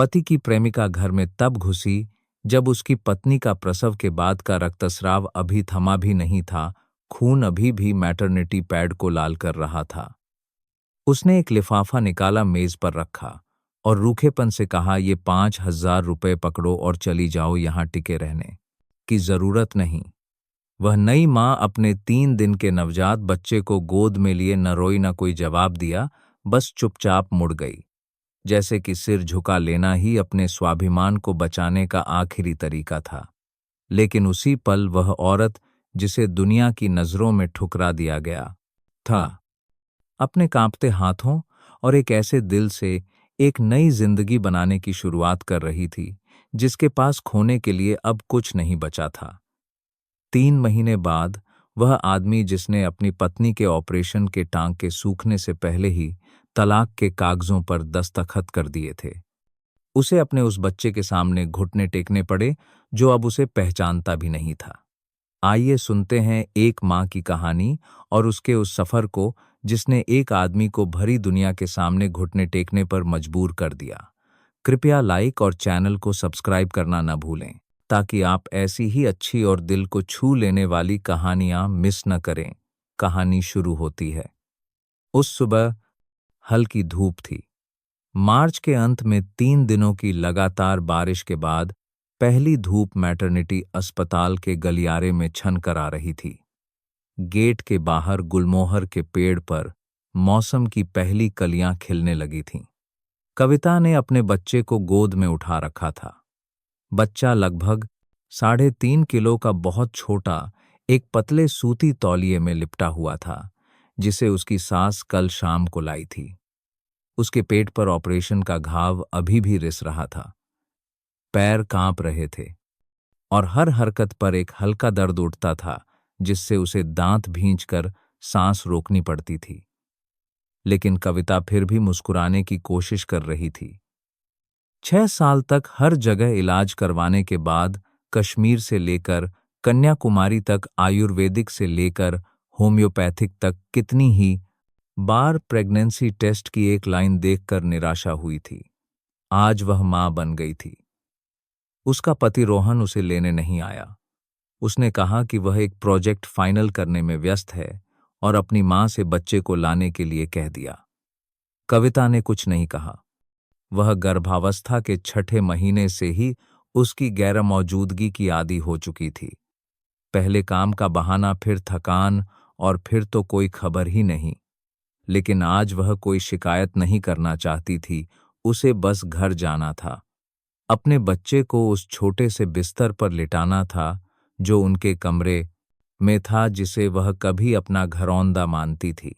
पति की प्रेमिका घर में तब घुसी जब उसकी पत्नी का प्रसव के बाद का रक्तस्राव अभी थमा भी नहीं था, खून अभी भी मैटरनिटी पैड को लाल कर रहा था। उसने एक लिफाफा निकाला, मेज पर रखा और रूखेपन से कहा, ये 5,000 रुपए पकड़ो और चली जाओ, यहां टिके रहने की जरूरत नहीं। वह नई मां अपने 3 दिन के नवजात बच्चे को गोद में लिए न रोई न कोई जवाब दिया, बस चुपचाप मुड़ गई, जैसे कि सिर झुका लेना ही अपने स्वाभिमान को बचाने का आखिरी तरीका था। लेकिन उसी पल वह औरत जिसे दुनिया की नजरों में ठुकरा दिया गया था, अपने कांपते हाथों और एक ऐसे दिल से एक नई जिंदगी बनाने की शुरुआत कर रही थी जिसके पास खोने के लिए अब कुछ नहीं बचा था। 3 महीने बाद वह आदमी जिसने अपनी पत्नी के ऑपरेशन के टांके सूखने से पहले ही तलाक के कागजों पर दस्तखत कर दिए थे, उसे अपने उस बच्चे के सामने घुटने टेकने पड़े जो अब उसे पहचानता भी नहीं था। आइए सुनते हैं एक माँ की कहानी और उसके उस सफर को जिसने एक आदमी को भरी दुनिया के सामने घुटने टेकने पर मजबूर कर दिया। कृपया लाइक और चैनल को सब्सक्राइब करना न भूलें ताकि आप ऐसी ही अच्छी और दिल को छू लेने वाली कहानियां मिस न करें। कहानी शुरू होती है। उस सुबह हल्की धूप थी। मार्च के अंत में 3 दिनों की लगातार बारिश के बाद पहली धूप मैटरनिटी अस्पताल के गलियारे में छन कर आ रही थी। गेट के बाहर गुलमोहर के पेड़ पर मौसम की पहली कलियां खिलने लगी थीं। कविता ने अपने बच्चे को गोद में उठा रखा था। बच्चा लगभग 3.5 किलो का बहुत छोटा एक पतले सूती तौलिए में लिपटा हुआ था, जिसे उसकी सास कल शाम को लाई थी। उसके पेट पर ऑपरेशन का घाव अभी भी रिस रहा था। पैर कांप रहे थे और हर हरकत पर एक हल्का दर्द उठता था जिससे उसे दांत भींचकर सांस रोकनी पड़ती थी। लेकिन कविता फिर भी मुस्कुराने की कोशिश कर रही थी। 6 साल तक हर जगह इलाज करवाने के बाद कश्मीर से लेकर कन्याकुमारी तक, आयुर्वेदिक से लेकर होम्योपैथिक तक कितनी ही बार प्रेगनेंसी टेस्ट की एक लाइन देखकर निराशा हुई थी। आज वह मां बन गई थी। उसका पति रोहन उसे लेने नहीं आया। उसने कहा कि वह एक प्रोजेक्ट फाइनल करने में व्यस्त है और अपनी मां से बच्चे को लाने के लिए कह दिया। कविता ने कुछ नहीं कहा। वह गर्भावस्था के 6ठे महीने से ही उसकी गैरमौजूदगी की आदी हो चुकी थी। पहले काम का बहाना, फिर थकान और फिर तो कोई खबर ही नहीं। लेकिन आज वह कोई शिकायत नहीं करना चाहती थी, उसे बस घर जाना था। अपने बच्चे को उस छोटे से बिस्तर पर लिटाना था जो उनके कमरे में था, जिसे वह कभी अपना घरौंदा मानती थी।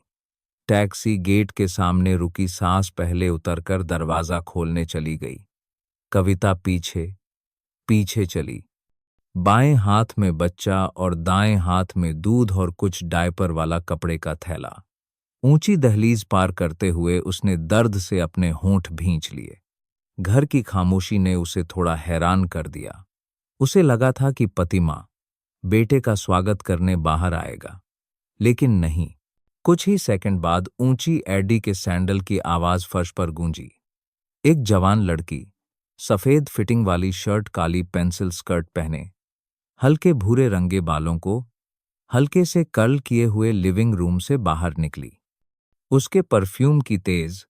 टैक्सी गेट के सामने रुकी। सास पहले उतरकर दरवाजा खोलने चली गई। कविता पीछे पीछे चली। बाएं हाथ में बच्चा और दाएं हाथ में दूध और कुछ डायपर वाला कपड़े का थैला। ऊंची दहलीज पार करते हुए उसने दर्द से अपने होंठ भींच लिए। घर की खामोशी ने उसे थोड़ा हैरान कर दिया। उसे लगा था कि पति मां बेटे का स्वागत करने बाहर आएगा, लेकिन नहीं। कुछ ही सेकंड बाद ऊंची एडी के सैंडल की आवाज फर्श पर गूंजी। एक जवान लड़की, सफेद फिटिंग वाली शर्ट, काली पेंसिल स्कर्ट पहने, हल्के भूरे रंगे बालों को हल्के से कर्ल किए हुए लिविंग रूम से बाहर निकली। उसके परफ्यूम की तेज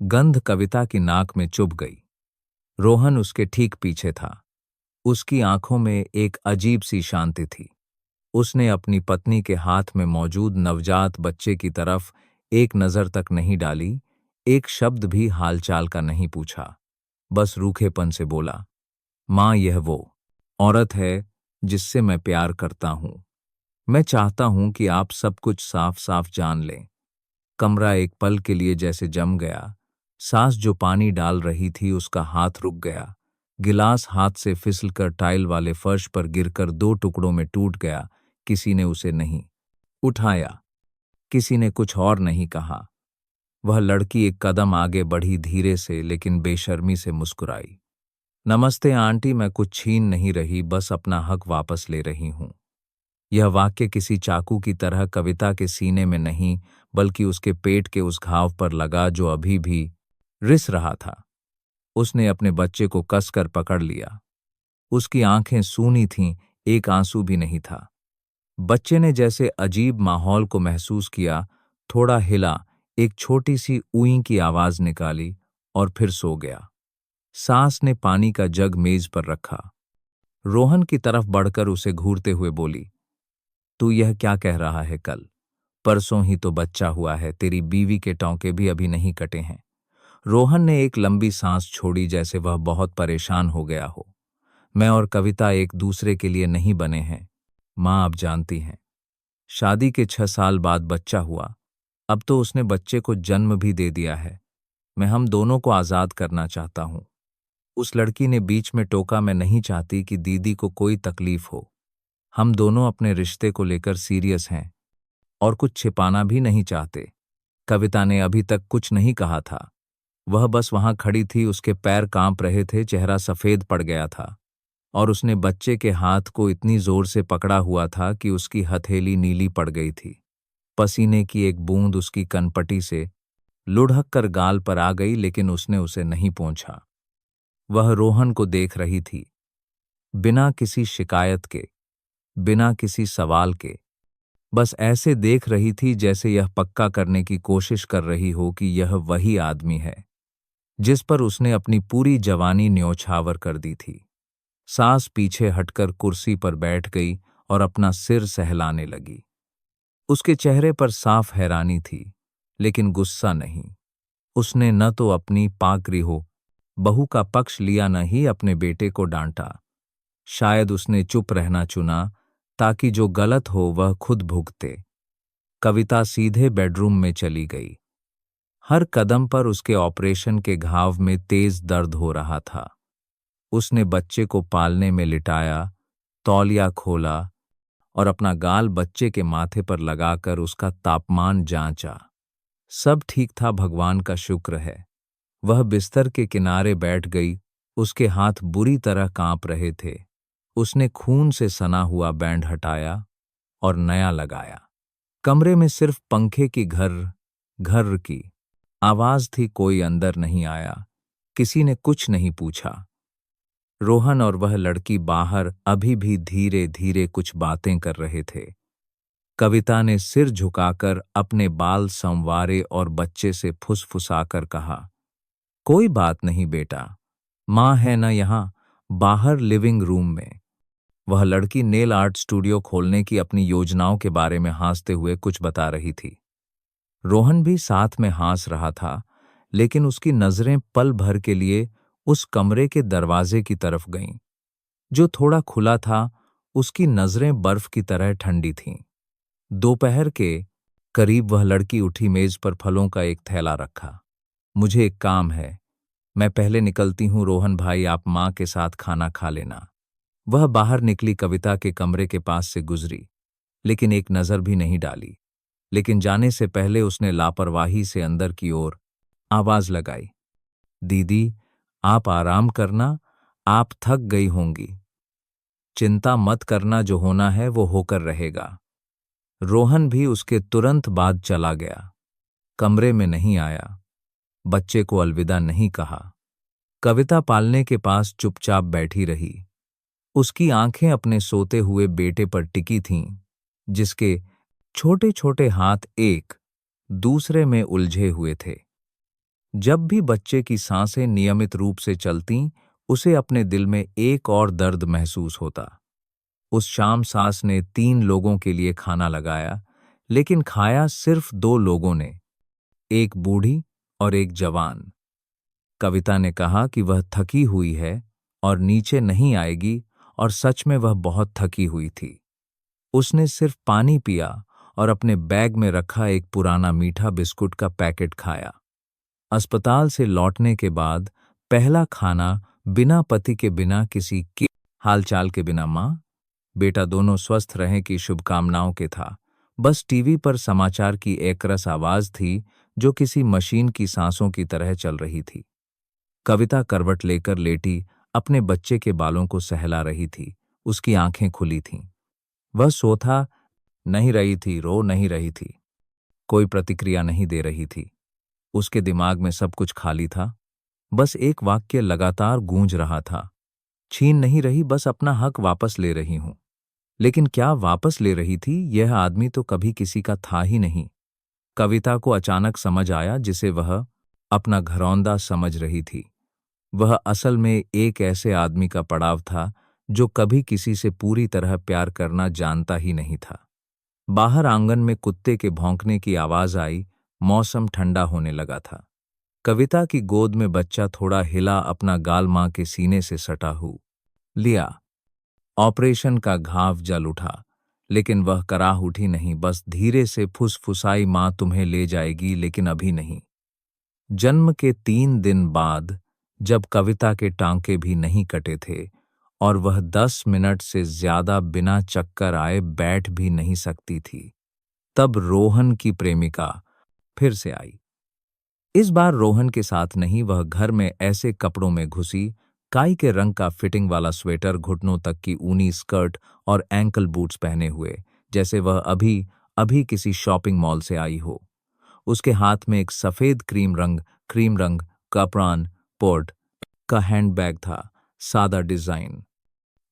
गंध कविता की नाक में चुभ गई। रोहन उसके ठीक पीछे था। उसकी आंखों में एक अजीब सी शांति थी। उसने अपनी पत्नी के हाथ में मौजूद नवजात बच्चे की तरफ एक नजर तक नहीं डाली, एक शब्द भी हालचाल का नहीं पूछा। बस रूखेपन से बोला, मां, यह वो औरत है जिससे मैं प्यार करता हूं। मैं चाहता हूं कि आप सब कुछ साफ साफ जान लें। कमरा एक पल के लिए जैसे जम गया। सास जो पानी डाल रही थी, उसका हाथ रुक गया। गिलास हाथ से फिसलकर टाइल वाले फर्श पर गिरकर 2 टुकड़ों में टूट गया। किसी ने उसे नहीं उठाया, किसी ने कुछ और नहीं कहा। वह लड़की एक कदम आगे बढ़ी, धीरे से लेकिन बेशर्मी से मुस्कुराई। नमस्ते आंटी, मैं कुछ छीन नहीं रही, बस अपना हक वापस ले रही हूं। यह वाक्य किसी चाकू की तरह कविता के सीने में नहीं, बल्कि उसके पेट के उस घाव पर लगा जो अभी भी रिस रहा था। उसने अपने बच्चे को कसकर पकड़ लिया। उसकी आंखें सूनी थीं, एक आंसू भी नहीं था। बच्चे ने जैसे अजीब माहौल को महसूस किया, थोड़ा हिला, एक छोटी सी ऊई की आवाज निकाली और फिर सो गया। सास ने पानी का जग मेज पर रखा। रोहन की तरफ बढ़कर उसे घूरते हुए बोली, तू यह क्या कह रहा है? कल परसों ही तो बच्चा हुआ है, तेरी बीवी के टौंके भी अभी नहीं कटे हैं। रोहन ने एक लंबी सांस छोड़ी, जैसे वह बहुत परेशान हो गया हो। मैं और कविता एक दूसरे के लिए नहीं बने हैं। माँ आप जानती हैं, शादी के 6 साल बाद बच्चा हुआ। अब तो उसने बच्चे को जन्म भी दे दिया है। मैं हम दोनों को आजाद करना चाहता हूँ। उस लड़की ने बीच में टोका, मैं नहीं चाहती कि दीदी को कोई तकलीफ हो। हम दोनों अपने रिश्ते को लेकर सीरियस हैं और कुछ छिपाना भी नहीं चाहते। कविता ने अभी तक कुछ नहीं कहा था। वह बस वहां खड़ी थी, उसके पैर कांप रहे थे, चेहरा सफेद पड़ गया था और उसने बच्चे के हाथ को इतनी जोर से पकड़ा हुआ था कि उसकी हथेली नीली पड़ गई थी। पसीने की एक बूंद उसकी कनपटी से लुढ़क कर गाल पर आ गई, लेकिन उसने उसे नहीं पोंछा। वह रोहन को देख रही थी, बिना किसी शिकायत के, बिना किसी सवाल के। बस ऐसे देख रही थी जैसे यह पक्का करने की कोशिश कर रही हो कि यह वही आदमी है जिस पर उसने अपनी पूरी जवानी न्यौछावर कर दी थी। सास पीछे हटकर कुर्सी पर बैठ गई और अपना सिर सहलाने लगी। उसके चेहरे पर साफ हैरानी थी, लेकिन गुस्सा नहीं। उसने न तो अपनी पाकगृह बहू का पक्ष लिया, न ही अपने बेटे को डांटा। शायद उसने चुप रहना चुना ताकि जो गलत हो वह खुद भुगते। कविता सीधे बेडरूम में चली गई। हर कदम पर उसके ऑपरेशन के घाव में तेज दर्द हो रहा था। उसने बच्चे को पालने में लिटाया, तौलिया खोला और अपना गाल बच्चे के माथे पर लगाकर उसका तापमान जांचा। सब ठीक था, भगवान का शुक्र है। वह बिस्तर के किनारे बैठ गई। उसके हाथ बुरी तरह कांप रहे थे। उसने खून से सना हुआ बैंड हटाया और नया लगाया। कमरे में सिर्फ पंखे की घर घर की आवाज थी, कोई अंदर नहीं आया, किसी ने कुछ नहीं पूछा। रोहन और वह लड़की बाहर अभी भी धीरे धीरे कुछ बातें कर रहे थे। कविता ने सिर झुकाकर अपने बाल संवारे और बच्चे से फुसफुसाकर कहा, कोई बात नहीं बेटा, माँ है ना यहाँ, बाहर लिविंग रूम में। वह लड़की नेल आर्ट स्टूडियो खोलने की अपनी योजनाओं के बारे में हंसते हुए कुछ बता रही थी। रोहन भी साथ में हंस रहा था, लेकिन उसकी नजरें पल भर के लिए उस कमरे के दरवाजे की तरफ गईं, जो थोड़ा खुला था। उसकी नजरें बर्फ की तरह ठंडी थीं। दोपहर के करीब वह लड़की उठी, मेज पर फलों का एक थैला रखा। मुझे एक काम है, मैं पहले निकलती हूँ। रोहन भाई, आप माँ के साथ खाना खा लेना। वह बाहर निकली, कविता के कमरे के पास से गुजरी, लेकिन एक नजर भी नहीं डाली। लेकिन जाने से पहले उसने लापरवाही से अंदर की ओर आवाज लगाई, दीदी आप आराम करना, आप थक गई होंगी। चिंता मत करना, जो होना है वो होकर रहेगा। रोहन भी उसके तुरंत बाद चला गया, कमरे में नहीं आया, बच्चे को अलविदा नहीं कहा। कविता पालने के पास चुपचाप बैठी रही। उसकी आंखें अपने सोते हुए बेटे पर टिकी थीं, जिसके छोटे छोटे हाथ एक दूसरे में उलझे हुए थे। जब भी बच्चे की सांसें नियमित रूप से चलतीं, उसे अपने दिल में एक और दर्द महसूस होता। उस शाम सास ने 3 लोगों के लिए खाना लगाया, लेकिन खाया सिर्फ 2 लोगों ने, एक बूढ़ी और एक जवान। कविता ने कहा कि वह थकी हुई है और नीचे नहीं आएगी, और सच में वह बहुत थकी हुई थी। उसने सिर्फ पानी पिया और अपने बैग में रखा एक पुराना मीठा बिस्कुट का पैकेट खाया। अस्पताल से लौटने के बाद पहला खाना, बिना पति के, बिना किसी के हालचाल के, बिना माँ बेटा दोनों स्वस्थ रहें की शुभकामनाओं के था। बस टीवी पर समाचार की एकरस आवाज थी, जो किसी मशीन की सांसों की तरह चल रही थी। कविता करवट लेकर लेटी अपने बच्चे के बालों को सहला रही थी। उसकी आंखें खुली थीं। वह सोता नहीं रही थी, रो नहीं रही थी, कोई प्रतिक्रिया नहीं दे रही थी। उसके दिमाग में सब कुछ खाली था। बस एक वाक्य लगातार गूंज रहा था। छीन नहीं रही, बस अपना हक वापस ले रही हूं। लेकिन क्या वापस ले रही थी? यह आदमी तो कभी किसी का था ही नहीं। कविता को अचानक समझ आया जिसे वह अपना घरौंदा समझ रही थी। वह असल में एक ऐसे आदमी का पड़ाव था जो कभी किसी से पूरी तरह प्यार करना जानता ही नहीं था। बाहर आंगन में कुत्ते के भौंकने की आवाज आई। मौसम ठंडा होने लगा था। कविता की गोद में बच्चा थोड़ा हिला, अपना गाल मां के सीने से सटा हु लिया। ऑपरेशन का घाव जल उठा, लेकिन वह कराह उठी नहीं, बस धीरे से फुसफुसाई, मां तुम्हें ले जाएगी, लेकिन अभी नहीं। जन्म के 3 दिन बाद, जब कविता के टांके भी नहीं कटे थे और वह 10 मिनट से ज्यादा बिना चक्कर आए बैठ भी नहीं सकती थी, तब रोहन की प्रेमिका फिर से आई। इस बार रोहन के साथ नहीं, वह घर में ऐसे कपड़ों में घुसी, काई के रंग का फिटिंग वाला स्वेटर, घुटनों तक की ऊनी स्कर्ट और एंकल बूट्स पहने हुए, जैसे वह अभी अभी किसी शॉपिंग मॉल से आई हो। उसके हाथ में एक सफेद क्रीम रंग कपरान पोर्ट का हैंडबैग था, सादा डिजाइन,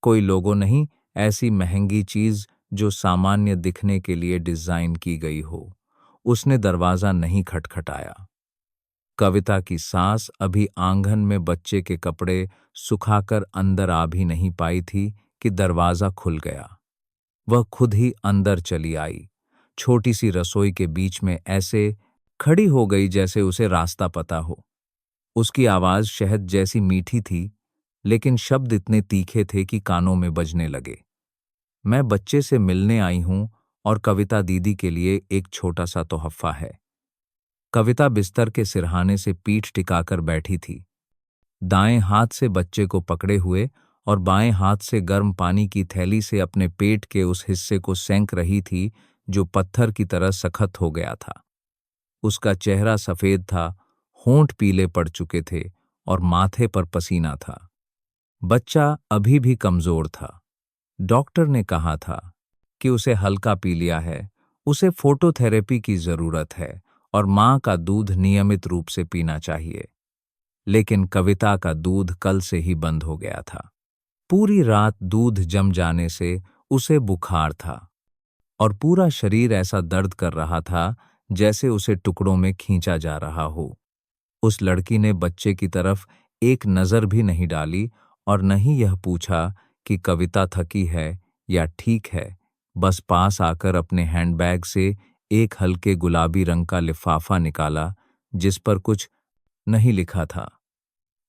कोई लोगो नहीं, ऐसी महंगी चीज जो सामान्य दिखने के लिए डिजाइन की गई हो। उसने दरवाजा नहीं खटखटाया। कविता की सास अभी आंगन में बच्चे के कपड़े सुखाकर अंदर आ भी नहीं पाई थी कि दरवाजा खुल गया। वह खुद ही अंदर चली आई, छोटी सी रसोई के बीच में ऐसे खड़ी हो गई जैसे उसे रास्ता पता हो। उसकी आवाज शहद जैसी मीठी थी, लेकिन शब्द इतने तीखे थे कि कानों में बजने लगे। मैं बच्चे से मिलने आई हूं और कविता दीदी के लिए एक छोटा सा तोहफा है। कविता बिस्तर के सिरहाने से पीठ टिकाकर बैठी थी, दाएं हाथ से बच्चे को पकड़े हुए और बाएं हाथ से गर्म पानी की थैली से अपने पेट के उस हिस्से को सेंक रही थी जो पत्थर की तरह सख्त हो गया था। उसका चेहरा सफेद था, होंठ पीले पड़ चुके थे और माथे पर पसीना था। बच्चा अभी भी कमजोर था। डॉक्टर ने कहा था कि उसे हल्का पी लिया है, उसे फोटोथेरेपी की जरूरत है और मां का दूध नियमित रूप से पीना चाहिए। लेकिन कविता का दूध कल से ही बंद हो गया था। पूरी रात दूध जम जाने से उसे बुखार था और पूरा शरीर ऐसा दर्द कर रहा था जैसे उसे टुकड़ों में खींचा जा रहा हो। उस लड़की ने बच्चे की तरफ एक नजर भी नहीं डाली और न ही यह पूछा कि कविता थकी है या ठीक है। बस पास आकर अपने हैंडबैग से एक हल्के गुलाबी रंग का लिफाफा निकाला जिस पर कुछ नहीं लिखा था।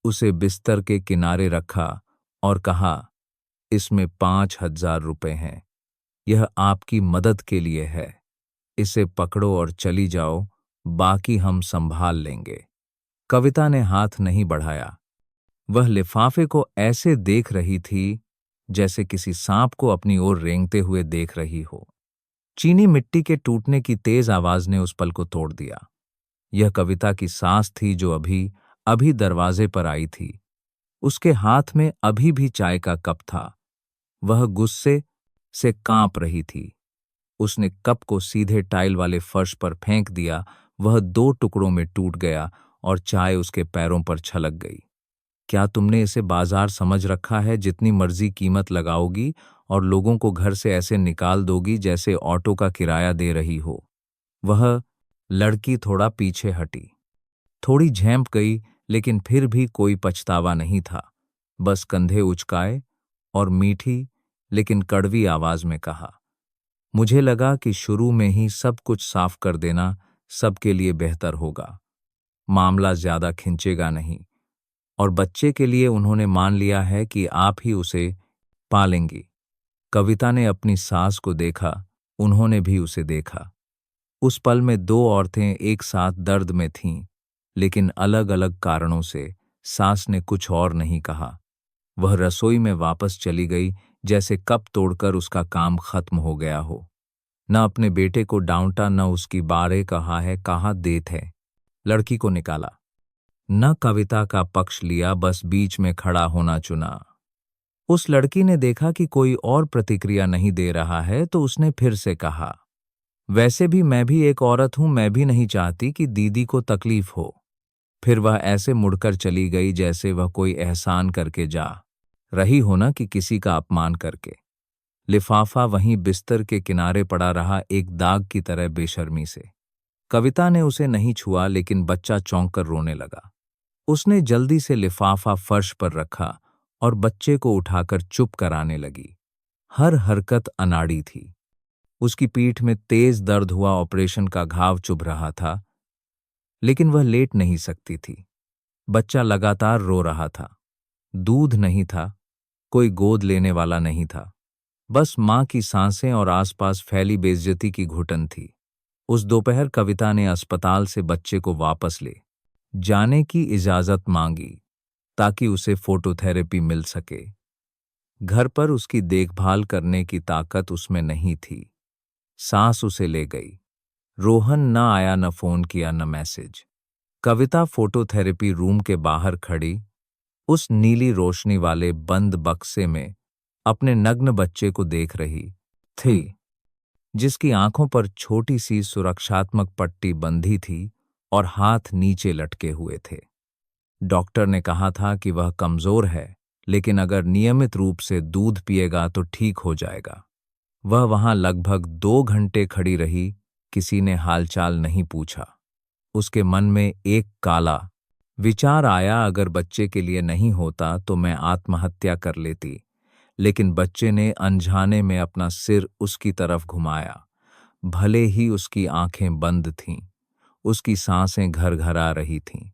उसे बिस्तर के किनारे रखा और कहा, इसमें 5,000 रुपए हैं। यह आपकी मदद के लिए है। इसे पकड़ो और चली जाओ, बाकी हम संभाल लेंगे। कविता ने हाथ नहीं बढ़ाया। वह लिफाफे को ऐसे देख रही थी जैसे किसी सांप को अपनी ओर रेंगते हुए देख रही हो। चीनी मिट्टी के टूटने की तेज आवाज ने उस पल को तोड़ दिया। यह कविता की सास थी जो अभी अभी दरवाजे पर आई थी। उसके हाथ में अभी भी चाय का कप था। वह गुस्से से कांप रही थी। उसने कप को सीधे टाइल वाले फर्श पर फेंक दिया। वह 2 टुकड़ों में टूट गया और चाय उसके पैरों पर छलक गई। क्या तुमने इसे बाजार समझ रखा है? जितनी मर्जी कीमत लगाओगी और लोगों को घर से ऐसे निकाल दोगी जैसे ऑटो का किराया दे रही हो। वह लड़की थोड़ा पीछे हटी, थोड़ी झेंप गई, लेकिन फिर भी कोई पछतावा नहीं था। बस कंधे उचकाए और मीठी लेकिन कड़वी आवाज में कहा, मुझे लगा कि शुरू में ही सब कुछ साफ कर देना सबके लिए बेहतर होगा। मामला ज्यादा खिंचेगा नहीं और बच्चे के लिए उन्होंने मान लिया है कि आप ही उसे पालेंगी। कविता ने अपनी सास को देखा, उन्होंने भी उसे देखा। उस पल में 2 औरतें एक साथ दर्द में थीं, लेकिन अलग अलग कारणों से। सास ने कुछ और नहीं कहा। वह रसोई में वापस चली गई जैसे कप तोड़कर उसका काम खत्म हो गया हो। न अपने बेटे को डांटा, न उसकी बारे कहा है कहाँ देत है। लड़की को निकाला, न कविता का पक्ष लिया, बस बीच में खड़ा होना चुना। उस लड़की ने देखा कि कोई और प्रतिक्रिया नहीं दे रहा है तो उसने फिर से कहा, वैसे भी मैं भी एक औरत हूं, मैं भी नहीं चाहती कि दीदी को तकलीफ हो। फिर वह ऐसे मुड़कर चली गई जैसे वह कोई एहसान करके जा रही हो ना कि किसी का अपमान करके। लिफाफा वहीं बिस्तर के किनारे पड़ा रहा, एक दाग की तरह बेशर्मी से। कविता ने उसे नहीं छुआ, लेकिन बच्चा चौंक कर रोने लगा। उसने जल्दी से लिफाफा फर्श पर रखा और बच्चे को उठाकर चुप कराने लगी। हर हरकत अनाड़ी थी। उसकी पीठ में तेज दर्द हुआ, ऑपरेशन का घाव चुभ रहा था, लेकिन वह लेट नहीं सकती थी। बच्चा लगातार रो रहा था। दूध नहीं था, कोई गोद लेने वाला नहीं था। बस माँ की सांसें और आसपास फैली बेइज्जती की घुटन थी। उस दोपहर कविता ने अस्पताल से बच्चे को वापस ले जाने की इजाजत मांगी ताकि उसे फोटोथेरेपी मिल सके। घर पर उसकी देखभाल करने की ताकत उसमें नहीं थी। सास उसे ले गई। रोहन न आया, न फोन किया, न मैसेज। कविता फोटोथेरेपी रूम के बाहर खड़ी उस नीली रोशनी वाले बंद बक्से में अपने नग्न बच्चे को देख रही थी, जिसकी आंखों पर छोटी सी सुरक्षात्मक पट्टी बंधी थी और हाथ नीचे लटके हुए थे। डॉक्टर ने कहा था कि वह कमजोर है, लेकिन अगर नियमित रूप से दूध पिएगा तो ठीक हो जाएगा। वह वहां लगभग 2 घंटे खड़ी रही, किसी ने हालचाल नहीं पूछा। उसके मन में एक काला विचार आया, अगर बच्चे के लिए नहीं होता तो मैं आत्महत्या कर लेती। लेकिन बच्चे ने अनजाने में अपना सिर उसकी तरफ घुमाया। भले ही उसकी आंखें बंद थीं, उसकी सांसें घरघरा रही थीं,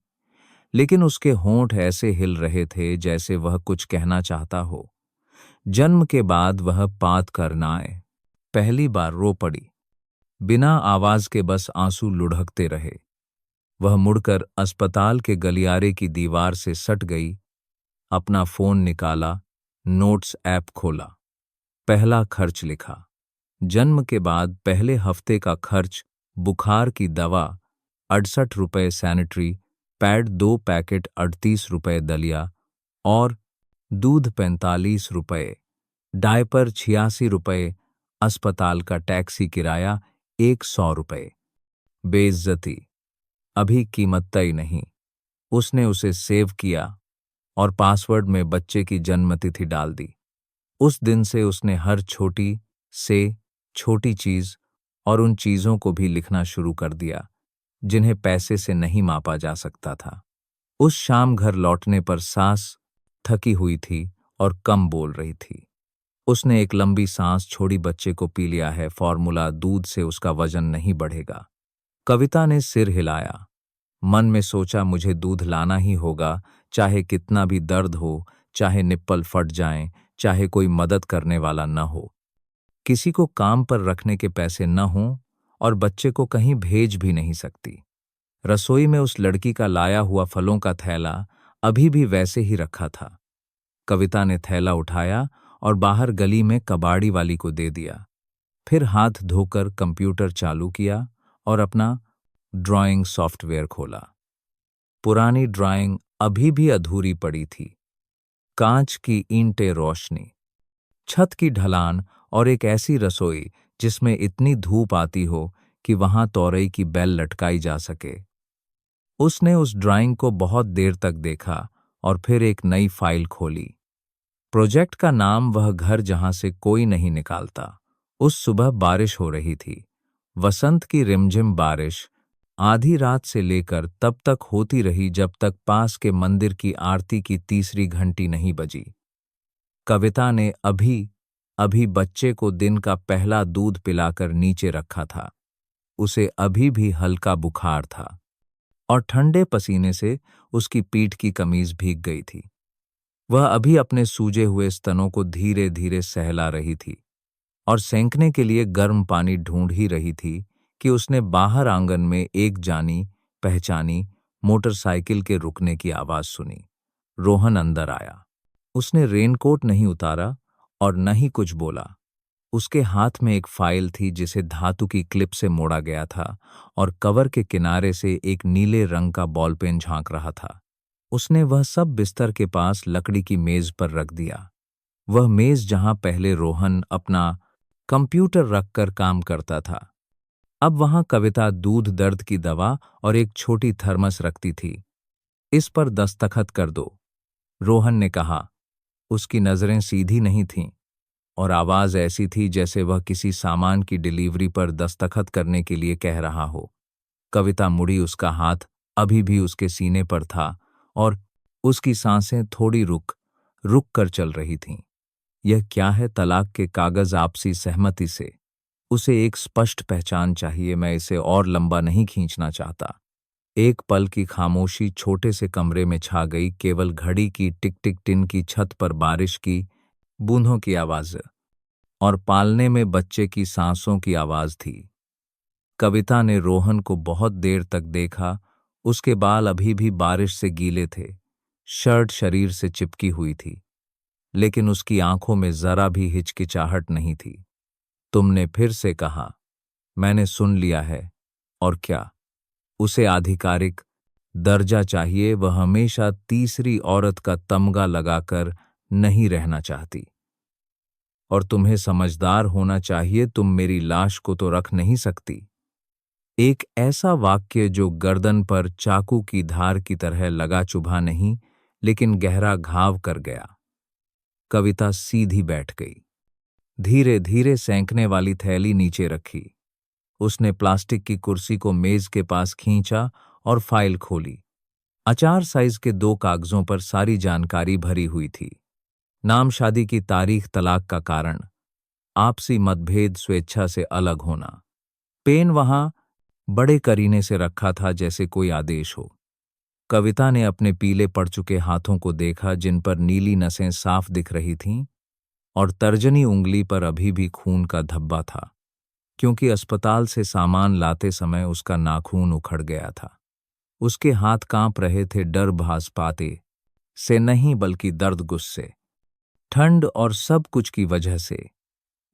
लेकिन उसके होंठ ऐसे हिल रहे थे जैसे वह कुछ कहना चाहता हो। जन्म के बाद वह पात करनाए पहली बार रो पड़ी, बिना आवाज के, बस आंसू लुढ़कते रहे। वह मुड़कर अस्पताल के गलियारे की दीवार से सट गई, अपना फोन निकाला, नोट्स ऐप खोला, पहला खर्च लिखा। जन्म के बाद पहले हफ्ते का खर्च, बुखार की दवा 68 रुपए, सैनिटरी पैड 2 पैकेट 38 रुपए, दलिया और दूध 45 रुपए, डायपर 86 रुपए, अस्पताल का टैक्सी किराया 100 रुपए। बेइज्जती अभी कीमत तय नहीं। उसने उसे सेव किया और पासवर्ड में बच्चे की जन्मतिथि डाल दी। उस दिन से उसने हर छोटी से छोटी चीज और उन चीजों को भी लिखना शुरू कर दिया जिन्हें पैसे से नहीं मापा जा सकता था। उस शाम घर लौटने पर सास थकी हुई थी और कम बोल रही थी। उसने एक लंबी सांस छोड़ी, बच्चे को पी लिया है फॉर्मूला, दूध से उसका वजन नहीं बढ़ेगा। कविता ने सिर हिलाया। मन में सोचा, मुझे दूध लाना ही होगा, चाहे कितना भी दर्द हो, चाहे निप्पल फट जाएं, चाहे कोई मदद करने वाला न हो, किसी को काम पर रखने के पैसे न हों और बच्चे को कहीं भेज भी नहीं सकती। रसोई में उस लड़की का लाया हुआ फलों का थैला अभी भी वैसे ही रखा था। कविता ने थैला उठाया और बाहर गली में कबाड़ी वाली को दे दिया। फिर हाथ धोकर कंप्यूटर चालू किया और अपना ड्राइंग सॉफ्टवेयर खोला। पुरानी ड्राइंग अभी भी अधूरी पड़ी थी। कांच की ईंटें, रोशनी, छत की ढलान और एक ऐसी रसोई जिसमें इतनी धूप आती हो कि वहां तोरई की बेल लटकाई जा सके। उसने उस ड्राइंग को बहुत देर तक देखा और फिर एक नई फाइल खोली। प्रोजेक्ट का नाम, वह घर जहां से कोई नहीं निकालता। उस सुबह बारिश हो रही थी, वसंत की रिमझिम बारिश। आधी रात से लेकर तब तक होती रही जब तक पास के मंदिर की आरती की तीसरी घंटी नहीं बजी। कविता ने अभी अभी बच्चे को दिन का पहला दूध पिलाकर नीचे रखा था। उसे अभी भी हल्का बुखार था और ठंडे पसीने से उसकी पीठ की कमीज भीग गई थी। वह अभी अपने सूजे हुए स्तनों को धीरे धीरे सहला रही थी और सेंकने के लिए गर्म पानी ढूंढ ही रही थी कि उसने बाहर आंगन में एक जानी पहचानी मोटरसाइकिल के रुकने की आवाज सुनी। रोहन अंदर आया। उसने रेनकोट नहीं उतारा और न ही कुछ बोला। उसके हाथ में एक फाइल थी जिसे धातु की क्लिप से मोड़ा गया था और कवर के किनारे से एक नीले रंग का बॉल पेन झांक रहा था। उसने वह सब बिस्तर के पास लकड़ी की मेज पर रख दिया। वह मेज जहां पहले रोहन अपना कंप्यूटर रखकर काम करता था, अब वहां कविता दूध, दर्द की दवा और एक छोटी थर्मस रखती थी। इस पर दस्तखत कर दो, रोहन ने कहा। उसकी नजरें सीधी नहीं थीं और आवाज ऐसी थी जैसे वह किसी सामान की डिलीवरी पर दस्तखत करने के लिए कह रहा हो। कविता मुड़ी, उसका हाथ अभी भी उसके सीने पर था और उसकी सांसें थोड़ी रुक रुक कर चल रही थीं। यह क्या है? तलाक के कागज, आपसी सहमति से। उसे एक स्पष्ट पहचान चाहिए। मैं इसे और लंबा नहीं खींचना चाहता। एक पल की खामोशी छोटे से कमरे में छा गई, केवल घड़ी की टिक टिक, टिन की छत पर बारिश की बूंदों की आवाज और पालने में बच्चे की सांसों की आवाज थी। कविता ने रोहन को बहुत देर तक देखा। उसके बाल अभी भी बारिश से गीले थे, शर्ट शरीर से चिपकी हुई थी, लेकिन उसकी आंखों में जरा भी हिचकिचाहट नहीं थी। तुमने फिर से कहा। मैंने सुन लिया है। और क्या? उसे आधिकारिक दर्जा चाहिए। वह हमेशा तीसरी औरत का तमगा लगाकर नहीं रहना चाहती। और तुम्हें समझदार होना चाहिए। तुम मेरी लाश को तो रख नहीं सकती। एक ऐसा वाक्य जो गर्दन पर चाकू की धार की तरह लगा, चुभा नहीं, लेकिन गहरा घाव कर गया। कविता सीधी बैठ गई, धीरे धीरे सेंकने वाली थैली नीचे रखी। उसने प्लास्टिक की कुर्सी को मेज के पास खींचा और फाइल खोली। अचार साइज के 2 कागजों पर सारी जानकारी भरी हुई थी। नाम, शादी की तारीख, तलाक का कारण, आपसी मतभेद, स्वेच्छा से अलग होना। पेन वहां बड़े करीने से रखा था, जैसे कोई आदेश हो। कविता ने अपने पीले पड़ चुके हाथों को देखा, जिन पर नीली नसें साफ दिख रही थीं और तर्जनी उंगली पर अभी भी खून का धब्बा था, क्योंकि अस्पताल से सामान लाते समय उसका नाखून उखड़ गया था। उसके हाथ कांप रहे थे, डर भास पाते से नहीं, बल्कि दर्द, गुस्से, ठंड और सब कुछ की वजह से।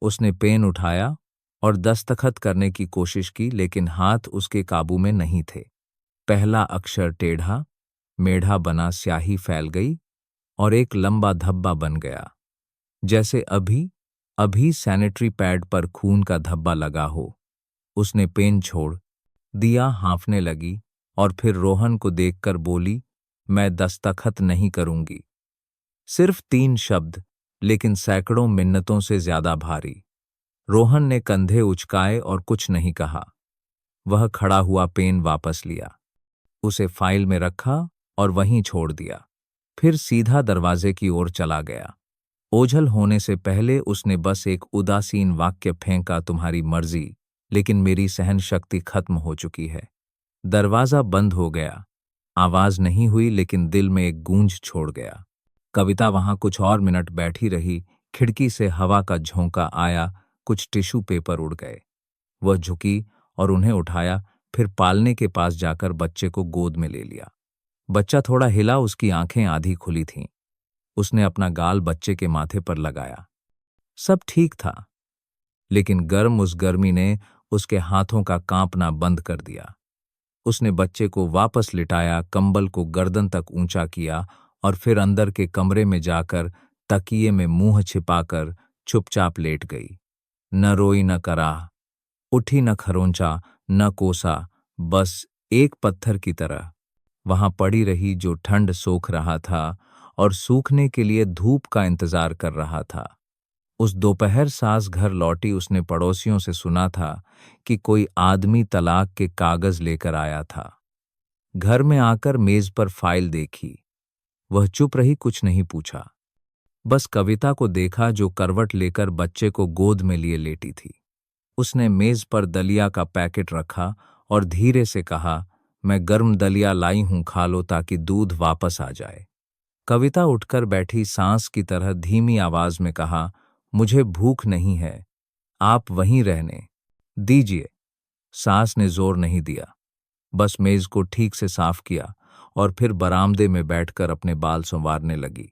उसने पेन उठाया और दस्तखत करने की कोशिश की, लेकिन हाथ उसके काबू में नहीं थे। पहला अक्षर टेढ़ा मेढ़ा बना, स्याही फैल गई और एक लंबा धब्बा बन गया, जैसे अभी अभी सैनिटरी पैड पर खून का धब्बा लगा हो। उसने पेन छोड़ दिया, हाँफने लगी और फिर रोहन को देखकर बोली, मैं दस्तखत नहीं करूंगी। सिर्फ 3 शब्द, लेकिन सैकड़ों मिन्नतों से ज्यादा भारी। रोहन ने कंधे उचकाए और कुछ नहीं कहा। वह खड़ा हुआ, पेन वापस लिया, उसे फाइल में रखा और वहीं छोड़ दिया। फिर सीधा दरवाजे की ओर चला गया। ओझल होने से पहले उसने बस एक उदासीन वाक्य फेंका, तुम्हारी मर्जी, लेकिन मेरी सहन शक्ति खत्म हो चुकी है। दरवाजा बंद हो गया। आवाज नहीं हुई, लेकिन दिल में एक गूंज छोड़ गया। कविता वहां कुछ और मिनट बैठी रही। खिड़की से हवा का झोंका आया, कुछ टिश्यू पेपर उड़ गए। वह झुकी और उन्हें उठाया, फिर पालने के पास जाकर बच्चे को गोद में ले लिया। बच्चा थोड़ा हिला, उसकी आंखें आधी खुली थीं। उसने अपना गाल बच्चे के माथे पर लगाया। सब ठीक था, लेकिन उस गर्मी ने उसके हाथों का कांपना बंद कर दिया। उसने बच्चे को वापस लिटाया, कंबल को गर्दन तक ऊंचा किया और फिर अंदर के कमरे में जाकर तकिए में मुंह छिपाकर चुपचाप लेट गई। न रोई, न कराह, उठी न खरोंचा, न कोसा, बस एक पत्थर की तरह वहां पड़ी रही, जो ठंड सोख रहा था और सूखने के लिए धूप का इंतजार कर रहा था। उस दोपहर सास घर लौटी। उसने पड़ोसियों से सुना था कि कोई आदमी तलाक के कागज लेकर आया था। घर में आकर मेज पर फाइल देखी। वह चुप रही, कुछ नहीं पूछा। बस कविता को देखा, जो करवट लेकर बच्चे को गोद में लिए लेटी थी। उसने मेज पर दलिया का पैकेट रखा और धीरे से कहा, मैं गर्म दलिया लाई हूं, खा लो ताकि दूध वापस आ जाए। कविता उठकर बैठी, सांस की तरह धीमी आवाज में कहा, मुझे भूख नहीं है, आप वहीं रहने दीजिए। सास ने जोर नहीं दिया, बस मेज को ठीक से साफ किया और फिर बरामदे में बैठकर अपने बाल संवारने लगी।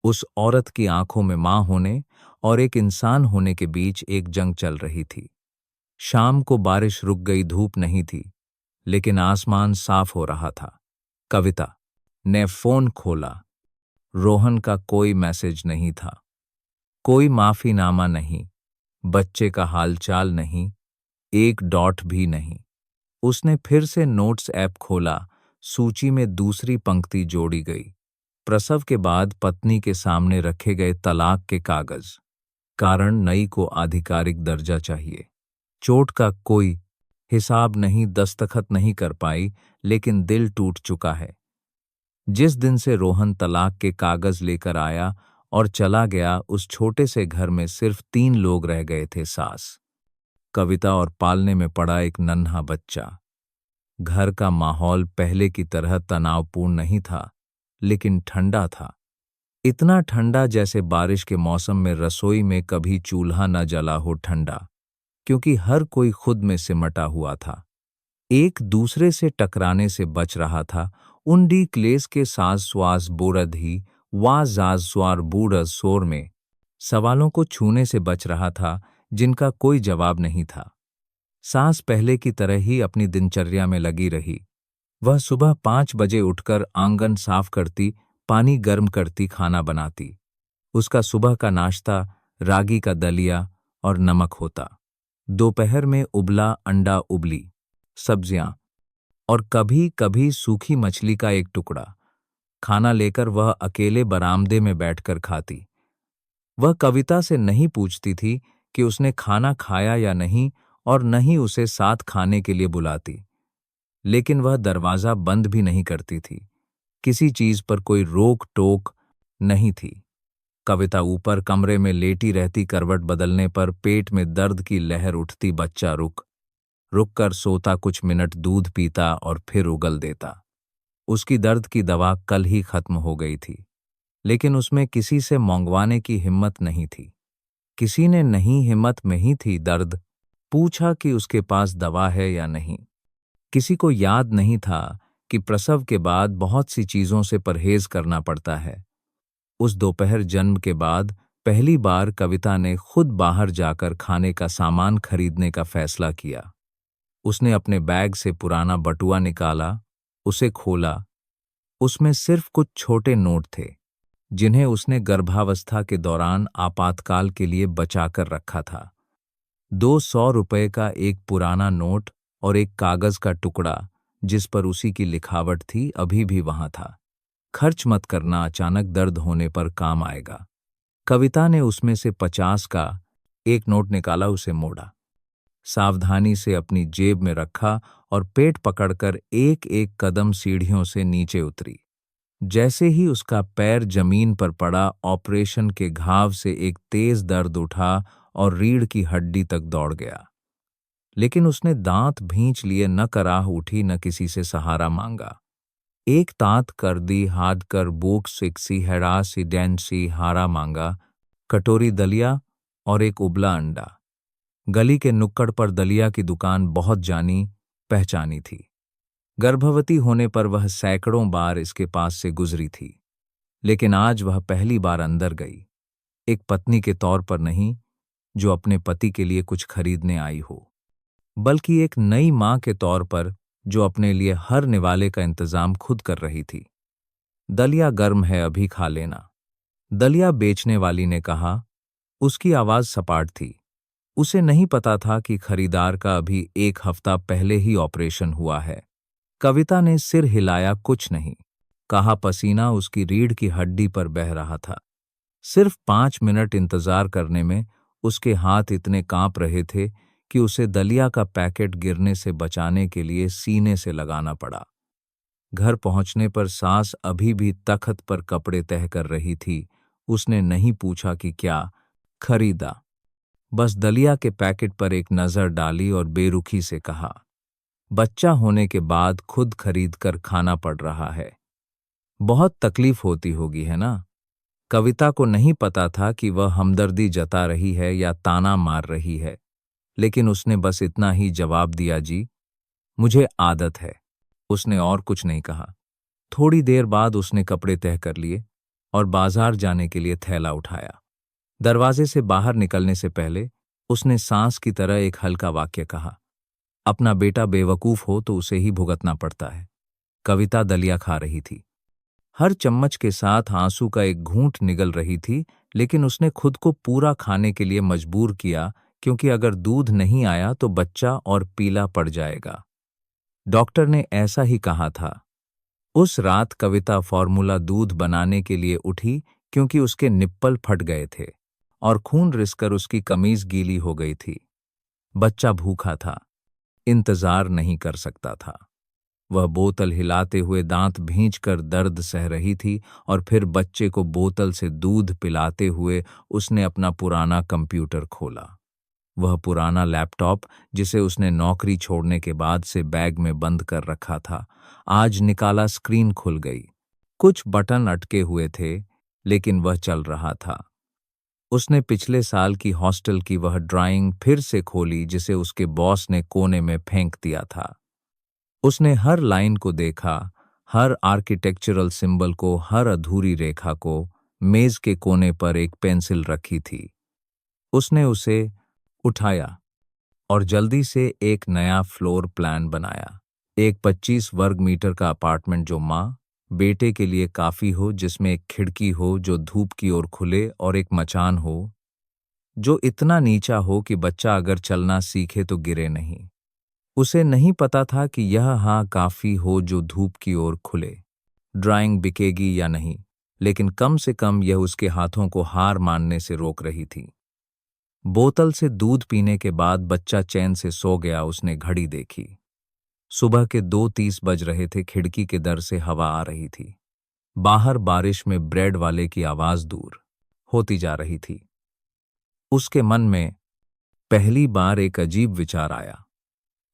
उस औरत की आंखों में मां होने और एक इंसान होने के बीच एक जंग चल रही थी। शाम को बारिश रुक गई, धूप नहीं थी, लेकिन आसमान साफ हो रहा था। कविता ने फोन खोला। रोहन का कोई मैसेज नहीं था, कोई माफीनामा नहीं, बच्चे का हालचाल नहीं, एक डॉट भी नहीं। उसने फिर से नोट्स ऐप खोला, सूची में दूसरी पंक्ति जोड़ी गई। प्रसव के बाद पत्नी के सामने रखे गए तलाक के कागज। कारण नई को आधिकारिक दर्जा चाहिए। चोट का कोई हिसाब नहीं, दस्तखत नहीं कर पाई, लेकिन दिल टूट चुका है। जिस दिन से रोहन तलाक के कागज लेकर आया और चला गया, उस छोटे से घर में सिर्फ 3 लोग रह गए थे, सास, कविता और पालने में पड़ा एक नन्हा बच्चा। घर का माहौल पहले की तरह तनावपूर्ण नहीं था, लेकिन ठंडा था। इतना ठंडा जैसे बारिश के मौसम में रसोई में कभी चूल्हा न जला हो ठंडा, क्योंकि हर कोई खुद में सिमटा हुआ था, एक दूसरे से टकराने से बच रहा था। उंडी क्लेस के साज स्वास बोरधही वाजाज स्वार बूढ़ शोर में सवालों को छूने से बच रहा था, जिनका कोई जवाब नहीं था। सास पहले की तरह ही अपनी दिनचर्या में लगी रही। वह सुबह 5 बजे उठकर आंगन साफ करती, पानी गर्म करती, खाना बनाती। उसका सुबह का नाश्ता रागी का दलिया और नमक होता। दोपहर में उबला अंडा, उबली सब्जियां और कभी कभी सूखी मछली का एक टुकड़ा। खाना लेकर वह अकेले बरामदे में बैठकर खाती। वह कविता से नहीं पूछती थी कि उसने खाना खाया या नहीं, और न ही उसे साथ खाने के लिए बुलाती। लेकिन वह दरवाजा बंद भी नहीं करती थी। किसी चीज पर कोई रोक टोक नहीं थी। कविता ऊपर कमरे में लेटी रहती, करवट बदलने पर पेट में दर्द की लहर उठती। बच्चा रुक कर सोता, कुछ मिनट दूध पीता और फिर उगल देता। उसकी दर्द की दवा कल ही खत्म हो गई थी, लेकिन उसमें किसी से मंगवाने की हिम्मत नहीं थी। किसी ने नहीं, हिम्मत में ही थी। दर्द पूछा कि उसके पास दवा है या नहीं। किसी को याद नहीं था कि प्रसव के बाद बहुत सी चीजों से परहेज करना पड़ता है। उस दोपहर जन्म के बाद पहली बार कविता ने खुद बाहर जाकर खाने का सामान खरीदने का फैसला किया। उसने अपने बैग से पुराना बटुआ निकाला, उसे खोला। उसमें सिर्फ कुछ छोटे नोट थे, जिन्हें उसने गर्भावस्था के दौरान आपातकाल के लिए बचाकर रखा था। 200 रुपए का एक पुराना नोट और एक कागज का टुकड़ा जिस पर उसी की लिखावट थी, अभी भी वहां था। खर्च मत करना, अचानक दर्द होने पर काम आएगा। कविता ने उसमें से 50 का एक नोट निकाला, उसे मोड़ा, सावधानी से अपनी जेब में रखा और पेट पकड़कर एक एक कदम सीढ़ियों से नीचे उतरी। जैसे ही उसका पैर जमीन पर पड़ा, ऑपरेशन के घाव से एक तेज दर्द उठा और रीढ़ की हड्डी तक दौड़ गया। लेकिन उसने दांत भींच लिए, न कराह उठी, न किसी से सहारा मांगा। एक तात कर दी, हाथ कर बोक सिक्सी हैरासी डेंसी हारा मांगा, कटोरी दलिया और एक उबला अंडा। गली के नुक्कड़ पर दलिया की दुकान बहुत जानी पहचानी थी। गर्भवती होने पर वह सैकड़ों बार इसके पास से गुजरी थी, लेकिन आज वह पहली बार अंदर गई। एक पत्नी के तौर पर नहीं, जो अपने पति के लिए कुछ खरीदने आई हो, बल्कि एक नई मां के तौर पर, जो अपने लिए हर निवाले का इंतजाम खुद कर रही थी। दलिया गर्म है, अभी खा लेना, दलिया बेचने वाली ने कहा। उसकी आवाज सपाट थी। उसे नहीं पता था कि खरीदार का अभी 1 हफ्ता पहले ही ऑपरेशन हुआ है। कविता ने सिर हिलाया, कुछ नहीं कहा। पसीना उसकी रीढ़ की हड्डी पर बह रहा था। सिर्फ 5 मिनट इंतजार करने में उसके हाथ इतने कांप रहे थे कि उसे दलिया का पैकेट गिरने से बचाने के लिए सीने से लगाना पड़ा। घर पहुंचने पर सास अभी भी तख्त पर कपड़े तह कर रही थी। उसने नहीं पूछा कि क्या खरीदा, बस दलिया के पैकेट पर एक नजर डाली और बेरुखी से कहा, बच्चा होने के बाद खुद खरीद कर खाना पड़ रहा है। बहुत तकलीफ होती होगी, है ना? कविता को नहीं पता था कि वह हमदर्दी जता रही है या ताना मार रही है, लेकिन उसने बस इतना ही जवाब दिया, जी मुझे आदत है। उसने और कुछ नहीं कहा। थोड़ी देर बाद उसने कपड़े तह कर लिए और बाजार जाने के लिए थैला उठाया। दरवाजे से बाहर निकलने से पहले उसने सांस की तरह एक हल्का वाक्य कहा, अपना बेटा बेवकूफ हो तो उसे ही भुगतना पड़ता है। कविता दलिया खा रही थी। हर चम्मच के साथ आंसू का एक घूंट निगल रही थी, लेकिन उसने खुद को पूरा खाने के लिए मजबूर किया, क्योंकि अगर दूध नहीं आया तो बच्चा और पीला पड़ जाएगा। डॉक्टर ने ऐसा ही कहा था। उस रात कविता फॉर्मूला दूध बनाने के लिए उठी क्योंकि उसके निप्पल फट गए थे और खून रिसकर उसकी कमीज गीली हो गई थी। बच्चा भूखा था, इंतजार नहीं कर सकता था। वह बोतल हिलाते हुए दांत भींचकर दर्द सह रही थी और फिर बच्चे को बोतल से दूध पिलाते हुए उसने अपना पुराना कंप्यूटर खोला। वह पुराना लैपटॉप जिसे उसने नौकरी छोड़ने के बाद से बैग में बंद कर रखा था, आज निकाला। स्क्रीन खुल गई। कुछ बटन अटके हुए थे, लेकिन वह चल रहा था। उसने पिछले साल की हॉस्टल की वह ड्राइंग फिर से खोली जिसे उसके बॉस ने कोने में फेंक दिया था। उसने हर लाइन को देखा, हर आर्किटेक्चरल सिंबल को, हर अधूरी रेखा को। मेज के कोने पर एक पेंसिल रखी थी। उसने उसे उठाया और जल्दी से एक नया फ्लोर प्लान बनाया। एक 25 वर्ग मीटर का अपार्टमेंट जो माँ बेटे के लिए काफी हो, जिसमें एक खिड़की हो जो धूप की ओर खुले और एक मचान हो जो इतना नीचा हो कि बच्चा अगर चलना सीखे तो गिरे नहीं। उसे नहीं पता था कि यह हाँ काफी हो जो धूप की ओर खुले। ड्राइंग बिकेगी या नहीं, लेकिन कम से कम यह उसके हाथों को हार मानने से रोक रही थी। बोतल से दूध पीने के बाद बच्चा चैन से सो गया। उसने घड़ी देखी। सुबह के 2:30 बज रहे थे। खिड़की के दर से हवा आ रही थी। बाहर बारिश में ब्रेड वाले की आवाज दूर होती जा रही थी। उसके मन में पहली बार एक अजीब विचार आया।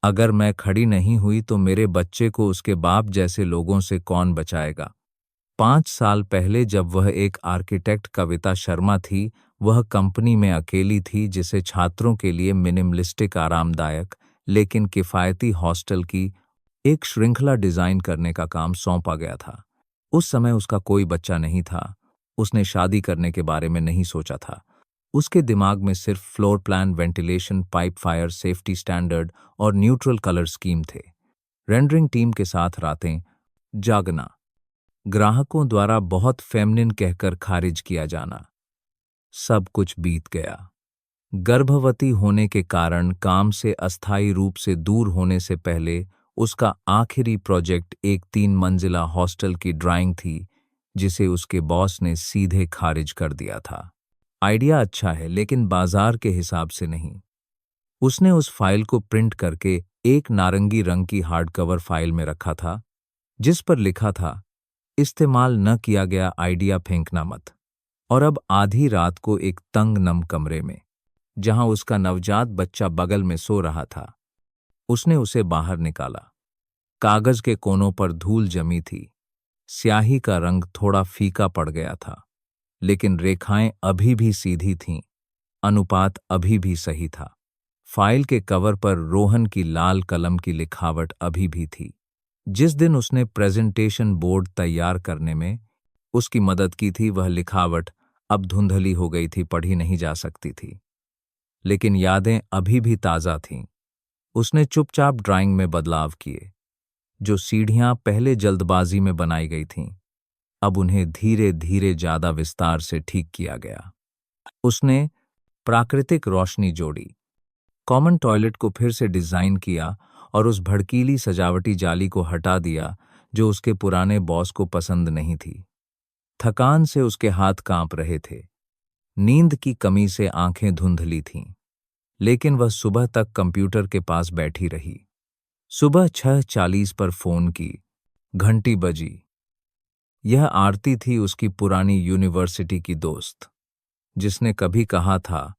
अगर मैं खड़ी नहीं हुई तो मेरे बच्चे को उसके बाप जैसे लोगों से कौन बचाएगा? 5 साल पहले जब वह एक आर्किटेक्ट कविता शर्मा थी, वह कंपनी में अकेली थी जिसे छात्रों के लिए मिनिमलिस्टिक आरामदायक लेकिन किफ़ायती हॉस्टल की एक श्रृंखला डिज़ाइन करने का काम सौंपा गया था। उस समय उसका कोई बच्चा नहीं था। उसने शादी करने के बारे में नहीं सोचा था। उसके दिमाग में सिर्फ floor plan, ventilation pipe, fire safety standard और न्यूट्रल कलर स्कीम थे। रेंडरिंग टीम के साथ रातें जागना, ग्राहकों द्वारा बहुत फेमिनिन कहकर खारिज किया जाना, सब कुछ बीत गया। गर्भवती होने के कारण काम से अस्थायी रूप से दूर होने से पहले उसका आखिरी प्रोजेक्ट एक 3 मंजिला हॉस्टल की ड्राइंग थी जिसे उसके बॉस ने सीधे खारिज कर दिया था। आइडिया अच्छा है लेकिन बाजार के हिसाब से नहीं। उसने उस फाइल को प्रिंट करके एक नारंगी रंग की हार्ड कवर फाइल में रखा था जिस पर लिखा था, इस्तेमाल न किया गया आइडिया फेंकना मत। और अब आधी रात को एक तंग नम कमरे में, जहां उसका नवजात बच्चा बगल में सो रहा था, उसने उसे बाहर निकाला। कागज के कोनों पर धूल जमी थी। स्याही का रंग थोड़ा फीका पड़ गया था, लेकिन रेखाएं अभी भी सीधी थीं, अनुपात अभी भी सही था। फाइल के कवर पर रोहन की लाल कलम की लिखावट अभी भी थी। जिस दिन उसने प्रेजेंटेशन बोर्ड तैयार करने में उसकी मदद की थी, वह लिखावट अब धुंधली हो गई थी, पढ़ी नहीं जा सकती थी, लेकिन यादें अभी भी ताज़ा थीं। उसने चुपचाप ड्राइंग में बदलाव किए। जो सीढ़ियां पहले जल्दबाजी में बनाई गई थीं, अब उन्हें धीरे धीरे ज्यादा विस्तार से ठीक किया गया। उसने प्राकृतिक रोशनी जोड़ी, कॉमन टॉयलेट को फिर से डिजाइन किया और उस भड़कीली सजावटी जाली को हटा दिया जो उसके पुराने बॉस को पसंद नहीं थी। थकान से उसके हाथ कांप रहे थे, नींद की कमी से आंखें धुंधली थीं, लेकिन वह सुबह तक कंप्यूटर के पास बैठी रही। सुबह 6:40 पर फोन की घंटी बजी। यह आरती थी, उसकी पुरानी यूनिवर्सिटी की दोस्त, जिसने कभी कहा था,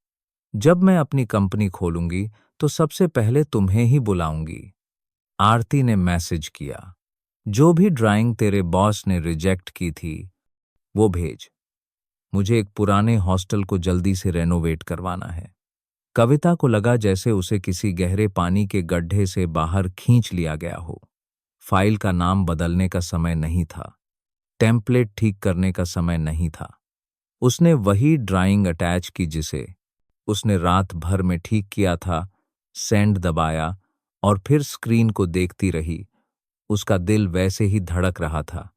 जब मैं अपनी कंपनी खोलूंगी तो सबसे पहले तुम्हें ही बुलाऊंगी। आरती ने मैसेज किया, जो भी ड्राइंग तेरे बॉस ने रिजेक्ट की थी वो भेज। मुझे एक पुराने हॉस्टल को जल्दी से रेनोवेट करवाना है। कविता को लगा जैसे उसे किसी गहरे पानी के गड्ढे से बाहर खींच लिया गया हो। फाइल का नाम बदलने का समय नहीं था, टेम्पलेट ठीक करने का समय नहीं था। उसने वही ड्राइंग अटैच की जिसे उसने रात भर में ठीक किया था, सेंड दबाया और फिर स्क्रीन को देखती रही। उसका दिल वैसे ही धड़क रहा था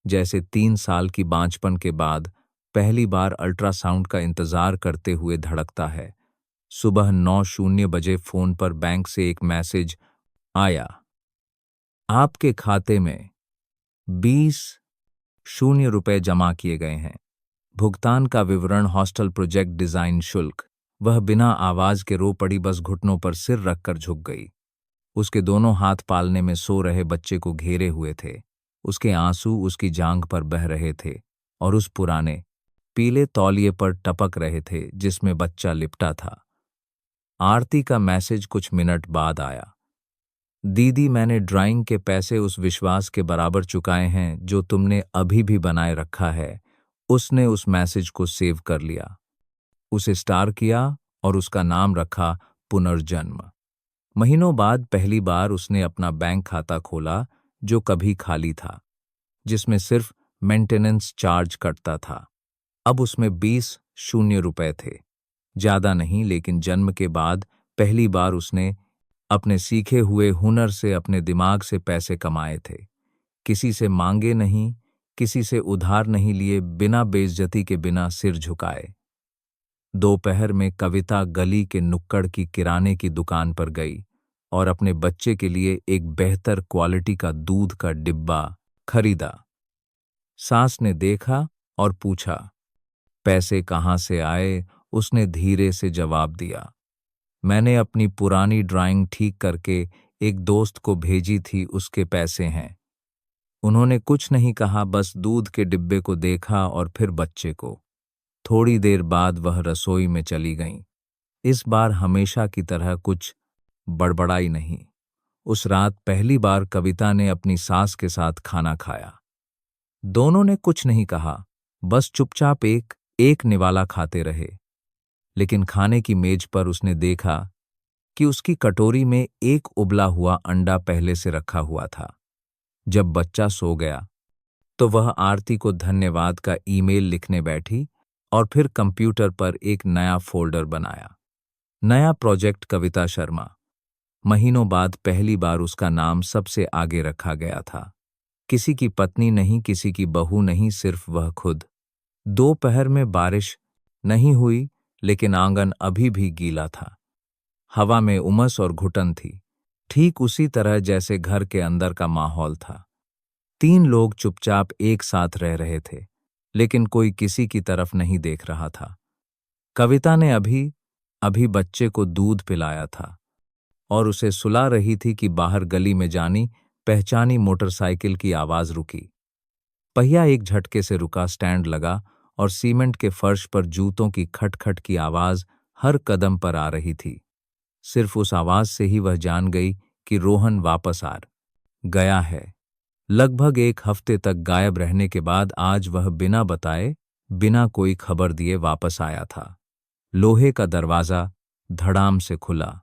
जैसे 3 साल की बांझपन के बाद पहली बार अल्ट्रासाउंड का इंतजार करते हुए धड़कता है। सुबह 9:00 फोन पर बैंक से एक मैसेज आया, आपके खाते में 20,000 जमा किए गए हैं। भुगतान का विवरण, हॉस्टल प्रोजेक्ट डिजाइन शुल्क। वह बिना आवाज के रो पड़ी, बस घुटनों पर सिर रखकर झुक गई। उसके दोनों हाथ पालने में सो रहे बच्चे को घेरे हुए थे। उसके आंसू उसकी जांघ पर बह रहे थे और उस पुराने पीले तौलिए पर टपक रहे थे जिसमें बच्चा लिपटा था। आरती का मैसेज कुछ मिनट बाद आया। दीदी, मैंने ड्राइंग के पैसे उस विश्वास के बराबर चुकाए हैं जो तुमने अभी भी बनाए रखा है। उसने उस मैसेज को सेव कर लिया, उसे स्टार किया और उसका नाम रखा पुनर्जन्म। महीनों बाद पहली बार उसने अपना बैंक खाता खोला, जो कभी खाली था, जिसमें सिर्फ मेंटेनेंस चार्ज कटता था। अब उसमें 20,000 रुपए थे। ज्यादा नहीं, लेकिन जन्म के बाद पहली बार उसने अपने सीखे हुए हुनर से, अपने दिमाग से पैसे कमाए थे। किसी से मांगे नहीं, किसी से उधार नहीं लिए, बिना बेइज्जती के, बिना सिर झुकाए। दोपहर में कविता गली के नुक्कड़ की किराने की दुकान पर गई और अपने बच्चे के लिए एक बेहतर क्वालिटी का दूध का डिब्बा खरीदा। सास ने देखा और पूछा, पैसे कहाँ से आए? उसने धीरे से जवाब दिया, मैंने अपनी पुरानी ड्राइंग ठीक करके एक दोस्त को भेजी थी, उसके पैसे हैं। उन्होंने कुछ नहीं कहा, बस दूध के डिब्बे को देखा और फिर बच्चे को। थोड़ी देर बाद वह रसोई में चली गईं। इस बार हमेशा की तरह कुछ बड़बड़ाई नहीं। उस रात पहली बार कविता ने अपनी सास के साथ खाना खाया। दोनों ने कुछ नहीं कहा, बस चुपचाप एक एक निवाला खाते रहे। लेकिन खाने की मेज पर उसने देखा कि उसकी कटोरी में एक उबला हुआ अंडा पहले से रखा हुआ था। जब बच्चा सो गया तो वह आरती को धन्यवाद का ईमेल लिखने बैठी और फिर कंप्यूटर पर एक नया फोल्डर बनाया। नया प्रोजेक्ट कविता शर्मा। महीनों बाद पहली बार उसका नाम सबसे आगे रखा गया था। किसी की पत्नी नहीं, किसी की बहू नहीं, सिर्फ वह खुद। दोपहर में बारिश नहीं हुई, लेकिन आंगन अभी भी गीला था। हवा में उमस और घुटन थी, ठीक उसी तरह जैसे घर के अंदर का माहौल था। 3 लोग चुपचाप एक साथ रह रहे थे, लेकिन कोई किसी की तरफ नहीं देख रहा था। कविता ने अभी अभी बच्चे को दूध पिलाया था और उसे सुला रही थी कि बाहर गली में जानी पहचानी मोटरसाइकिल की आवाज रुकी। पहिया एक झटके से रुका, स्टैंड लगा और सीमेंट के फर्श पर जूतों की खटखट की आवाज हर कदम पर आ रही थी। सिर्फ उस आवाज से ही वह जान गई कि रोहन वापस आ गया है। लगभग एक हफ्ते तक गायब रहने के बाद आज वह बिना बताए, बिना कोई खबर दिए वापस आया था। लोहे का दरवाजा धड़ाम से खुला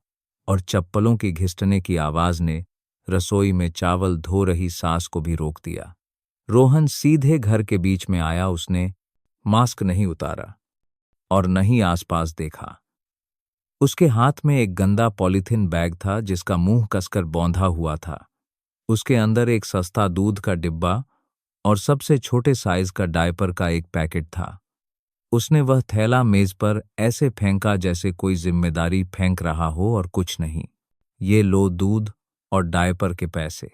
और चप्पलों की घिसटने की आवाज ने रसोई में चावल धो रही सास को भी रोक दिया। रोहन सीधे घर के बीच में आया। उसने मास्क नहीं उतारा और न ही आसपास देखा। उसके हाथ में एक गंदा पॉलीथिन बैग था जिसका मुंह कसकर बौंधा हुआ था। उसके अंदर एक सस्ता दूध का डिब्बा और सबसे छोटे साइज का डायपर का एक पैकेट था। उसने वह थैला मेज पर ऐसे फेंका जैसे कोई जिम्मेदारी फेंक रहा हो और कुछ नहीं। ये लो दूध और डायपर के पैसे।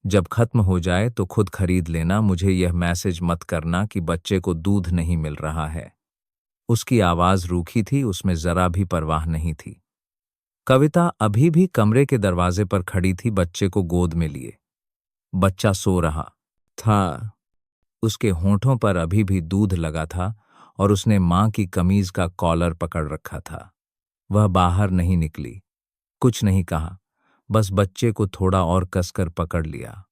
जब खत्म हो जाए तो खुद खरीद लेना। मुझे यह मैसेज मत करना कि बच्चे को दूध नहीं मिल रहा है। उसकी आवाज रूखी थी, उसमें जरा भी परवाह नहीं थी। कविता अभी भी कमरे के दरवाजे पर खड़ी थी, बच्चे को गोद में लिए। बच्चा सो रहा था, उसके होंठों पर अभी भी दूध लगा था और उसने मां की कमीज का कॉलर पकड़ रखा था। वह बाहर नहीं निकली, कुछ नहीं कहा, बस बच्चे को थोड़ा और कसकर पकड़ लिया।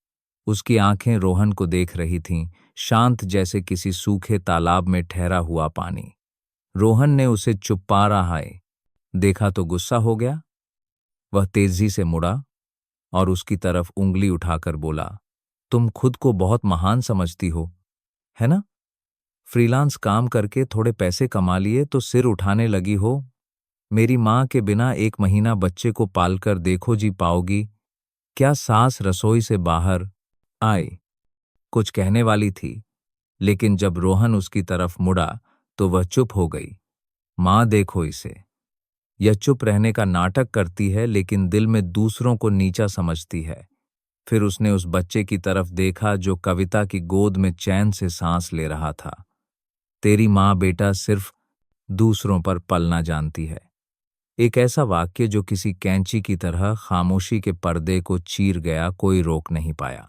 उसकी आंखें रोहन को देख रही थीं, शांत जैसे किसी सूखे तालाब में ठहरा हुआ पानी। रोहन ने उसे चुप्पा रहा है देखा तो गुस्सा हो गया। वह तेजी से मुड़ा और उसकी तरफ उंगली उठाकर बोला, तुम खुद को बहुत महान समझती हो, है ना? फ्रीलांस काम करके थोड़े पैसे कमा लिए तो सिर उठाने लगी हो। मेरी माँ के बिना 1 महीना बच्चे को पालकर देखो जी पाओगी क्या? सास रसोई से बाहर आई, कुछ कहने वाली थी, लेकिन जब रोहन उसकी तरफ मुड़ा तो वह चुप हो गई। माँ देखो इसे, यह चुप रहने का नाटक करती है लेकिन दिल में दूसरों को नीचा समझती है। फिर उसने उस बच्चे की तरफ देखा जो कविता की गोद में चैन से सांस ले रहा था। तेरी माँ बेटा सिर्फ दूसरों पर पलना जानती है। एक ऐसा वाक्य जो किसी कैंची की तरह खामोशी के पर्दे को चीर गया, कोई रोक नहीं पाया।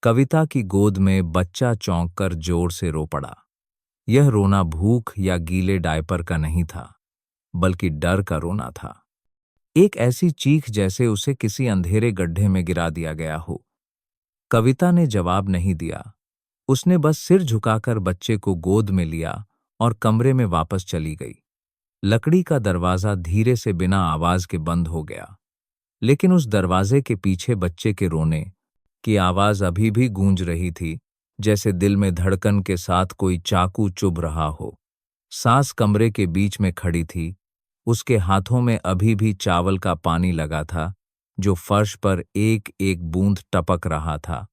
कविता की गोद में बच्चा चौंक कर जोर से रो पड़ा। यह रोना भूख या गीले डायपर का नहीं था, बल्कि डर का रोना था। एक ऐसी चीख जैसे उसे किसी अंधेरे गड्ढे में गिरा दिया गया हो। कविता ने जवाब नहीं दिया। उसने बस सिर झुकाकर बच्चे को गोद में लिया और कमरे में वापस चली गई। लकड़ी का दरवाजा धीरे से बिना आवाज के बंद हो गया, लेकिन उस दरवाजे के पीछे बच्चे के रोने की आवाज अभी भी गूंज रही थी, जैसे दिल में धड़कन के साथ कोई चाकू चुभ रहा हो। सास कमरे के बीच में खड़ी थी। उसके हाथों में अभी भी चावल का पानी लगा था, जो फर्श पर एक एक बूंद टपक रहा था।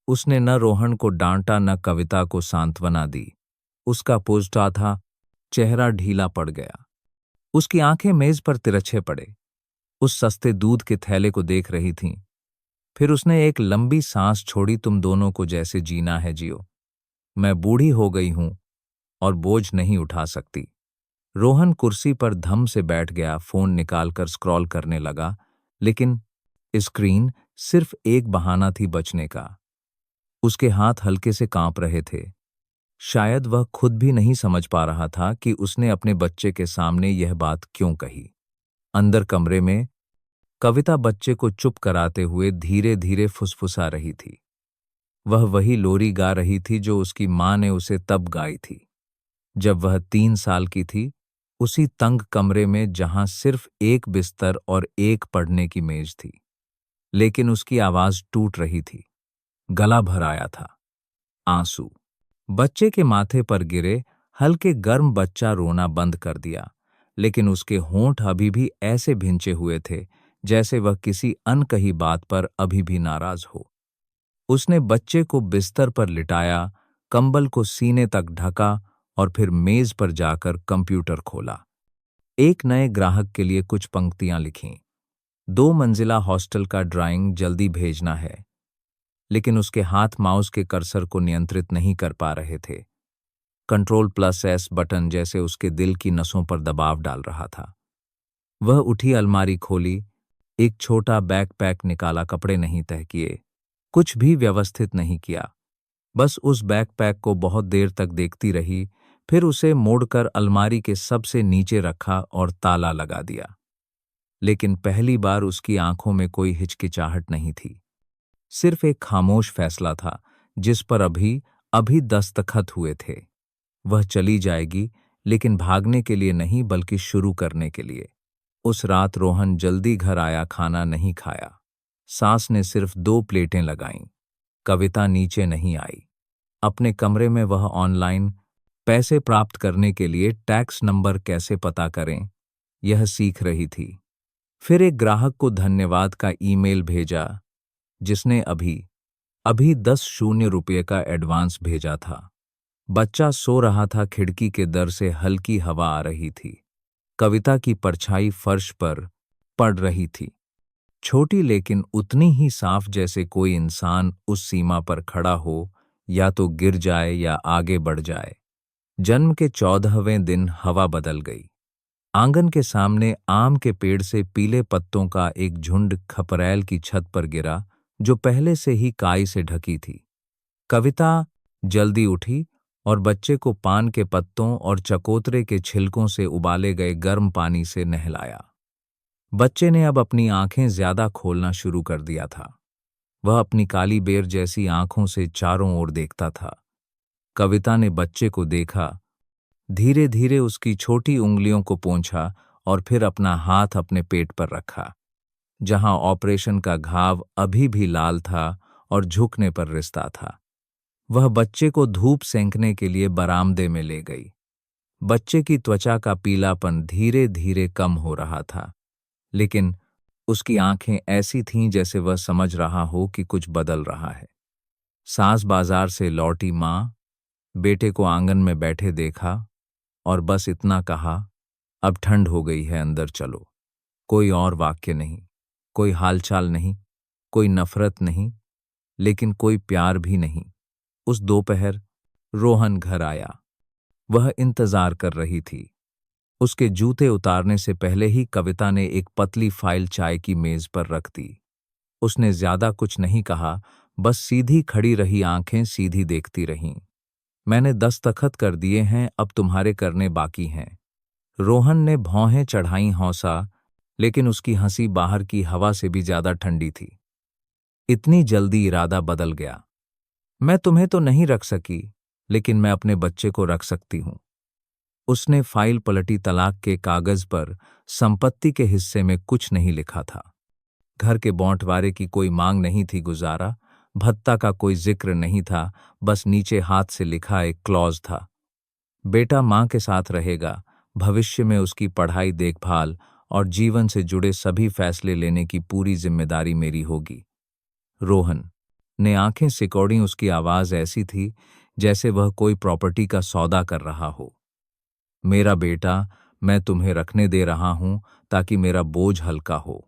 उसने न रोहन को डांटा, न कविता को सांत्वना दी। उसका पूछता था, चेहरा ढीला पड़ गया। उसकी आंखें मेज पर तिरछे पड़े, उस सस्ते दूध के थैले को देख रही थीं। फिर उसने एक लंबी सांस छोड़ी। तुम दोनों को जैसे जीना है जियो। मैं बूढ़ी हो गई हूं और बोझ नहीं उठा सकती। रोहन कुर्सी पर धम से बैठ गया, फोन निकालकर स्क्रॉल करने लगा, लेकिन स्क्रीन सिर्फ एक बहाना थी बचने का। उसके हाथ हल्के से कांप रहे थे। शायद वह खुद भी नहीं समझ पा रहा था कि उसने अपने बच्चे के सामने यह बात क्यों कही। अंदर कमरे में कविता बच्चे को चुप कराते हुए धीरे धीरे फुसफुसा रही थी। वह वही लोरी गा रही थी जो उसकी माँ ने उसे तब गाई थी, जब वह 3 साल की थी, उसी तंग कमरे में जहां सिर्फ एक बिस्तर और एक पढ़ने की मेज थी। लेकिन उसकी आवाज टूट रही थी, गला भर आया था। आंसू बच्चे के माथे पर गिरे। हल्के गर्म बच्चा रोना बंद कर दिया, लेकिन उसके होंठ अभी भी ऐसे भिंचे हुए थे जैसे वह किसी अनकही बात पर अभी भी नाराज हो। उसने बच्चे को बिस्तर पर लिटाया, कंबल को सीने तक ढका और फिर मेज पर जाकर कंप्यूटर खोला। एक नए ग्राहक के लिए कुछ पंक्तियां लिखीं। 2 मंजिला हॉस्टल का ड्राइंग जल्दी भेजना है। लेकिन उसके हाथ माउस के कर्सर को नियंत्रित नहीं कर पा रहे थे। Ctrl+S बटन जैसे उसके दिल की नसों पर दबाव डाल रहा था। वह उठी, अलमारी खोली, एक छोटा बैकपैक निकाला। कपड़े नहीं तह किए, कुछ भी व्यवस्थित नहीं किया। बस उस बैकपैक को बहुत देर तक देखती रही, फिर उसे मोड़कर अलमारी के सबसे नीचे रखा और ताला लगा दिया। लेकिन पहली बार उसकी आंखों में कोई हिचकिचाहट नहीं थी, सिर्फ एक खामोश फैसला था जिस पर अभी अभी दस्तखत हुए थे। वह चली जाएगी, लेकिन भागने के लिए नहीं, बल्कि शुरू करने के लिए। उस रात रोहन जल्दी घर आया, खाना नहीं खाया। सास ने सिर्फ 2 प्लेटें लगाईं। कविता नीचे नहीं आई। अपने कमरे में वह ऑनलाइन पैसे प्राप्त करने के लिए टैक्स नंबर कैसे पता करें, यह सीख रही थी। फिर एक ग्राहक को धन्यवाद का ईमेल भेजा, जिसने अभी अभी 10,000 का एडवांस भेजा था। बच्चा सो रहा था, खिड़की के दर से हल्की हवा आ रही थी। कविता की परछाई फर्श पर पड़ रही थी, छोटी लेकिन उतनी ही साफ, जैसे कोई इंसान उस सीमा पर खड़ा हो, या तो गिर जाए या आगे बढ़ जाए। जन्म के 14वें दिन हवा बदल गई। आंगन के सामने आम के पेड़ से पीले पत्तों का एक झुंड खपरैल की छत पर गिरा, जो पहले से ही काई से ढकी थी। कविता जल्दी उठी और बच्चे को पान के पत्तों और चकोतरे के छिलकों से उबाले गए गर्म पानी से नहलाया। बच्चे ने अब अपनी आंखें ज्यादा खोलना शुरू कर दिया था। वह अपनी काली बेर जैसी आंखों से चारों ओर देखता था। कविता ने बच्चे को देखा, धीरे धीरे उसकी छोटी उंगलियों को पोंछा और फिर अपना हाथ अपने पेट पर रखा, जहां ऑपरेशन का घाव अभी भी लाल था और झुकने पर रिश्ता था। वह बच्चे को धूप सेंकने के लिए बरामदे में ले गई। बच्चे की त्वचा का पीलापन धीरे धीरे कम हो रहा था, लेकिन उसकी आंखें ऐसी थीं जैसे वह समझ रहा हो कि कुछ बदल रहा है। सास बाजार से लौटी माँ बेटे को आंगन में बैठे देखा और बस इतना कहा, अब ठंड हो गई है, अंदर चलो। कोई और वाक्य नहीं, कोई हालचाल नहीं, कोई नफरत नहीं, लेकिन कोई प्यार भी नहीं। उस दोपहर रोहन घर आया। वह इंतजार कर रही थी। उसके जूते उतारने से पहले ही कविता ने एक पतली फाइल चाय की मेज पर रख दी। उसने ज्यादा कुछ नहीं कहा, बस सीधी खड़ी रही, आंखें सीधी देखती रहीं। मैंने दस्तखत कर दिए हैं, अब तुम्हारे करने बाकी हैं। रोहन ने भौहें चढ़ाई हौसा, लेकिन उसकी हंसी बाहर की हवा से भी ज्यादा ठंडी थी। इतनी जल्दी इरादा बदल गया? मैं तुम्हें तो नहीं रख सकी, लेकिन मैं अपने बच्चे को रख सकती हूं। उसने फाइल पलटी। तलाक के कागज पर संपत्ति के हिस्से में कुछ नहीं लिखा था। घर के बंटवारे की कोई मांग नहीं थी, गुजारा भत्ता का कोई जिक्र नहीं था। बस नीचे हाथ से लिखा एक क्लॉज था। बेटा मां के साथ रहेगा, भविष्य में उसकी पढ़ाई, देखभाल और जीवन से जुड़े सभी फैसले लेने की पूरी जिम्मेदारी मेरी होगी। रोहन ने आंखें सिकोड़ी। उसकी आवाज ऐसी थी जैसे वह कोई प्रॉपर्टी का सौदा कर रहा हो। मेरा बेटा, मैं तुम्हें रखने दे रहा हूं ताकि मेरा बोझ हल्का हो।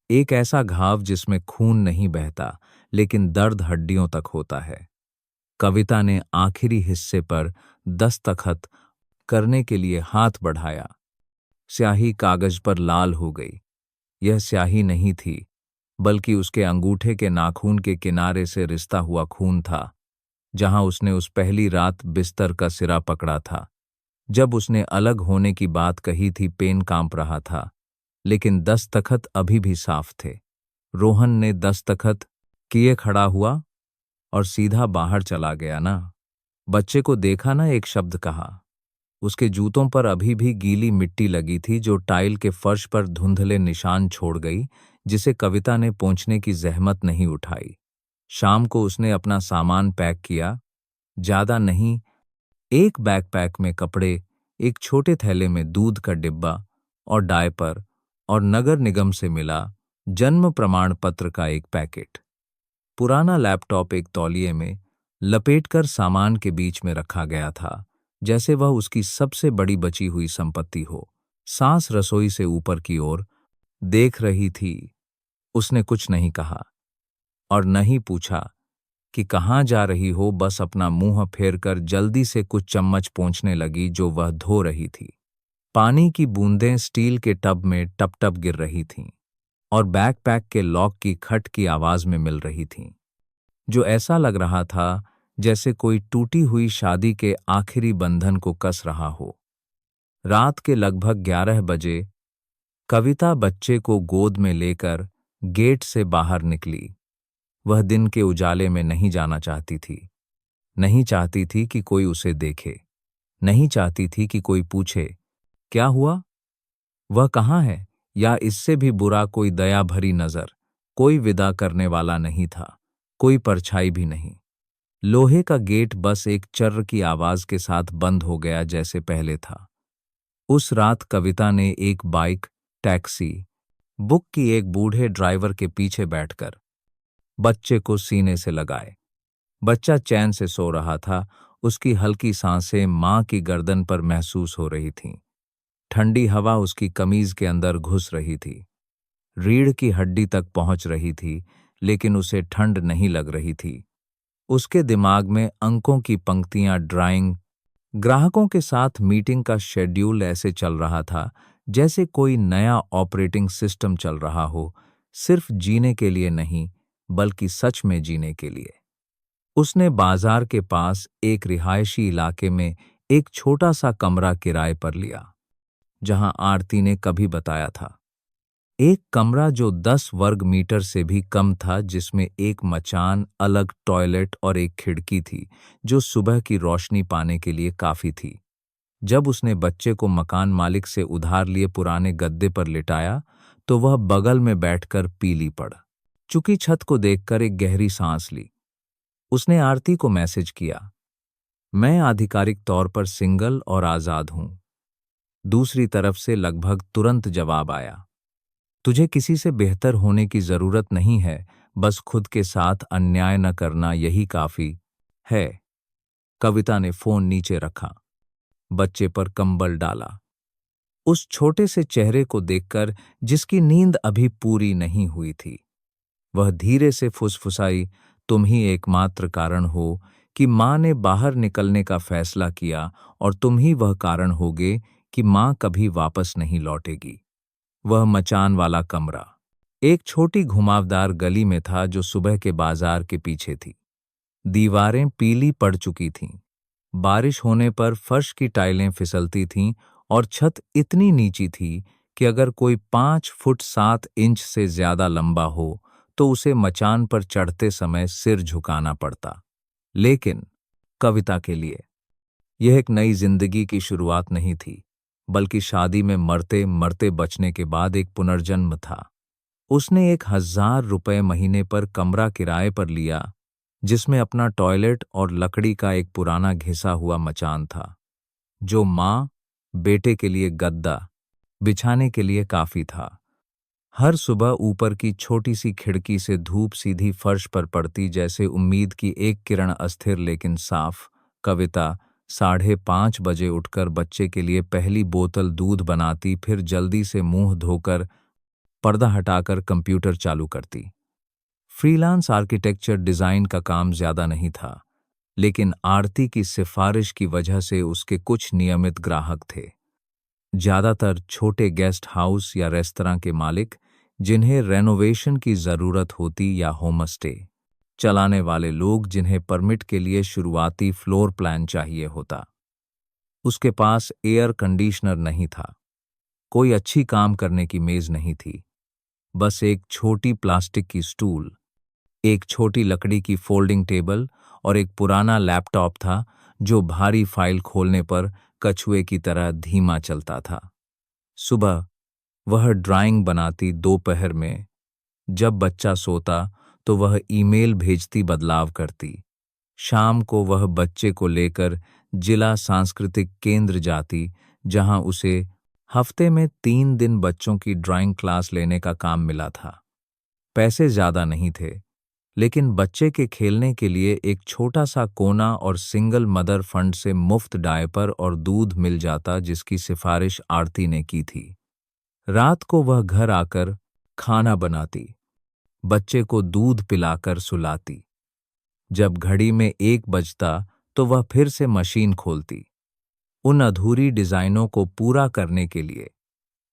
एक ऐसा घाव जिसमें खून नहीं बहता, लेकिन दर्द हड्डियों तक होता है। कविता ने आखिरी हिस्से पर दस्तखत करने के लिए हाथ बढ़ाया। स्याही कागज पर लाल हो गई। यह स्याही नहीं थी, बल्कि उसके अंगूठे के नाखून के किनारे से रिश्ता हुआ खून था, जहां उसने उस पहली रात बिस्तर का सिरा पकड़ा था। जब उसने अलग होने की बात कही थी, पेन कांप रहा था, लेकिन दस्तखत अभी भी साफ थे। रोहन ने दस्तखत किए खड़ा हुआ और सीधा बाहर चला गया। ना बच्चे को देखा, ना एक शब्द कहा। उसके जूतों पर अभी भी गीली मिट्टी लगी थी, जो टाइल के फर्श पर धुंधले निशान छोड़ गई, जिसे कविता ने पोंछने की जहमत नहीं उठाई। शाम को उसने अपना सामान पैक किया। ज्यादा नहीं, एक बैकपैक में कपड़े, एक छोटे थैले में दूध का डिब्बा और डायपर, और नगर निगम से मिला जन्म प्रमाण पत्र का एक पैकेट। पुराना लैपटॉप एक तौलिए में लपेटकर सामान के बीच में रखा गया था, जैसे वह उसकी सबसे बड़ी बची हुई संपत्ति हो। सांस रसोई से ऊपर की ओर देख रही थी। उसने कुछ नहीं कहा और न ही पूछा कि कहाँ जा रही हो, बस अपना मुंह फेरकर जल्दी से कुछ चम्मच पोंछने लगी जो वह धो रही थी। पानी की बूंदें स्टील के टब में टप टप गिर रही थीं और बैकपैक के लॉक की खट की आवाज में मिल रही थीं, जो ऐसा लग रहा था जैसे कोई टूटी हुई शादी के आखिरी बंधन को कस रहा हो। रात के लगभग 11 बजे कविता बच्चे को गोद में लेकर गेट से बाहर निकली। वह दिन के उजाले में नहीं जाना चाहती थी। नहीं चाहती थी कि कोई उसे देखे। नहीं चाहती थी कि कोई पूछे, क्या हुआ? वह कहाँ है? या इससे भी बुरा, कोई दया भरी नजर, कोई विदा करने वाला नहीं था, कोई परछाई भी नहीं। लोहे का गेट बस एक चर्र की आवाज के साथ बंद हो गया, जैसे पहले था। उस रात कविता ने एक बाइक टैक्सी बुक की, एक बूढ़े ड्राइवर के पीछे बैठकर, बच्चे को सीने से लगाए। बच्चा चैन से सो रहा था। उसकी हल्की सांसें मां की गर्दन पर महसूस हो रही थीं। ठंडी हवा उसकी कमीज के अंदर घुस रही थी, रीढ़ की हड्डी तक पहुंच रही थी, लेकिन उसे ठंड नहीं लग रही थी। उसके दिमाग में अंकों की पंक्तियां, ड्राइंग, ग्राहकों के साथ मीटिंग का शेड्यूल ऐसे चल रहा था जैसे कोई नया ऑपरेटिंग सिस्टम चल रहा हो, सिर्फ जीने के लिए नहीं, बल्कि सच में जीने के लिए। उसने बाजार के पास एक रिहायशी इलाके में एक छोटा सा कमरा किराए पर लिया, जहां आरती ने कभी बताया था। एक कमरा जो 10 वर्ग मीटर से भी कम था, जिसमें एक मचान, अलग टॉयलेट और एक खिड़की थी, जो सुबह की रोशनी पाने के लिए काफी थी। जब उसने बच्चे को मकान मालिक से उधार लिए पुराने गद्दे पर लिटाया, तो वह बगल में बैठकर पीली पड़ चुकी छत को देखकर एक गहरी सांस ली। उसने आरती को मैसेज किया, मैं आधिकारिक तौर पर सिंगल और आजाद हूं। दूसरी तरफ से लगभग तुरंत जवाब आया, तुझे किसी से बेहतर होने की जरूरत नहीं है, बस खुद के साथ अन्याय न करना, यही काफी है। कविता ने फोन नीचे रखा, बच्चे पर कंबल डाला। उस छोटे से चेहरे को देखकर, जिसकी नींद अभी पूरी नहीं हुई थी, वह धीरे से फुसफुसाई, तुम ही एकमात्र कारण हो कि माँ ने बाहर निकलने का फैसला किया, और तुम ही वह कारण होगे कि माँ कभी वापस नहीं लौटेगी। वह मचान वाला कमरा एक छोटी घुमावदार गली में था जो सुबह के बाजार के पीछे थी। दीवारें पीली पड़ चुकी थीं। बारिश होने पर फर्श की टाइलें फिसलती थीं और छत इतनी नीची थी कि अगर कोई 5 फुट 7 इंच से ज्यादा लंबा हो तो उसे मचान पर चढ़ते समय सिर झुकाना पड़ता। लेकिन कविता के लिए यह एक नई जिंदगी की शुरुआत नहीं थी, बल्कि शादी में मरते मरते बचने के बाद एक पुनर्जन्म था। उसने 1,000 रुपये महीने पर कमरा किराए पर लिया, जिसमें अपना टॉयलेट और लकड़ी का एक पुराना घिसा हुआ मचान था, जो माँ बेटे के लिए गद्दा बिछाने के लिए काफी था। हर सुबह ऊपर की छोटी सी खिड़की से धूप सीधी फर्श पर पड़ती, जैसे उम्मीद की एक किरण अस्थिर लेकिन साफ। कविता 5:30 बजे उठकर बच्चे के लिए पहली बोतल दूध बनाती, फिर जल्दी से मुंह धोकर पर्दा हटाकर कंप्यूटर चालू करती। फ्रीलांस आर्किटेक्चर डिजाइन का काम ज्यादा नहीं था, लेकिन आरती की सिफारिश की वजह से उसके कुछ नियमित ग्राहक थे। ज्यादातर छोटे गेस्ट हाउस या रेस्तरां के मालिक, जिन्हें रेनोवेशन की जरूरत होती, या होम स्टे चलाने वाले लोग जिन्हें परमिट के लिए शुरुआती फ्लोर प्लान चाहिए होता। उसके पास एयर कंडीशनर नहीं था, कोई अच्छी काम करने की मेज नहीं थी, बस एक छोटी प्लास्टिक की स्टूल, एक छोटी लकड़ी की फोल्डिंग टेबल और एक पुराना लैपटॉप था जो भारी फाइल खोलने पर कछुए की तरह धीमा चलता था। सुबह वह ड्राइंग बनाती, दोपहर में जब बच्चा सोता तो वह ईमेल भेजती, बदलाव करती। शाम को वह बच्चे को लेकर जिला सांस्कृतिक केंद्र जाती, जहां उसे हफ्ते में 3 दिन बच्चों की ड्राइंग क्लास लेने का काम मिला था। पैसे ज्यादा नहीं थे, लेकिन बच्चे के खेलने के लिए एक छोटा सा कोना और सिंगल मदर फंड से मुफ्त डायपर और दूध मिल जाता, जिसकी सिफारिश आरती ने की थी। रात को वह घर आकर खाना बनाती, बच्चे को दूध पिलाकर सुलाती। जब घड़ी में 1 बजता तो वह फिर से मशीन खोलती, उन अधूरी डिजाइनों को पूरा करने के लिए।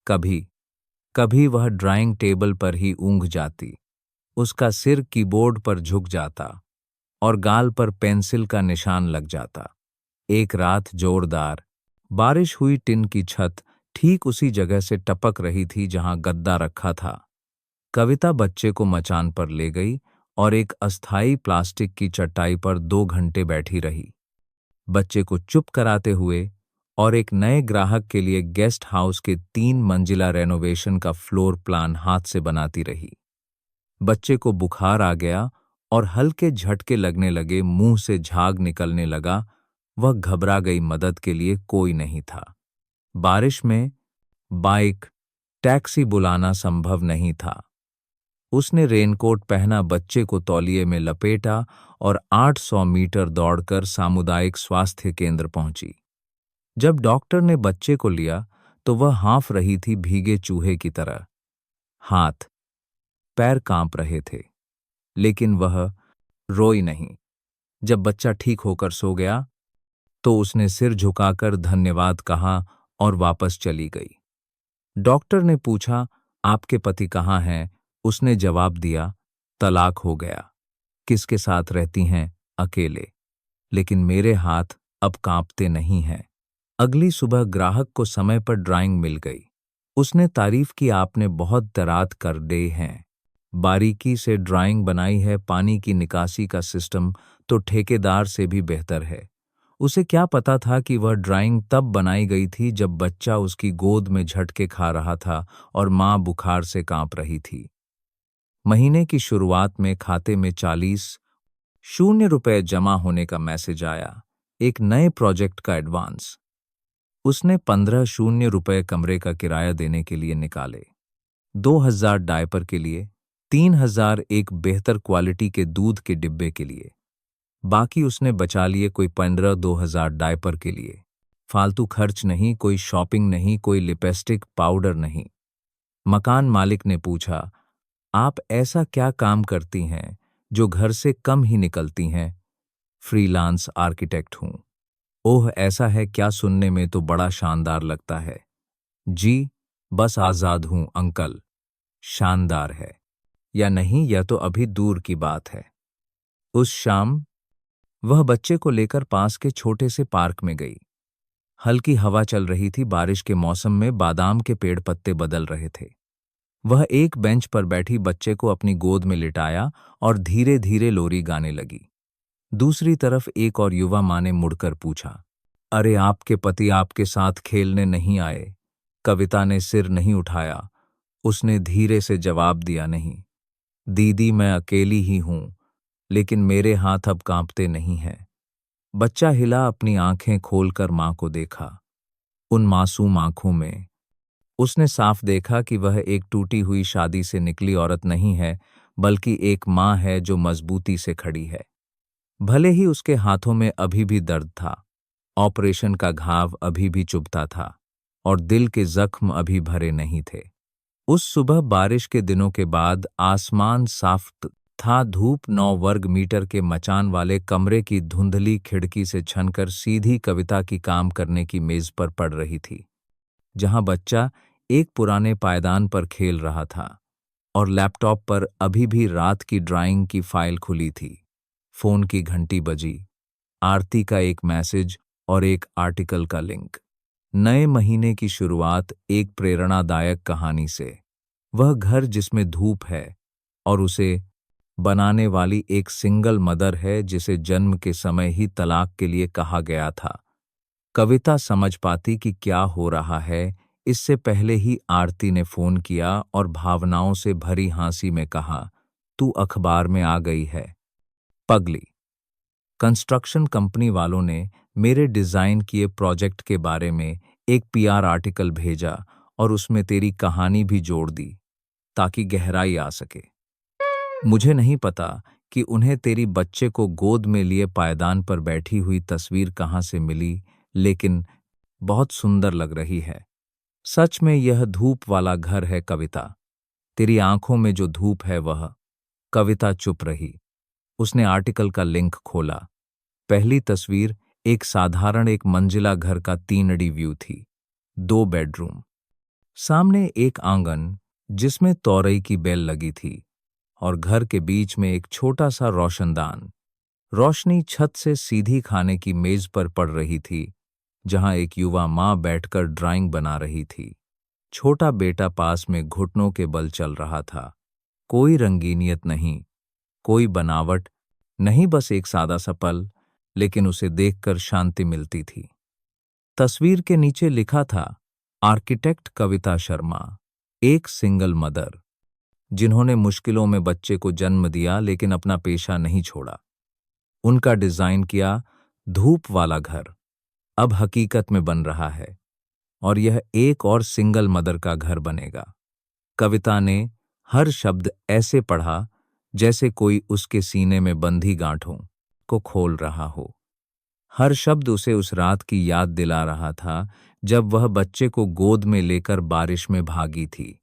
कभी कभी वह ड्राइंग टेबल पर ही ऊंघ जाती, उसका सिर कीबोर्ड पर झुक जाता और गाल पर पेंसिल का निशान लग जाता। एक रात जोरदार बारिश हुई, टिन की छत ठीक उसी जगह से टपक रही थी जहां गद्दा रखा था। कविता बच्चे को मचान पर ले गई और एक अस्थाई प्लास्टिक की चटाई पर 2 घंटे बैठी रही, बच्चे को चुप कराते हुए और एक नए ग्राहक के लिए गेस्ट हाउस के 3 मंजिला रेनोवेशन का फ्लोर प्लान हाथ से बनाती रही। बच्चे को बुखार आ गया और हल्के झटके लगने लगे, मुंह से झाग निकलने लगा। वह घबरा गई, मदद के लिए कोई नहीं था। बारिश में बाइक, टैक्सी बुलाना संभव नहीं था। उसने रेनकोट पहना, बच्चे को तौलिए में लपेटा और 800 मीटर दौड़कर सामुदायिक स्वास्थ्य केंद्र पहुंची। जब डॉक्टर ने बच्चे को लिया तो वह हाँफ रही थी, भीगे चूहे की तरह। हाथ पैर कांप रहे थे, लेकिन वह रोई नहीं। जब बच्चा ठीक होकर सो गया तो उसने सिर झुकाकर धन्यवाद कहा और वापस चली गई। डॉक्टर ने पूछा, आपके पति कहाँ हैं? उसने जवाब दिया, तलाक हो गया। किसके साथ रहती हैं? अकेले। लेकिन मेरे हाथ अब कांपते नहीं हैं। अगली सुबह ग्राहक को समय पर ड्राइंग मिल गई। उसने तारीफ की, आपने बहुत दरात कर दे हैं, बारीकी से ड्राइंग बनाई है, पानी की निकासी का सिस्टम तो ठेकेदार से भी बेहतर है। उसे क्या पता था कि वह ड्राइंग तब बनाई गई थी जब बच्चा उसकी गोद में झटके खा रहा था और मां बुखार से कांप रही थी। महीने की शुरुआत में खाते में 40,000 रुपए जमा होने का मैसेज आया, एक नए प्रोजेक्ट का एडवांस। उसने 15,000 रुपए कमरे का किराया देने के लिए निकाले, 2,000 डायपर के लिए, 3,000 एक बेहतर क्वालिटी के दूध के डिब्बे के लिए। बाकी उसने बचा लिए, कोई 15-2,000 डायपर के लिए। फालतू खर्च नहीं, कोई शॉपिंग नहीं, कोई लिपस्टिक पाउडर नहीं। मकान मालिक ने पूछा, आप ऐसा क्या काम करती हैं जो घर से कम ही निकलती हैं। फ्रीलांस आर्किटेक्ट हूं। ओह, ऐसा है क्या? सुनने में तो बड़ा शानदार लगता है। जी, बस आजाद हूं अंकल। शानदार है या नहीं, यह तो अभी दूर की बात है। उस शाम वह बच्चे को लेकर पास के छोटे से पार्क में गई। हल्की हवा चल रही थी, बारिश के मौसम में बादाम के पेड़ पत्ते बदल रहे थे। वह एक बेंच पर बैठी बच्चे को अपनी गोद में लिटाया और धीरे धीरे लोरी गाने लगी। दूसरी तरफ एक और युवा माँ ने मुड़कर पूछा, अरे आपके पति आपके साथ खेलने नहीं आए? कविता ने सिर नहीं उठाया। उसने धीरे से जवाब दिया, नहीं दीदी, मैं अकेली ही हूं, लेकिन मेरे हाथ अब कांपते नहीं हैं। बच्चा हिला, अपनी आंखें खोलकर मां को देखा। उन मासूम आंखों में उसने साफ देखा कि वह एक टूटी हुई शादी से निकली औरत नहीं है, बल्कि एक मां है जो मजबूती से खड़ी है। भले ही उसके हाथों में अभी भी दर्द था, ऑपरेशन का घाव अभी भी चुभता था और दिल के जख्म अभी भरे नहीं थे। उस सुबह बारिश के दिनों के बाद आसमान साफ था। धूप 9 वर्ग मीटर के मचान वाले कमरे की धुंधली खिड़की से छनकर सीधी कविता की काम करने की मेज पर पड़ रही थी, जहां बच्चा एक पुराने पायदान पर खेल रहा था और लैपटॉप पर अभी भी रात की ड्राइंग की फाइल खुली थी। फोन की घंटी बजी। आरती का एक मैसेज और एक आर्टिकल का लिंक। नए महीने की शुरुआत एक प्रेरणादायक कहानी से। वह घर जिसमें धूप है और उसे बनाने वाली एक सिंगल मदर है जिसे जन्म के समय ही तलाक के लिए कहा गया था। कविता समझ पाती कि क्या हो रहा है इससे पहले ही आरती ने फोन किया और भावनाओं से भरी हंसी में कहा, तू अखबार में आ गई है पगली। कंस्ट्रक्शन कंपनी वालों ने मेरे डिजाइन किए प्रोजेक्ट के बारे में एक पीआर आर्टिकल भेजा और उसमें तेरी कहानी भी जोड़ दी ताकि गहराई आ सके। मुझे नहीं पता कि उन्हें तेरी बच्चे को गोद में लिए पायदान पर बैठी हुई तस्वीर कहाँ से मिली, लेकिन बहुत सुंदर लग रही है। सच में यह धूप वाला घर है कविता। तेरी आंखों में जो धूप है वह। कविता चुप रही। उसने आर्टिकल का लिंक खोला। पहली तस्वीर एक साधारण एक मंजिला घर का 3 अड़ी व्यू थी। 2 बेडरूम, सामने एक आंगन जिसमें तोरई की बेल लगी थी और घर के बीच में एक छोटा सा रोशनदान। रोशनी छत से सीधी खाने की मेज पर पड़ रही थी, जहां एक युवा मां बैठकर ड्राइंग बना रही थी। छोटा बेटा पास में घुटनों के बल चल रहा था। कोई रंगीनियत नहीं, कोई बनावट नहीं, बस एक सादा सा पल, लेकिन उसे देखकर शांति मिलती थी। तस्वीर के नीचे लिखा था, आर्किटेक्ट कविता शर्मा, एक सिंगल मदर, जिन्होंने मुश्किलों में बच्चे को जन्म दिया लेकिन अपना पेशा नहीं छोड़ा। उनका डिजाइन किया धूप वाला घर अब हकीकत में बन रहा है और यह एक और सिंगल मदर का घर बनेगा। कविता ने हर शब्द ऐसे पढ़ा जैसे कोई उसके सीने में बंधी गांठों को खोल रहा हो। हर शब्द उसे उस रात की याद दिला रहा था जब वह बच्चे को गोद में लेकर बारिश में भागी थी।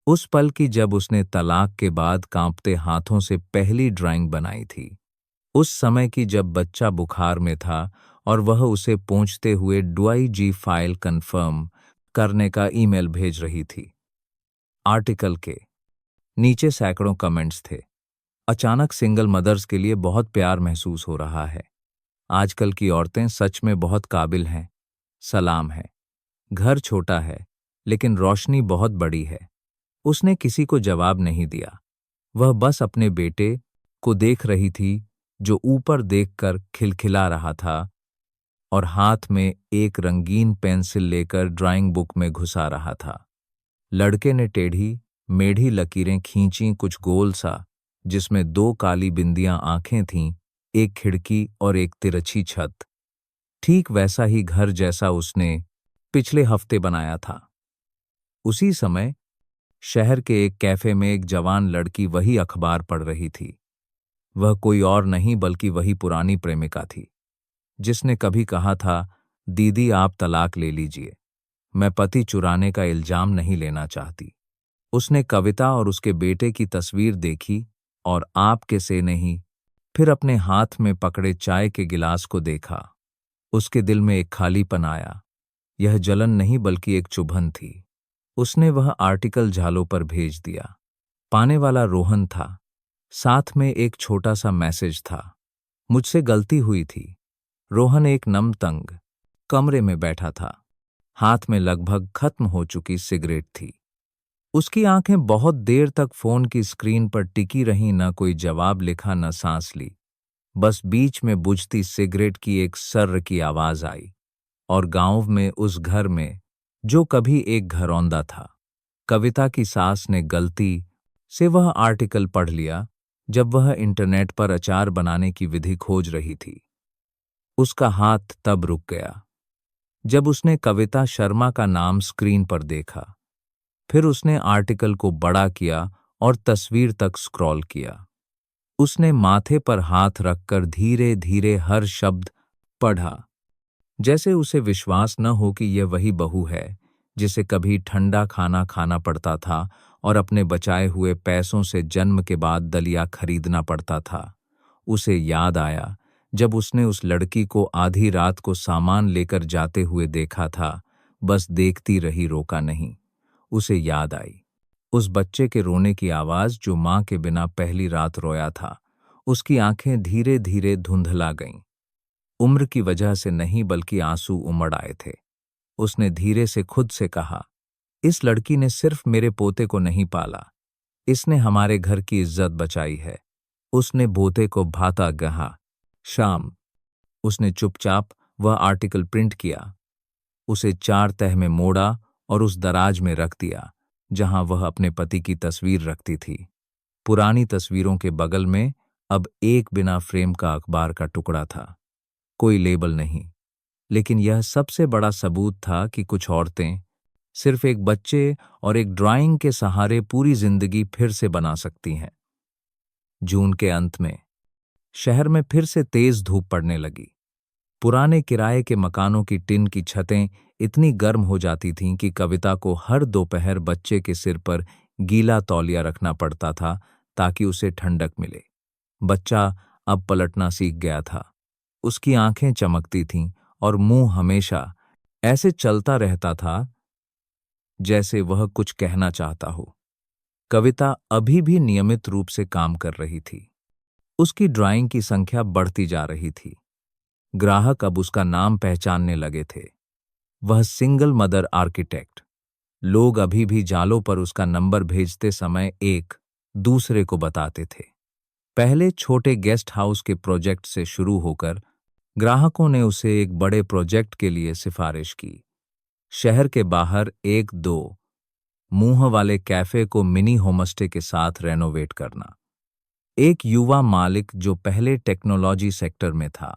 उस पल की जब उसने तलाक के बाद कांपते हाथों से पहली ड्राइंग बनाई थी। उस समय की जब बच्चा बुखार में था और वह उसे पहुंचते हुए डुआईजी फाइल कंफर्म करने का ईमेल भेज रही थी। आर्टिकल के नीचे सैकड़ों कमेंट्स थे। अचानक सिंगल मदर्स के लिए बहुत प्यार महसूस हो रहा है। आजकल की औरतें सच में बहुत काबिल हैं। सलाम है। घर छोटा है लेकिन रोशनी बहुत बड़ी है। उसने किसी को जवाब नहीं दिया। वह बस अपने बेटे को देख रही थी जो ऊपर देखकर खिलखिला रहा था और हाथ में एक रंगीन पेंसिल लेकर ड्राइंग बुक में घुसा रहा था। लड़के ने टेढ़ी मेढ़ी लकीरें खींची, कुछ गोल सा जिसमें 2 काली बिंदियां आंखें थीं, एक खिड़की और एक तिरछी छत। ठीक वैसा ही घर जैसा उसने पिछले हफ्ते बनाया था। उसी समय शहर के एक कैफे में एक जवान लड़की वही अखबार पढ़ रही थी। वह कोई और नहीं बल्कि वही पुरानी प्रेमिका थी जिसने कभी कहा था, दीदी आप तलाक ले लीजिए, मैं पति चुराने का इल्जाम नहीं लेना चाहती। उसने कविता और उसके बेटे की तस्वीर देखी और आपके से नहीं, फिर अपने हाथ में पकड़े चाय के गिलास को देखा। उसके दिल में एक खालीपन आया। यह जलन नहीं बल्कि एक चुभन थी। उसने वह आर्टिकल झालों पर भेज दिया। पाने वाला रोहन था। साथ में एक छोटा सा मैसेज था। मुझसे गलती हुई थी। रोहन एक नम तंग कमरे में बैठा था। हाथ में लगभग खत्म हो चुकी सिगरेट थी। उसकी आंखें बहुत देर तक फोन की स्क्रीन पर टिकी रहीं, न कोई जवाब लिखा, न सांस ली। बस बीच में बुझती सिगरेट की एक सर्र की आवाज आई। और गांव में उस घर में, जो कभी एक घरौंदा था, कविता की सास ने गलती से वह आर्टिकल पढ़ लिया जब वह इंटरनेट पर अचार बनाने की विधि खोज रही थी। उसका हाथ तब रुक गया जब उसने कविता शर्मा का नाम स्क्रीन पर देखा। फिर उसने आर्टिकल को बड़ा किया और तस्वीर तक स्क्रॉल किया। उसने माथे पर हाथ रखकर धीरे धीरे हर शब्द पढ़ा, जैसे उसे विश्वास न हो कि यह वही बहू है जिसे कभी ठंडा खाना खाना पड़ता था और अपने बचाए हुए पैसों से जन्म के बाद दलिया खरीदना पड़ता था। उसे याद आया जब उसने उस लड़की को आधी रात को सामान लेकर जाते हुए देखा था। बस देखती रही, रोका नहीं। उसे याद आई उस बच्चे के रोने की आवाज जो मां के बिना पहली रात रोया था। उसकी आंखें धीरे धीरे धुंधला गईं। उम्र की वजह से नहीं बल्कि आंसू उमड़ आए थे। उसने धीरे से खुद से कहा, इस लड़की ने सिर्फ मेरे पोते को नहीं पाला, इसने हमारे घर की इज्जत बचाई है। उसने पोते को भाता गहा। शाम उसने चुपचाप वह आर्टिकल प्रिंट किया, उसे 4 तह में मोड़ा और उस दराज में रख दिया जहां वह अपने पति की तस्वीर रखती थी। पुरानी तस्वीरों के बगल में अब एक बिना फ्रेम का अखबार का टुकड़ा था। कोई लेबल नहीं, लेकिन यह सबसे बड़ा सबूत था कि कुछ औरतें सिर्फ एक बच्चे और एक ड्राइंग के सहारे पूरी जिंदगी फिर से बना सकती हैं। जून के अंत में शहर में फिर से तेज धूप पड़ने लगी। पुराने किराए के मकानों की टिन की छतें इतनी गर्म हो जाती थीं कि कविता को हर दोपहर बच्चे के सिर पर गीला तौलिया रखना पड़ता था ताकि उसे ठंडक मिले। बच्चा अब पलटना सीख गया था। उसकी आंखें चमकती थीं और मुंह हमेशा ऐसे चलता रहता था जैसे वह कुछ कहना चाहता हो। कविता अभी भी नियमित रूप से काम कर रही थी। उसकी ड्राइंग की संख्या बढ़ती जा रही थी। ग्राहक अब उसका नाम पहचानने लगे थे, वह सिंगल मदर आर्किटेक्ट। लोग अभी भी जालों पर उसका नंबर भेजते समय एक दूसरे को बताते थे। पहले छोटे गेस्ट हाउस के प्रोजेक्ट से शुरू होकर ग्राहकों ने उसे एक बड़े प्रोजेक्ट के लिए सिफारिश की। शहर के बाहर एक दो मुंह वाले कैफे को मिनी होमस्टे के साथ रेनोवेट करना। एक युवा मालिक जो पहले टेक्नोलॉजी सेक्टर में था,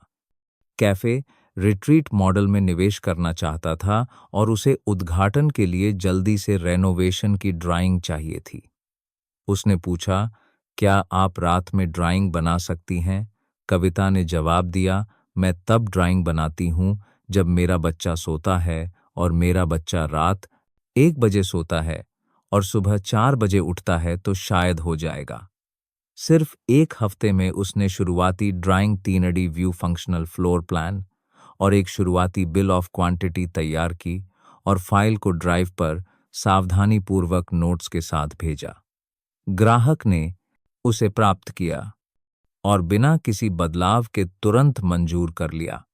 कैफे रिट्रीट मॉडल में निवेश करना चाहता था और उसे उद्घाटन के लिए जल्दी से रेनोवेशन की ड्राइंग चाहिए थी। उसने पूछा, क्या आप रात में ड्राइंग बना सकती हैं? कविता ने जवाब दिया, मैं तब ड्राइंग बनाती हूँ जब मेरा बच्चा सोता है, और मेरा बच्चा रात 1 बजे सोता है और सुबह 4 बजे उठता है तो शायद हो जाएगा। सिर्फ 1 हफ्ते में उसने शुरुआती drawing 3D view, functional floor plan और एक शुरुआती बिल ऑफ क्वांटिटी तैयार की और फाइल को ड्राइव पर सावधानीपूर्वक नोट्स के साथ भेजा। ग्राहक ने उसे प्राप्त किया और बिना किसी बदलाव के तुरंत मंजूर कर लिया।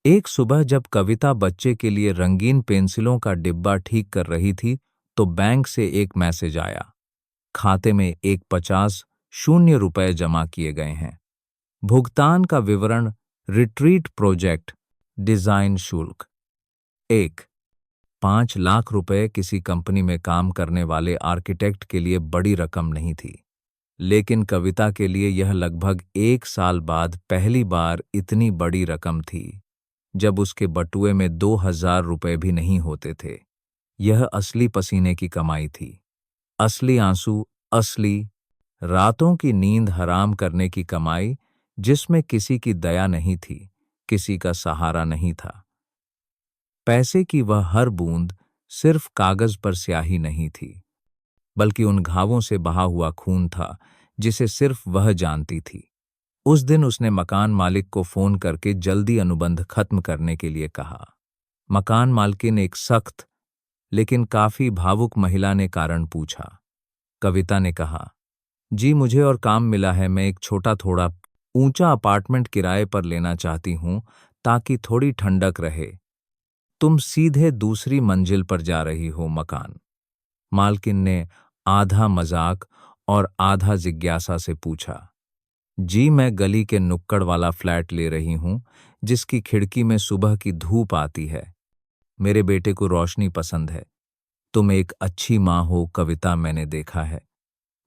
एक सुबह जब कविता बच्चे के लिए रंगीन पेंसिलों का डिब्बा ठीक कर रही थी तो बैंक से एक मैसेज आया, खाते में एक 50 रुपए जमा किए गए हैं। भुगतान का विवरण, रिट्रीट प्रोजेक्ट, डिजाइन शुल्क 5 लाख रुपए किसी कंपनी में काम करने वाले आर्किटेक्ट के लिए बड़ी रकम नहीं थी, लेकिन कविता के लिए यह लगभग 1 साल बाद पहली बार इतनी बड़ी रकम थी, जब उसके बटुए में 2000 रुपए भी नहीं होते थे। यह असली पसीने की कमाई थी, असली आंसू, असली रातों की नींद हराम करने की कमाई, जिसमें किसी की दया नहीं थी, किसी का सहारा नहीं था। पैसे की वह हर बूंद सिर्फ कागज पर स्याही नहीं थी, बल्कि उन घावों से बहा हुआ खून था जिसे सिर्फ वह जानती थी। उस दिन उसने मकान मालिक को फोन करके जल्दी अनुबंध खत्म करने के लिए कहा। मकान मालकिन एक सख्त लेकिन काफी भावुक महिला ने कारण पूछा। कविता ने कहा, जी मुझे और काम मिला है, मैं एक छोटा थोड़ा ऊंचा अपार्टमेंट किराए पर लेना चाहती हूं ताकि थोड़ी ठंडक रहे। तुम सीधे दूसरी मंजिल पर जा रही हो। मकान मालकिन ने आधा मजाक और आधा जिज्ञासा से पूछा। जी मैं गली के नुक्कड़ वाला फ्लैट ले रही हूं जिसकी खिड़की में सुबह की धूप आती है। मेरे बेटे को रोशनी पसंद है। तुम एक अच्छी माँ हो कविता, मैंने देखा है।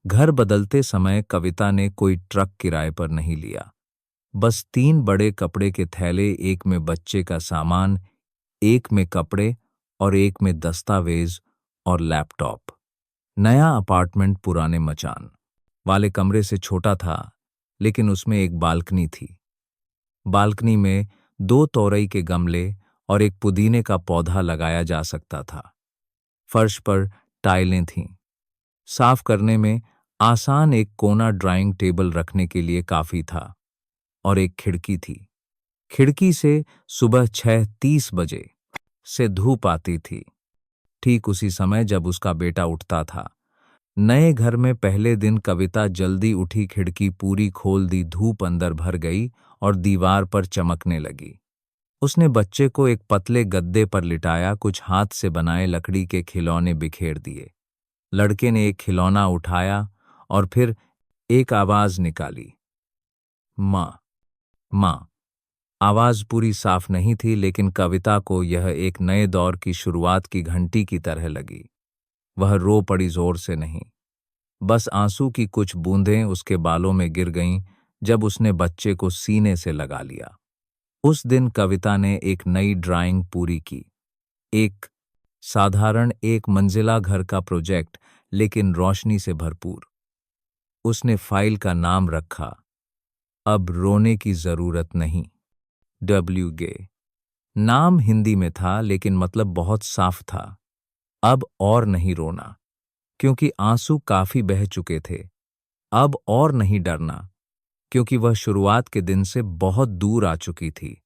घर बदलते समय कविता ने कोई ट्रक किराए पर नहीं लिया। बस 3 बड़े कपड़े के थैले, एक में बच्चे का सामान, एक में कपड़े और एक में दस्तावेज और लैपटॉप। नया अपार्टमेंट पुराने मचान वाले कमरे से छोटा था, लेकिन उसमें एक बालकनी थी। बालकनी में 2 तोरई के गमले और एक पुदीने का पौधा लगाया जा सकता था। फर्श पर टाइलें थीं। साफ करने में आसान एक कोना ड्राइंग टेबल रखने के लिए काफी था और एक खिड़की थी। खिड़की से सुबह 6:30 बजे से धूप आती थी, ठीक उसी समय जब उसका बेटा उठता था। नए घर में पहले दिन कविता जल्दी उठी, खिड़की पूरी खोल दी, धूप अंदर भर गई और दीवार पर चमकने लगी। उसने बच्चे को एक पतले गद्दे पर लिटाया, कुछ हाथ से बनाए लकड़ी के खिलौने बिखेर दिए। लड़के ने एक खिलौना उठाया और फिर एक आवाज निकाली, माँ माँ। आवाज पूरी साफ नहीं थी, लेकिन कविता को यह एक नए दौर की शुरुआत की घंटी की तरह लगी। वह रो पड़ी, जोर से नहीं, बस आंसू की कुछ बूंदें उसके बालों में गिर गईं जब उसने बच्चे को सीने से लगा लिया। उस दिन कविता ने एक नई ड्राइंग पूरी की। एक साधारण एक मंजिला घर का प्रोजेक्ट, लेकिन रोशनी से भरपूर। उसने फाइल का नाम रखा, अब रोने की जरूरत नहीं। WG नाम हिंदी में था, लेकिन मतलब बहुत साफ था। अब और नहीं रोना, क्योंकि आंसू काफी बह चुके थे। अब और नहीं डरना, क्योंकि वह शुरुआत के दिन से बहुत दूर आ चुकी थी।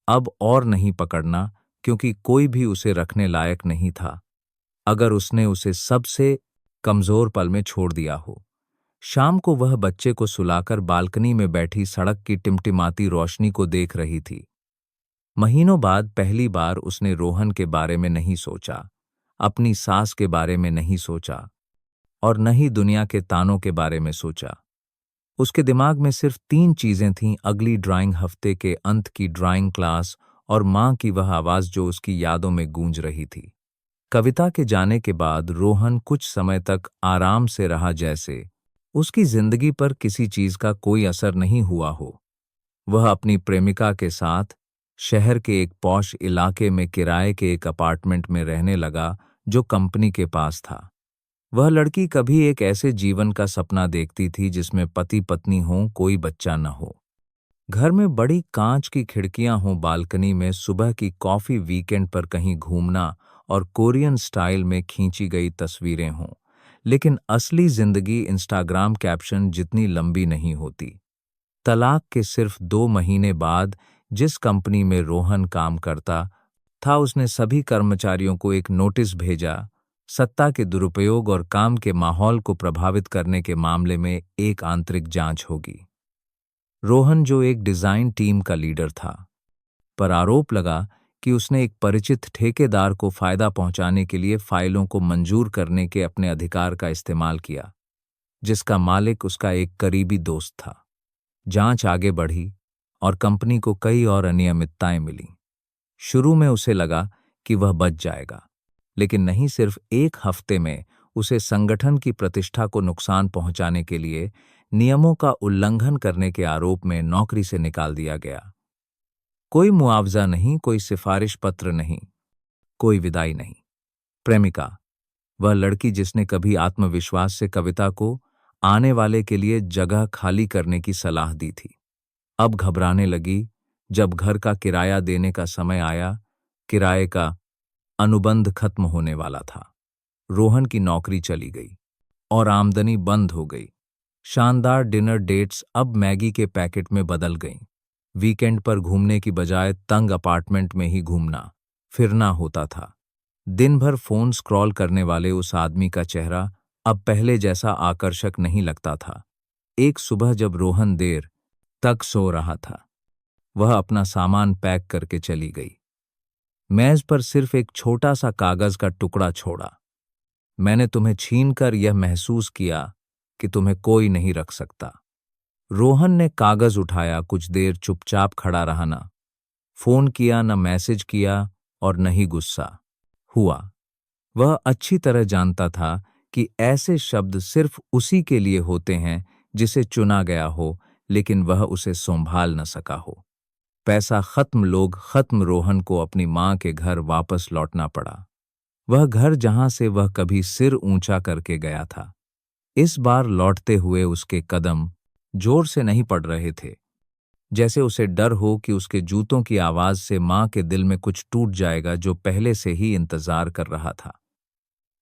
अब और नहीं पकड़ना, क्योंकि कोई भी उसे रखने लायक नहीं था, अगर उसने उसे सबसे कमजोर पल में छोड़ दिया हो। शाम को वह बच्चे को सुलाकर बालकनी में बैठी सड़क की टिमटिमाती रोशनी को देख रही थी। महीनों बाद पहली बार उसने रोहन के बारे में नहीं सोचा, अपनी सास के बारे में नहीं सोचा और न ही दुनिया के तानों के बारे में सोचा। उसके दिमाग में सिर्फ 3 चीजें थीं, अगली ड्राइंग, हफ्ते के अंत की ड्राइंग क्लास और माँ की वह आवाज जो उसकी यादों में गूंज रही थी। कविता के जाने के बाद रोहन कुछ समय तक आराम से रहा, जैसे उसकी जिंदगी पर किसी चीज का कोई असर नहीं हुआ हो। वह अपनी प्रेमिका के साथ शहर के एक पॉश इलाके में किराए के एक अपार्टमेंट में रहने लगा जो कंपनी के पास था। वह लड़की कभी एक ऐसे जीवन का सपना देखती थी जिसमें पति पत्नी हों, कोई बच्चा न हो, घर में बड़ी कांच की खिड़कियां हों, बालकनी में सुबह की कॉफी, वीकेंड पर कहीं घूमना और कोरियन स्टाइल में खींची गई तस्वीरें हों। लेकिन असली जिंदगी इंस्टाग्राम कैप्शन जितनी लंबी नहीं होती। तलाक के सिर्फ 2 महीने बाद जिस कंपनी में रोहन काम करता था, उसने सभी कर्मचारियों को एक नोटिस भेजा, सत्ता के दुरुपयोग और काम के माहौल को प्रभावित करने के मामले में एक आंतरिक जांच होगी। रोहन, जो एक डिजाइन टीम का लीडर था, पर आरोप लगा कि उसने एक परिचित ठेकेदार को फायदा पहुंचाने के लिए फाइलों को मंजूर करने के अपने अधिकार का इस्तेमाल किया, जिसका मालिक उसका एक करीबी दोस्त था। जांच आगे बढ़ी और कंपनी को कई और अनियमितताएं मिलीं। शुरू में उसे लगा कि वह बच जाएगा, लेकिन नहीं, सिर्फ 1 हफ्ते में उसे संगठन की प्रतिष्ठा को नुकसान पहुंचाने के लिए नियमों का उल्लंघन करने के आरोप में नौकरी से निकाल दिया गया। कोई मुआवजा नहीं, कोई सिफारिश पत्र नहीं, कोई विदाई नहीं। प्रेमिका, वह लड़की जिसने कभी आत्मविश्वास से कविता को आने वाले के लिए जगह खाली करने की सलाह दी थी, अब घबराने लगी जब घर का किराया देने का समय आया। किराए का अनुबंध खत्म होने वाला था। रोहन की नौकरी चली गई और आमदनी बंद हो गई। शानदार डिनर डेट्स अब मैगी के पैकेट में बदल गईं। वीकेंड पर घूमने की बजाय तंग अपार्टमेंट में ही घूमना फिरना होता था। दिन भर फोन स्क्रॉल करने वाले उस आदमी का चेहरा अब पहले जैसा आकर्षक नहीं लगता था। एक सुबह जब रोहन देर तक सो रहा था, वह अपना सामान पैक करके चली गई। मेज पर सिर्फ एक छोटा सा कागज का टुकड़ा छोड़ा। मैंने तुम्हें छीनकर यह महसूस किया कि तुम्हें कोई नहीं रख सकता। रोहन ने कागज उठाया, कुछ देर चुपचाप खड़ा रहा, ना फोन किया, न मैसेज किया और न ही गुस्सा हुआ। वह अच्छी तरह जानता था कि ऐसे शब्द सिर्फ उसी के लिए होते हैं जिसे चुना गया हो, लेकिन वह उसे संभाल न सका हो। पैसा खत्म, लोग खत्म, रोहन को अपनी मां के घर वापस लौटना पड़ा। वह घर जहां से वह कभी सिर ऊंचा करके गया था। इस बार लौटते हुए उसके कदम जोर से नहीं पड़ रहे थे, जैसे उसे डर हो कि उसके जूतों की आवाज से मां के दिल में कुछ टूट जाएगा जो पहले से ही इंतजार कर रहा था।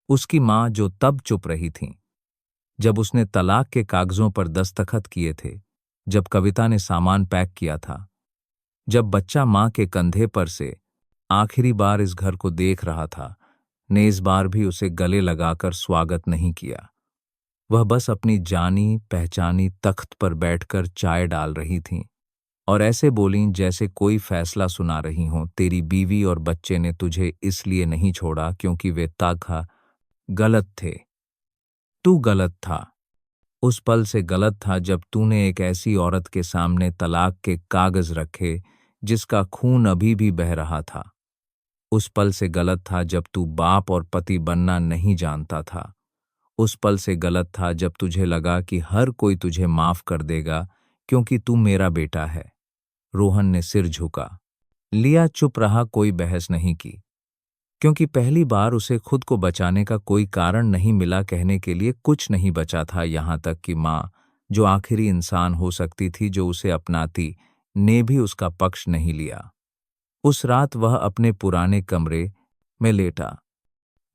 उसकी मां जो तब चुप रही थी जब उसने तलाक के कागजों पर दस्तखत किए थे, जब कविता ने सामान पैक किया था, जब बच्चा मां के कंधे पर से आखिरी बार इस घर को देख रहा था, ने इस बार भी उसे गले लगाकर स्वागत नहीं किया। वह बस अपनी जानी पहचानी तख्त पर बैठकर चाय डाल रही थीं और ऐसे बोलीं जैसे कोई फैसला सुना रही हों, तेरी बीवी और बच्चे ने तुझे इसलिए नहीं छोड़ा क्योंकि वे ताखा गलत थे। तू गलत था। उस पल से गलत था जब तूने एक ऐसी औरत के सामने तलाक के कागज रखे जिसका खून अभी भी बह रहा था। उस पल से गलत था जब तू बाप और पति बनना नहीं जानता था। उस पल से गलत था जब तुझे लगा कि हर कोई तुझे माफ कर देगा क्योंकि तू मेरा बेटा है। रोहन ने सिर झुका लिया, चुप रहा, कोई बहस नहीं की, क्योंकि पहली बार उसे खुद को बचाने का कोई कारण नहीं मिला। कहने के लिए कुछ नहीं बचा था, यहां तक कि मां, जो आखिरी इंसान हो सकती थी जो उसे अपनाती, ने भी उसका पक्ष नहीं लिया। उस रात वह अपने पुराने कमरे में लेटा,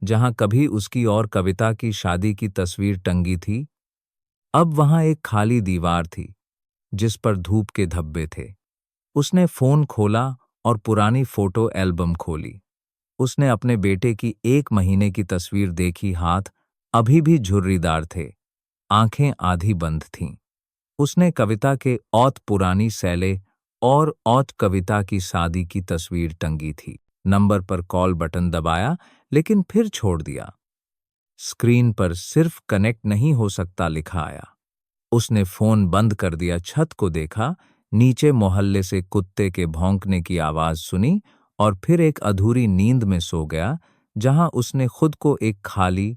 जहां कभी उसकी और कविता की शादी की तस्वीर टंगी थी। अब वहां एक खाली दीवार थी जिस पर धूप के धब्बे थे। उसने फोन खोला और पुरानी फोटो एल्बम खोली। उसने अपने बेटे की 1 महीने की तस्वीर देखी। हाथ अभी भी झुर्रीदार थे, आंखें आधी बंद थीं। उसने कविता के औत पुरानी सैले और औत कविता की शादी की तस्वीर टंगी थी। नंबर पर कॉल बटन दबाया, लेकिन फिर छोड़ दिया। स्क्रीन पर सिर्फ कनेक्ट नहीं हो सकता लिखा आया। उसने फोन बंद कर दिया, छत को देखा, नीचे मोहल्ले से कुत्ते के भौंकने की आवाज सुनी और फिर एक अधूरी नींद में सो गया, जहां उसने खुद को एक खाली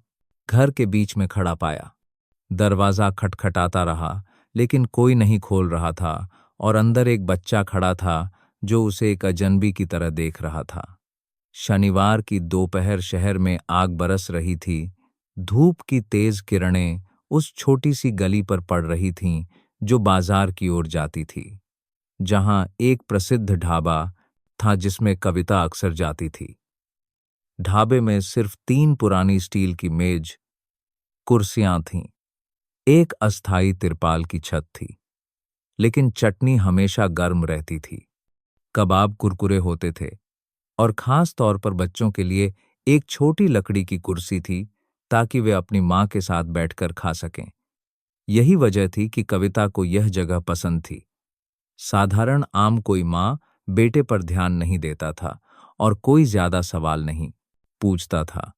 घर के बीच में खड़ा पाया। दरवाजा खटखटाता रहा, लेकिन कोई नहीं खोल रहा था और अंदर एक बच्चा खड़ा था जो उसे एक अजनबी की तरह देख रहा था। शनिवार की दोपहर शहर में आग बरस रही थी। धूप की तेज किरणें उस छोटी सी गली पर पड़ रही थीं जो बाजार की ओर जाती थी, जहां एक प्रसिद्ध ढाबा था जिसमें कविता अक्सर जाती थी। ढाबे में सिर्फ 3 पुरानी स्टील की मेज कुर्सियां थीं, एक अस्थायी तिरपाल की छत थी, लेकिन चटनी हमेशा गर्म रहती थी। कबाब कुरकुरे होते थे और खास तौर पर बच्चों के लिए एक छोटी लकड़ी की कुर्सी थी ताकि वे अपनी मां के साथ बैठकर खा सकें। यही वजह थी कि कविता को यह जगह पसंद थी। साधारण आम कोई मां बेटे पर ध्यान नहीं देता था और कोई ज्यादा सवाल नहीं पूछता था।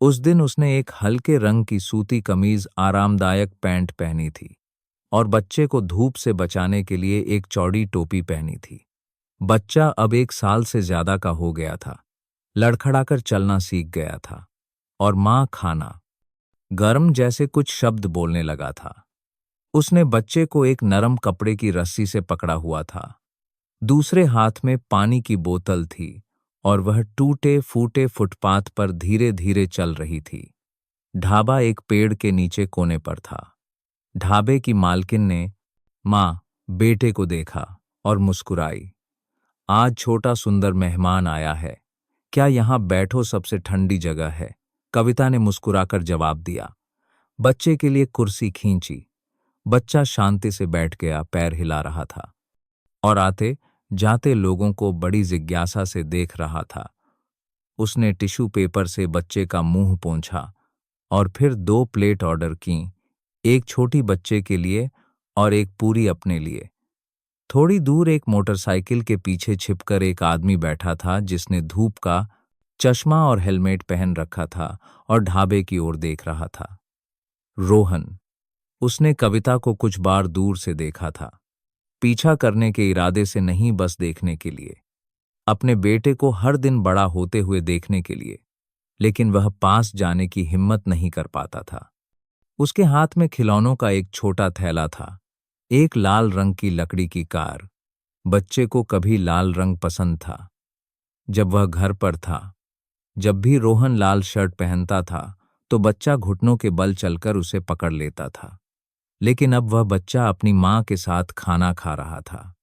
उस दिन उसने एक हल्के रंग की सूती कमीज, आरामदायक पैंट पहनी थी और बच्चे को धूप से बचाने के लिए एक चौड़ी टोपी पहनी थी। बच्चा अब 1 साल से ज्यादा का हो गया था, लड़खड़ाकर चलना सीख गया था और मां खाना गर्म जैसे कुछ शब्द बोलने लगा था। उसने बच्चे को एक नरम कपड़े की रस्सी से पकड़ा हुआ था। दूसरे हाथ में पानी की बोतल थी और वह टूटे फूटे फुटपाथ पर धीरे धीरे चल रही थी। ढाबा एक पेड़ के नीचे कोने पर था। ढाबे की मालकिन ने मां बेटे को देखा और मुस्कुराई। आज छोटा सुंदर मेहमान आया है, क्या यहां बैठो, सबसे ठंडी जगह है। कविता ने मुस्कुराकर जवाब दिया। बच्चे के लिए कुर्सी खींची। बच्चा शांति से बैठ गया, पैर हिला रहा था और आते जाते लोगों को बड़ी जिज्ञासा से देख रहा था। उसने टिश्यू पेपर से बच्चे का मुंह पोंछा और फिर 2 प्लेट ऑर्डर कीं, एक छोटी बच्चे के लिए और एक पूरी अपने लिए। थोड़ी दूर एक मोटरसाइकिल के पीछे छिपकर एक आदमी बैठा था जिसने धूप का चश्मा और हेलमेट पहन रखा था और ढाबे की ओर देख रहा था। रोहन। उसने कविता को कुछ बार दूर से देखा था, पीछा करने के इरादे से नहीं, बस देखने के लिए, अपने बेटे को हर दिन बड़ा होते हुए देखने के लिए, लेकिन वह पास जाने की हिम्मत नहीं कर पाता था। उसके हाथ में खिलौनों का एक छोटा थैला था, एक लाल रंग की लकड़ी की कार। बच्चे को कभी लाल रंग पसंद था। जब वह घर पर था, जब भी रोहन लाल शर्ट पहनता था तो बच्चा घुटनों के बल चलकर उसे पकड़ लेता था। लेकिन अब वह बच्चा अपनी माँ के साथ खाना खा रहा था,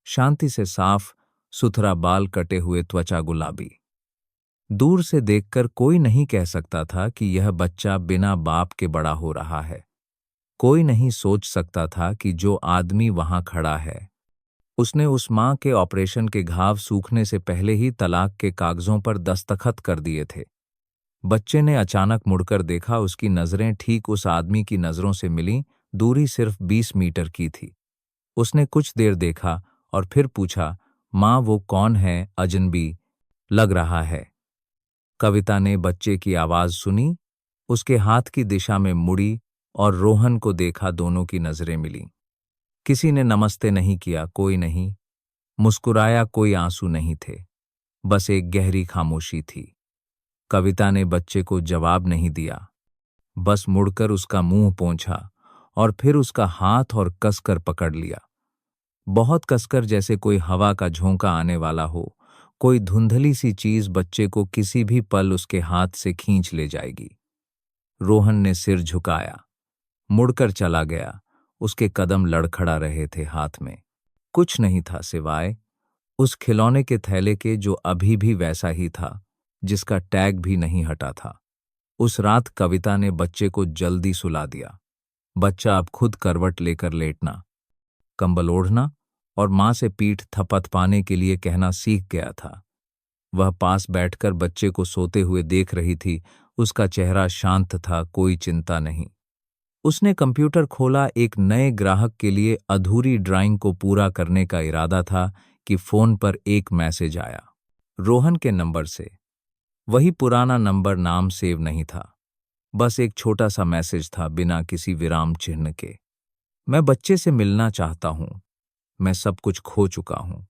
शांति से, साफ सुथरा बाल कटे हुए, त्वचा गुलाबी। दूर से देखकर कोई नहीं कह सकता था कि यह बच्चा बिना बाप के बड़ा हो रहा है। कोई नहीं सोच सकता था कि जो आदमी वहां खड़ा है, उसने उस माँ के ऑपरेशन के घाव सूखने से पहले ही तलाक के कागजों पर दस्तखत कर दिए थे। बच्चे ने अचानक मुड़कर देखा, उसकी नजरें ठीक उस आदमी की नजरों से मिलीं। दूरी सिर्फ 20 मीटर की थी। उसने कुछ देर देखा और फिर पूछा, माँ वो कौन है? अजनबी लग रहा है। कविता ने बच्चे की आवाज सुनी, उसके हाथ की दिशा में मुड़ी और रोहन को देखा। दोनों की नजरें मिलीं। किसी ने नमस्ते नहीं किया, कोई नहीं मुस्कुराया, कोई आंसू नहीं थे, बस एक गहरी खामोशी थी। कविता ने बच्चे को जवाब नहीं दिया, बस मुड़कर उसका मुंह पोंछा और फिर उसका हाथ और कसकर पकड़ लिया। बहुत कसकर, जैसे कोई हवा का झोंका आने वाला हो, कोई धुंधली सी चीज बच्चे को किसी भी पल उसके हाथ से खींच ले जाएगी। रोहन ने सिर झुकाया, मुड़कर चला गया। उसके कदम लड़खड़ा रहे थे। हाथ में कुछ नहीं था सिवाय उस खिलौने के थैले के, जो अभी भी वैसा ही था, जिसका टैग भी नहीं हटा था। उस रात कविता ने बच्चे को जल्दी सुला दिया। बच्चा अब खुद करवट लेकर लेटना, कंबल ओढ़ना और माँ से पीठ थपथपाने के लिए कहना सीख गया था। वह पास बैठकर बच्चे को सोते हुए देख रही थी। उसका चेहरा शांत था, कोई चिंता नहीं। उसने कंप्यूटर खोला। एक नए ग्राहक के लिए अधूरी ड्राइंग को पूरा करने का इरादा था कि फोन पर एक मैसेज आया, रोहन के नंबर से। वही पुराना नंबर, नाम सेव नहीं था, बस एक छोटा सा मैसेज था, बिना किसी विराम चिन्ह के। मैं बच्चे से मिलना चाहता हूं, मैं सब कुछ खो चुका हूं।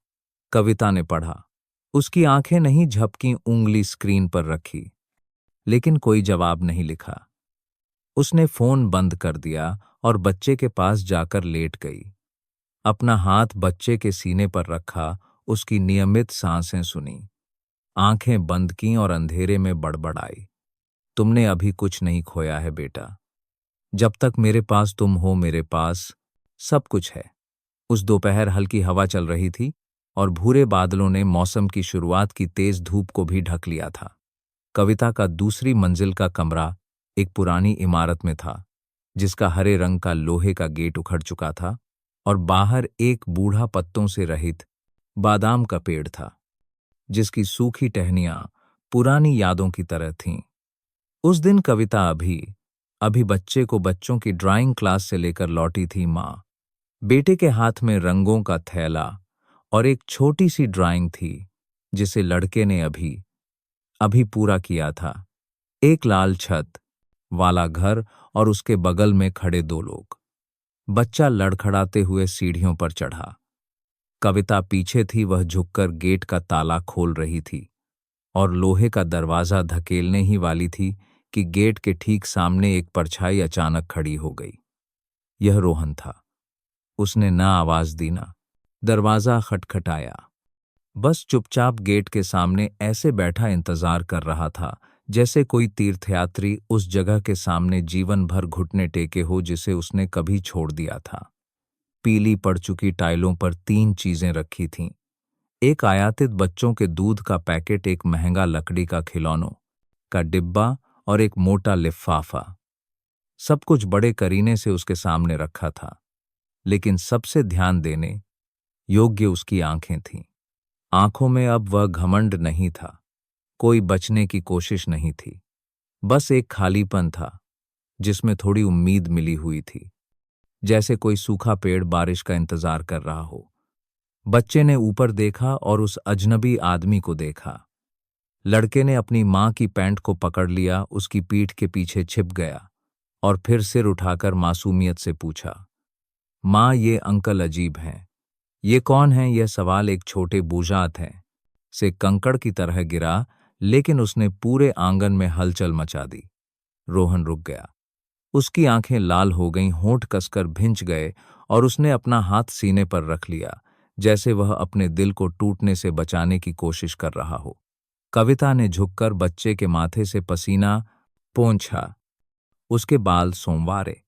कविता ने पढ़ा। उसकी आंखें नहीं झपकी, उंगली स्क्रीन पर रखी, लेकिन कोई जवाब नहीं लिखा। उसने फोन बंद कर दिया और बच्चे के पास जाकर लेट गई। अपना हाथ बच्चे के सीने पर रखा, उसकी नियमित सांसें सुनी, आंखें बंद कीं और अंधेरे में बड़बड़ाई, तुमने अभी कुछ नहीं खोया है बेटा। जब तक मेरे पास तुम हो, मेरे पास सब कुछ है। उस दोपहर हल्की हवा चल रही थी और भूरे बादलों ने मौसम की शुरुआत की तेज धूप को भी ढक लिया था। कविता का दूसरी मंजिल का कमरा एक पुरानी इमारत में था, जिसका हरे रंग का लोहे का गेट उखड़ चुका था और बाहर एक बूढ़ा पत्तों से रहित बादाम का पेड़ था, जिसकी सूखी टहनियां पुरानी यादों की तरह थीं। उस दिन कविता अभी बच्चे को बच्चों की ड्राइंग क्लास से लेकर लौटी थी। माँ बेटे के हाथ में रंगों का थैला और एक छोटी सी ड्राइंग थी, जिसे लड़के ने अभी अभी पूरा किया था। एक लाल छत वाला घर और उसके बगल में खड़े 2 लोग। बच्चा लड़खड़ाते हुए सीढ़ियों पर चढ़ा। कविता पीछे थी, वह झुककर गेट का ताला खोल रही थी और लोहे का दरवाजा धकेलने ही वाली थी कि गेट के ठीक सामने एक परछाई अचानक खड़ी हो गई। यह रोहन था। उसने ना आवाज दी, ना दरवाजा खटखटाया, बस चुपचाप गेट के सामने ऐसे बैठा इंतजार कर रहा था, जैसे कोई तीर्थयात्री उस जगह के सामने जीवन भर घुटने टेके हो जिसे उसने कभी छोड़ दिया था। पीली पड़ चुकी टाइलों पर 3 चीजें रखी थीं, एक आयातित बच्चों के दूध का पैकेट, एक महंगा लकड़ी का खिलौनों का डिब्बा और एक मोटा लिफाफा। सब कुछ बड़े करीने से उसके सामने रखा था। लेकिन सबसे ध्यान देने योग्य उसकी आंखें थीं। आंखों में अब वह घमंड नहीं था, कोई बचने की कोशिश नहीं थी, बस एक खालीपन था जिसमें थोड़ी उम्मीद मिली हुई थी, जैसे कोई सूखा पेड़ बारिश का इंतजार कर रहा हो। बच्चे ने ऊपर देखा और उस अजनबी आदमी को देखा। लड़के ने अपनी मां की पैंट को पकड़ लिया, उसकी पीठ के पीछे छिप गया और फिर सिर उठाकर मासूमियत से पूछा, मां, ये अंकल अजीब हैं। ये कौन है? यह सवाल एक छोटे बूझात हैं से कंकड़ की तरह गिरा, लेकिन उसने पूरे आंगन में हलचल मचा दी। रोहन रुक गया। उसकी आंखें लाल हो गईं, होंठ कसकर भिंच गए और उसने अपना हाथ सीने पर रख लिया, जैसे वह अपने दिल को टूटने से बचाने की कोशिश कर रहा हो। कविता ने झुककर बच्चे के माथे से पसीना पोंछा। उसके बाल सोमवारे।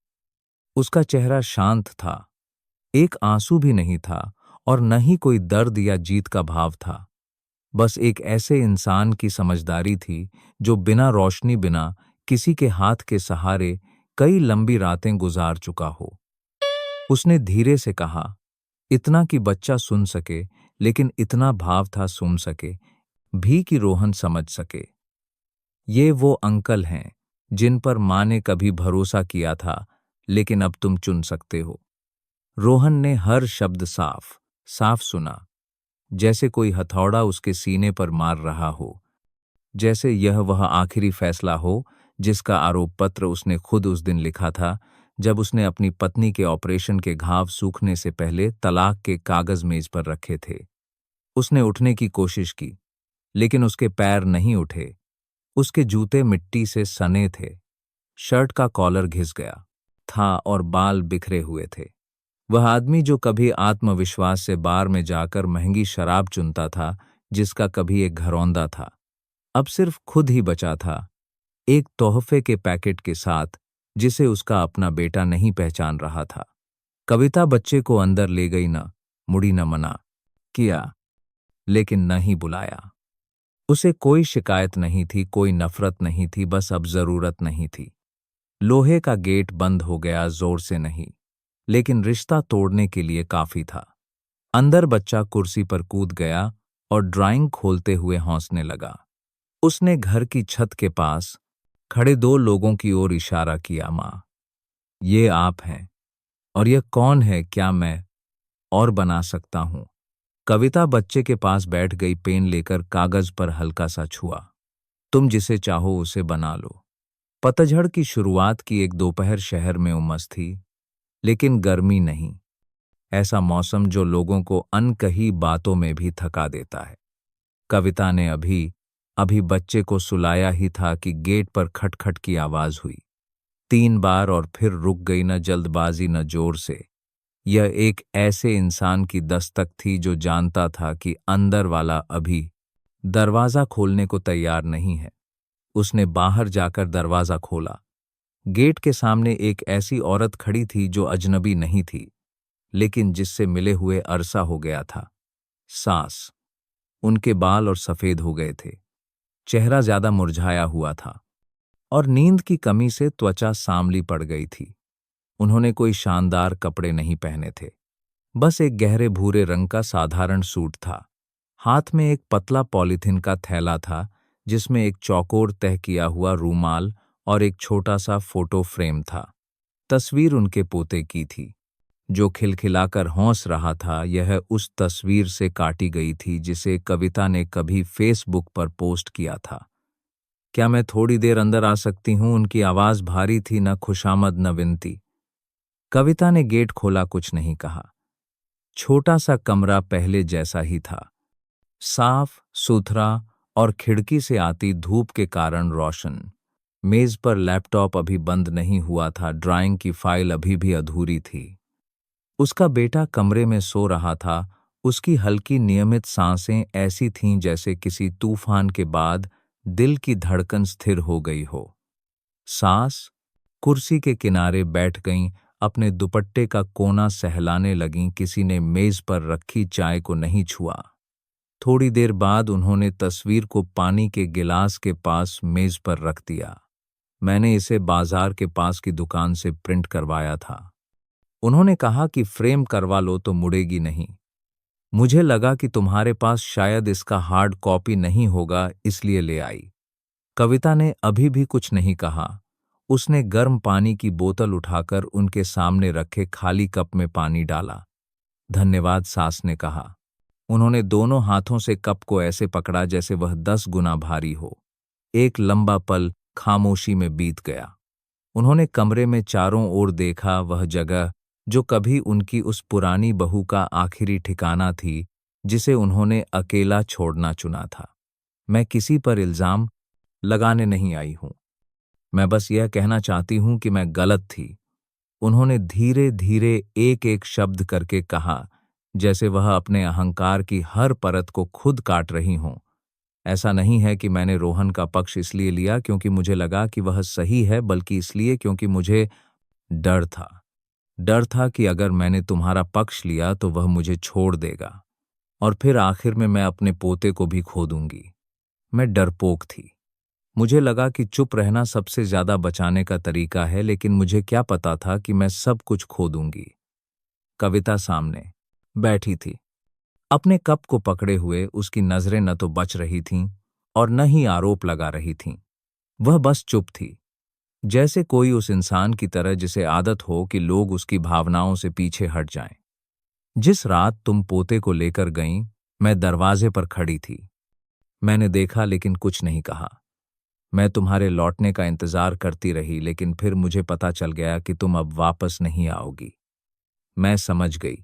उसका चेहरा शांत था, एक आंसू भी नहीं था और न ही कोई दर्द या जीत का भाव था। बस एक ऐसे इंसान की समझदारी थी जो बिना रोशनी, बिना किसी के हाथ के सहारे कई लंबी रातें गुजार चुका हो। उसने धीरे से कहा, इतना कि बच्चा सुन सके, लेकिन इतना भाव था सुन सके भी कि रोहन समझ सके। ये वो अंकल हैं जिन पर माँ ने कभी भरोसा किया था, लेकिन अब तुम चुन सकते हो। रोहन ने हर शब्द साफ साफ सुना, जैसे कोई हथौड़ा उसके सीने पर मार रहा हो, जैसे यह वह आखिरी फैसला हो जिसका आरोप पत्र उसने खुद उस दिन लिखा था, जब उसने अपनी पत्नी के ऑपरेशन के घाव सूखने से पहले तलाक के कागज मेज पर रखे थे। उसने उठने की कोशिश की, लेकिन उसके पैर नहीं उठे। उसके जूते मिट्टी से सने थे, शर्ट का कॉलर घिस गया था और बाल बिखरे हुए थे। वह आदमी जो कभी आत्मविश्वास से बार में जाकर महंगी शराब चुनता था, जिसका कभी एक घरौंदा था, अब सिर्फ खुद ही बचा था, एक तोहफे के पैकेट के साथ जिसे उसका अपना बेटा नहीं पहचान रहा था। कविता बच्चे को अंदर ले गई, न मुड़ी न मना किया, लेकिन न ही बुलाया। उसे कोई शिकायत नहीं थी, कोई नफरत नहीं थी, बस अब जरूरत नहीं थी। लोहे का गेट बंद हो गया, जोर से नहीं, लेकिन रिश्ता तोड़ने के लिए काफी था। अंदर बच्चा कुर्सी पर कूद गया और ड्राइंग खोलते हुए हंसने लगा। उसने घर की छत के पास खड़े दो लोगों की ओर इशारा किया, माँ, ये आप हैं, और यह कौन है? क्या मैं और बना सकता हूं? कविता बच्चे के पास बैठ गई, पेन लेकर कागज पर हल्का सा छुआ। तुम जिसे चाहो उसे बना लो। पतझड़ की शुरुआत की एक दोपहर, शहर में उमस थी, लेकिन गर्मी नहीं। ऐसा मौसम जो लोगों को अनकही बातों में भी थका देता है। कविता ने अभी अभी बच्चे को सुलाया ही था कि गेट पर खटखट की आवाज हुई 3 बार और फिर रुक गई, न जल्दबाजी न जोर से। यह एक ऐसे इंसान की दस्तक थी जो जानता था कि अंदर वाला अभी दरवाजा खोलने को तैयार नहीं है। उसने बाहर जाकर दरवाजा खोला। गेट के सामने एक ऐसी औरत खड़ी थी जो अजनबी नहीं थी, लेकिन जिससे मिले हुए अरसा हो गया था। सास। उनके बाल और सफेद हो गए थे, चेहरा ज्यादा मुरझाया हुआ था और नींद की कमी से त्वचा सांवली पड़ गई थी। उन्होंने कोई शानदार कपड़े नहीं पहने थे, बस एक गहरे भूरे रंग का साधारण सूट था। हाथ में एक पतला पॉलीथिन का थैला था, जिसमें एक चौकोर तह किया हुआ रूमाल और एक छोटा सा फोटो फ्रेम था। तस्वीर उनके पोते की थी, जो खिलखिलाकर हंस रहा था। यह उस तस्वीर से काटी गई थी जिसे कविता ने कभी फेसबुक पर पोस्ट किया था। क्या मैं थोड़ी देर अंदर आ सकती हूं? उनकी आवाज भारी थी, न खुशामद न विनती। कविता ने गेट खोला, कुछ नहीं कहा। छोटा सा कमरा पहले जैसा ही था, साफ सुथरा और खिड़की से आती धूप के कारण रोशन। मेज पर लैपटॉप अभी बंद नहीं हुआ था, ड्राइंग की फाइल अभी भी अधूरी थी। उसका बेटा कमरे में सो रहा था, उसकी हल्की नियमित सांसें ऐसी थीं जैसे किसी तूफान के बाद दिल की धड़कन स्थिर हो गई हो। सास कुर्सी के किनारे बैठ गईं, अपने दुपट्टे का कोना सहलाने लगीं, किसी ने मेज पर रखी चाय को नहीं छुआ। थोड़ी देर बाद उन्होंने तस्वीर को पानी के गिलास के पास मेज पर रख दिया। मैंने इसे बाजार के पास की दुकान से प्रिंट करवाया था। उन्होंने कहा कि फ्रेम करवा लो तो मुड़ेगी नहीं। मुझे लगा कि तुम्हारे पास शायद इसका हार्ड कॉपी नहीं होगा, इसलिए ले आई। कविता ने अभी भी कुछ नहीं कहा। उसने गर्म पानी की बोतल उठाकर उनके सामने रखे खाली कप में पानी डाला। धन्यवाद, सास ने कहा। उन्होंने दोनों हाथों से कप को ऐसे पकड़ा जैसे वह 10 गुना भारी हो। एक लंबा पल खामोशी में बीत गया। उन्होंने कमरे में चारों ओर देखा, वह जगह जो कभी उनकी उस पुरानी बहू का आखिरी ठिकाना थी, जिसे उन्होंने अकेला छोड़ना चुना था। मैं किसी पर इल्जाम लगाने नहीं आई हूं। मैं बस यह कहना चाहती हूं कि मैं गलत थी। उन्होंने धीरे धीरे एक एक शब्द करके कहा, जैसे वह अपने अहंकार की हर परत को खुद काट रही हों। ऐसा नहीं है कि मैंने रोहन का पक्ष इसलिए लिया क्योंकि मुझे लगा कि वह सही है, बल्कि इसलिए क्योंकि मुझे डर था। डर था कि अगर मैंने तुम्हारा पक्ष लिया तो वह मुझे छोड़ देगा और फिर आखिर में मैं अपने पोते को भी खो दूंगी। मैं डरपोक थी। मुझे लगा कि चुप रहना सबसे ज्यादा बचाने का तरीका है, लेकिन मुझे क्या पता था कि मैं सब कुछ खो दूंगी। कविता सामने बैठी थी, अपने कप को पकड़े हुए। उसकी नजरें न तो बच रही थीं और न ही आरोप लगा रही थीं। वह बस चुप थी, जैसे कोई उस इंसान की तरह जिसे आदत हो कि लोग उसकी भावनाओं से पीछे हट जाएं। जिस रात तुम पोते को लेकर गईं, मैं दरवाजे पर खड़ी थी। मैंने देखा लेकिन कुछ नहीं कहा। मैं तुम्हारे लौटने का इंतजार करती रही, लेकिन फिर मुझे पता चल गया कि तुम अब वापस नहीं आओगी। मैं समझ गई।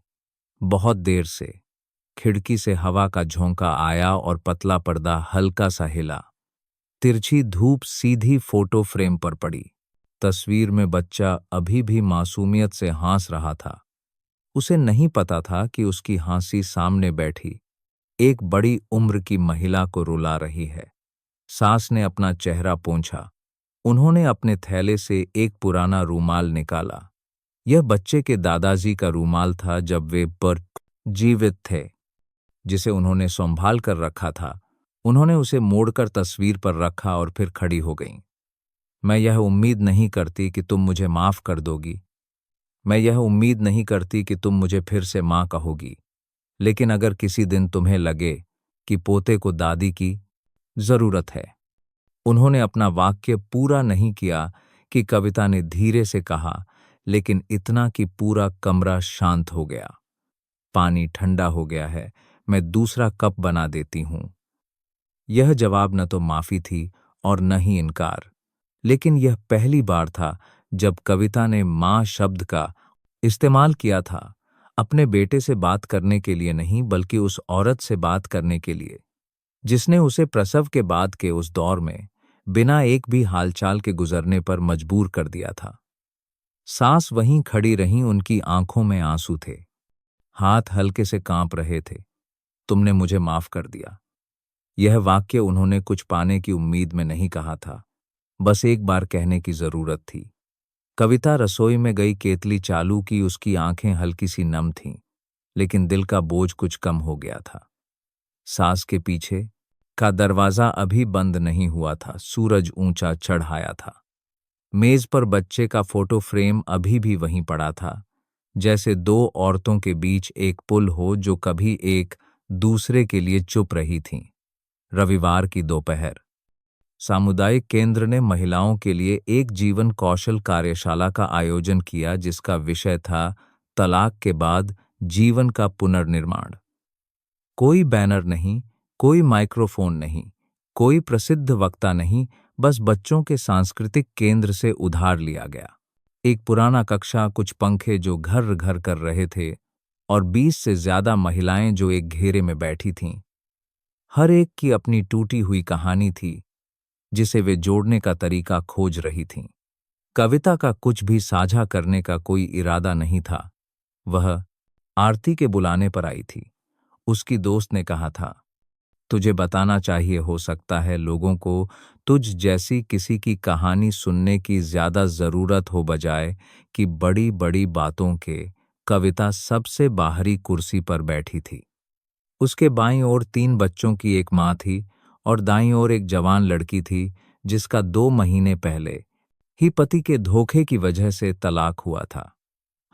बहुत देर से खिड़की से हवा का झोंका आया और पतला पर्दा हल्का सा हिला। तिरछी धूप सीधी फोटो फ्रेम पर पड़ी। तस्वीर में बच्चा अभी भी मासूमियत से हंस रहा था। उसे नहीं पता था कि उसकी हंसी सामने बैठी एक बड़ी उम्र की महिला को रुला रही है। सास ने अपना चेहरा पोंछा। उन्होंने अपने थैले से एक पुराना रूमाल निकाला। यह बच्चे के दादाजी का रूमाल था जब वे पर जीवित थे, जिसे उन्होंने संभाल कर रखा था। उन्होंने उसे मोड़कर तस्वीर पर रखा और फिर खड़ी हो गईं। मैं यह उम्मीद नहीं करती कि तुम मुझे माफ कर दोगी। मैं यह उम्मीद नहीं करती कि तुम मुझे फिर से माँ कहोगी। लेकिन अगर किसी दिन तुम्हें लगे कि पोते को दादी की जरूरत है। उन्होंने अपना वाक्य पूरा नहीं किया कि कविता ने धीरे से कहा, लेकिन इतना कि पूरा कमरा शांत हो गया। पानी ठंडा हो गया है, मैं दूसरा कप बना देती हूं। यह जवाब न तो माफी थी और न ही इनकार, लेकिन यह पहली बार था जब कविता ने मां शब्द का इस्तेमाल किया था, अपने बेटे से बात करने के लिए नहीं, बल्कि उस औरत से बात करने के लिए जिसने उसे प्रसव के बाद के उस दौर में बिना एक भी हालचाल के गुजरने पर मजबूर कर दिया था। सास वहीं खड़ी रहीं, उनकी आंखों में आंसू थे, हाथ हल्के से कांप रहे थे। तुमने मुझे माफ कर दिया। यह वाक्य उन्होंने कुछ पाने की उम्मीद में नहीं कहा था, बस एक बार कहने की जरूरत थी। कविता रसोई में गई, केतली चालू की। उसकी आंखें हल्की सी नम थीं, लेकिन दिल का बोझ कुछ कम हो गया था। सास के पीछे का दरवाजा अभी बंद नहीं हुआ था। सूरज ऊंचा चढ़ आया था। मेज पर बच्चे का फोटो फ्रेम अभी भी वहीं पड़ा था, जैसे दो औरतों के बीच एक पुल हो जो कभी एक दूसरे के लिए चुप रही थीं। रविवार की दोपहर सामुदायिक केंद्र ने महिलाओं के लिए एक जीवन कौशल कार्यशाला का आयोजन किया, जिसका विषय था तलाक के बाद जीवन का पुनर्निर्माण। कोई बैनर नहीं, कोई माइक्रोफोन नहीं, कोई प्रसिद्ध वक्ता नहीं, बस बच्चों के सांस्कृतिक केंद्र से उधार लिया गया एक पुराना कक्षा, कुछ पंखे जो घर घर कर रहे थे और 20 से ज्यादा महिलाएं जो एक घेरे में बैठी थीं। हर एक की अपनी टूटी हुई कहानी थी, जिसे वे जोड़ने का तरीका खोज रही थीं। कविता का कुछ भी साझा करने का कोई इरादा नहीं था। वह आरती के बुलाने पर आई थी। उसकी दोस्त ने कहा था, तुझे बताना चाहिए, हो सकता है लोगों को तुझ जैसी किसी की कहानी सुनने की ज्यादा जरूरत हो बजाय कि बड़ी बड़ी बातों के। कविता सबसे बाहरी कुर्सी पर बैठी थी। उसके बाईं ओर 3 बच्चों की एक माँ थी और दाईं ओर एक जवान लड़की थी जिसका 2 महीने पहले ही पति के धोखे की वजह से तलाक हुआ था।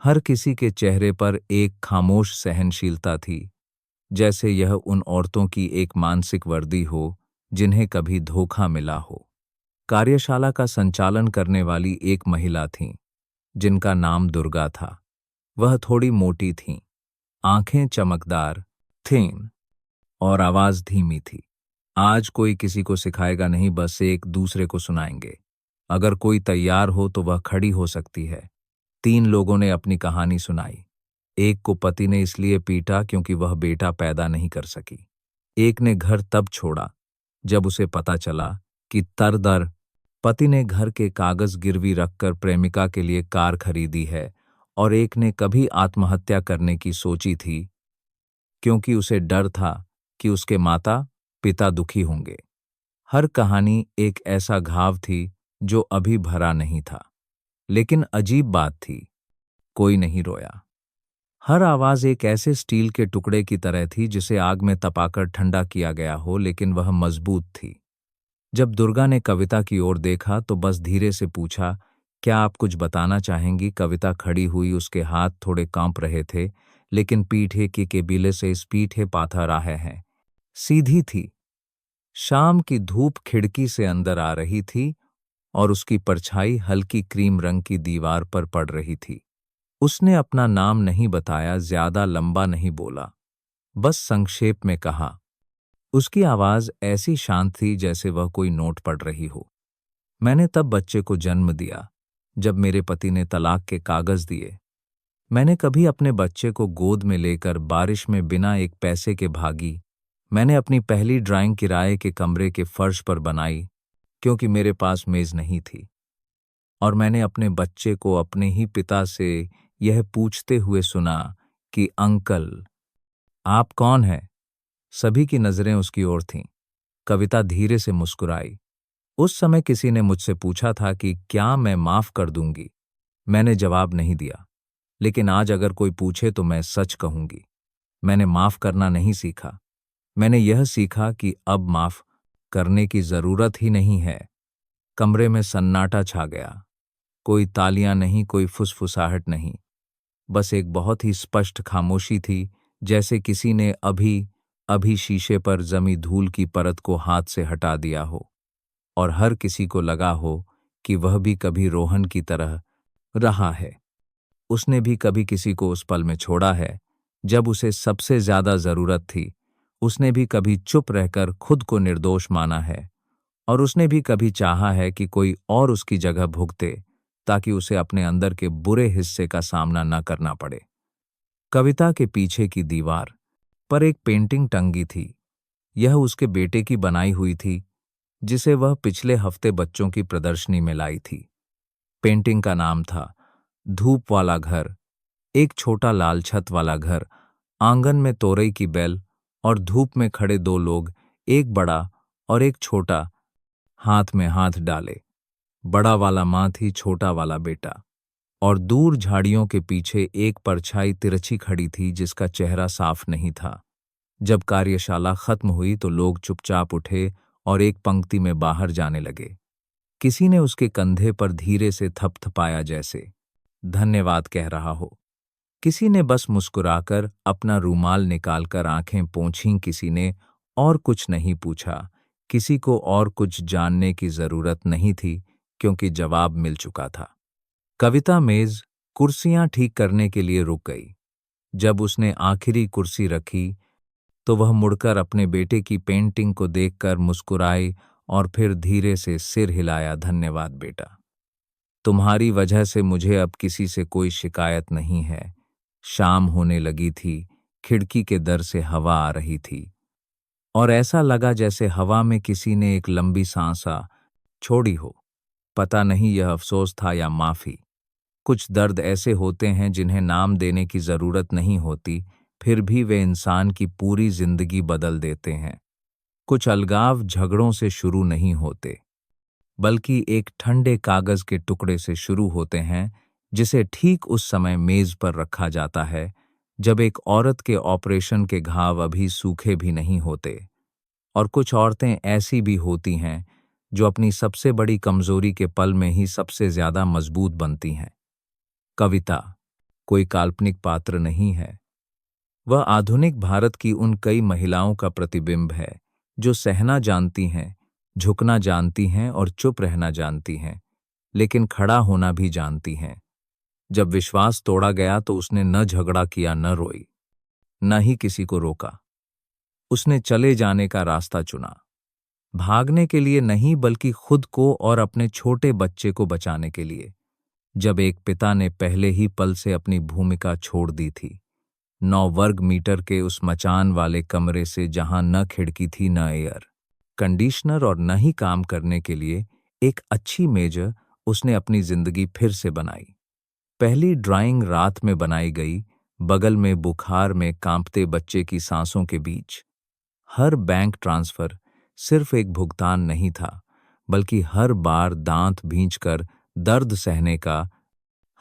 हर किसी के चेहरे पर एक खामोश सहनशीलता थी, जैसे यह उन औरतों की एक मानसिक वर्दी हो जिन्हें कभी धोखा मिला हो। कार्यशाला का संचालन करने वाली एक महिला थीं, जिनका नाम दुर्गा था। वह थोड़ी मोटी थीं, आंखें चमकदार थीं और आवाज धीमी थी। आज कोई किसी को सिखाएगा नहीं, बस एक दूसरे को सुनाएंगे। अगर कोई तैयार हो तो वह खड़ी हो सकती है। 3 लोगों ने अपनी कहानी सुनाई। एक को पति ने इसलिए पीटा क्योंकि वह बेटा पैदा नहीं कर सकी। एक ने घर तब छोड़ा जब उसे पता चला कि तरदर पति ने घर के कागज गिरवी रखकर प्रेमिका के लिए कार खरीदी है। और एक ने कभी आत्महत्या करने की सोची थी क्योंकि उसे डर था कि उसके माता पिता दुखी होंगे। हर कहानी एक ऐसा घाव थी जो अभी भरा नहीं था। लेकिन अजीब बात थी, कोई नहीं रोया। हर आवाज एक ऐसे स्टील के टुकड़े की तरह थी जिसे आग में तपाकर ठंडा किया गया हो, लेकिन वह मजबूत थी। जब दुर्गा ने कविता की ओर देखा तो बस धीरे से पूछा, क्या आप कुछ बताना चाहेंगी? कविता खड़ी हुई, उसके हाथ थोड़े कांप रहे थे, लेकिन पीठे की केबिले से इस पीठे पाथा रहे हैं सीधी थी। शाम की धूप खिड़की से अंदर आ रही थी और उसकी परछाई हल्की क्रीम रंग की दीवार पर पड़ रही थी। उसने अपना नाम नहीं बताया, ज्यादा लंबा नहीं बोला, बस संक्षेप में कहा। उसकी आवाज ऐसी शांत थी जैसे वह कोई नोट पढ़ रही हो। मैंने तब बच्चे को जन्म दिया जब मेरे पति ने तलाक के कागज दिए। मैंने कभी अपने बच्चे को गोद में लेकर बारिश में बिना एक पैसे के भागी। मैंने अपनी पहली ड्राइंग किराए के कमरे के फर्श पर बनाई क्योंकि मेरे पास मेज नहीं थी। और मैंने अपने बच्चे को अपने ही पिता से यह पूछते हुए सुना कि अंकल, आप कौन हैं? सभी की नजरें उसकी ओर थीं। कविता धीरे से मुस्कुराई। उस समय किसी ने मुझसे पूछा था कि क्या मैं माफ कर दूंगी। मैंने जवाब नहीं दिया, लेकिन आज अगर कोई पूछे तो मैं सच कहूंगी। मैंने माफ करना नहीं सीखा, मैंने यह सीखा कि अब माफ करने की जरूरत ही नहीं है। कमरे में सन्नाटा छा गया। कोई तालियां नहीं, कोई फुसफुसाहट नहीं, बस एक बहुत ही स्पष्ट खामोशी थी, जैसे किसी ने अभी अभी शीशे पर जमी धूल की परत को हाथ से हटा दिया हो और हर किसी को लगा हो कि वह भी कभी रोहन की तरह रहा है। उसने भी कभी किसी को उस पल में छोड़ा है जब उसे सबसे ज्यादा जरूरत थी। उसने भी कभी चुप रहकर खुद को निर्दोष माना है और उसने भी कभी चाहा है कि कोई और उसकी जगह भुगते ताकि उसे अपने अंदर के बुरे हिस्से का सामना न करना पड़े। कविता के पीछे की दीवार पर एक पेंटिंग टंगी थी। यह उसके बेटे की बनाई हुई थी, जिसे वह पिछले हफ्ते बच्चों की प्रदर्शनी में लाई थी। पेंटिंग का नाम था धूप वाला घर। एक छोटा लाल छत वाला घर, आंगन में तोरई की बेल और धूप में खड़े 2 लोग, एक बड़ा और एक छोटा, हाथ में हाथ डाले। बड़ा वाला माँ थी, छोटा वाला बेटा। और दूर झाड़ियों के पीछे एक परछाई तिरछी खड़ी थी जिसका चेहरा साफ नहीं था। जब कार्यशाला खत्म हुई तो लोग चुपचाप उठे और एक पंक्ति में बाहर जाने लगे। किसी ने उसके कंधे पर धीरे से थपथपाया जैसे धन्यवाद कह रहा हो। किसी ने बस मुस्कुराकर अपना रूमाल निकालकर आंखें पोंछीं। किसी ने और कुछ नहीं पूछा। किसी को और कुछ जानने की जरूरत नहीं थी क्योंकि जवाब मिल चुका था। कविता मेज कुर्सियां ठीक करने के लिए रुक गई। जब उसने आखिरी कुर्सी रखी तो वह मुड़कर अपने बेटे की पेंटिंग को देखकर मुस्कुराई और फिर धीरे से सिर हिलाया। धन्यवाद बेटा, तुम्हारी वजह से मुझे अब किसी से कोई शिकायत नहीं है। शाम होने लगी थी, खिड़की के दर से हवा आ रही थी और ऐसा लगा जैसे हवा में किसी ने एक लंबी सांसा छोड़ी हो। पता नहीं यह अफसोस था या माफी। कुछ दर्द ऐसे होते हैं जिन्हें नाम देने की जरूरत नहीं होती, फिर भी वे इंसान की पूरी जिंदगी बदल देते हैं। कुछ अलगाव झगड़ों से शुरू नहीं होते, बल्कि एक ठंडे कागज के टुकड़े से शुरू होते हैं जिसे ठीक उस समय मेज पर रखा जाता है जब एक औरत के ऑपरेशन के घाव अभी सूखे भी नहीं होते। और कुछ औरतें ऐसी भी होती हैं जो अपनी सबसे बड़ी कमजोरी के पल में ही सबसे ज्यादा मजबूत बनती हैं। कविता कोई काल्पनिक पात्र नहीं है। वह आधुनिक भारत की उन कई महिलाओं का प्रतिबिंब है जो सहना जानती हैं, झुकना जानती हैं और चुप रहना जानती हैं, लेकिन खड़ा होना भी जानती हैं। जब विश्वास तोड़ा गया तो उसने न झगड़ा किया, न रोई, न ही किसी को रोका। उसने चले जाने का रास्ता चुना, भागने के लिए नहीं बल्कि खुद को और अपने छोटे बच्चे को बचाने के लिए। जब एक पिता ने पहले ही पल से अपनी भूमिका छोड़ दी थी, 9 वर्ग मीटर के उस मचान वाले कमरे से जहां न खिड़की थी, न एयर कंडीशनर और न ही काम करने के लिए एक अच्छी मेज, उसने अपनी जिंदगी फिर से बनाई। पहली ड्राइंग रात में बनाई गई, बगल में बुखार में कांपते बच्चे की सांसों के बीच। हर बैंक ट्रांसफर सिर्फ एक भुगतान नहीं था, बल्कि हर बार दांत भींचकर दर्द सहने का,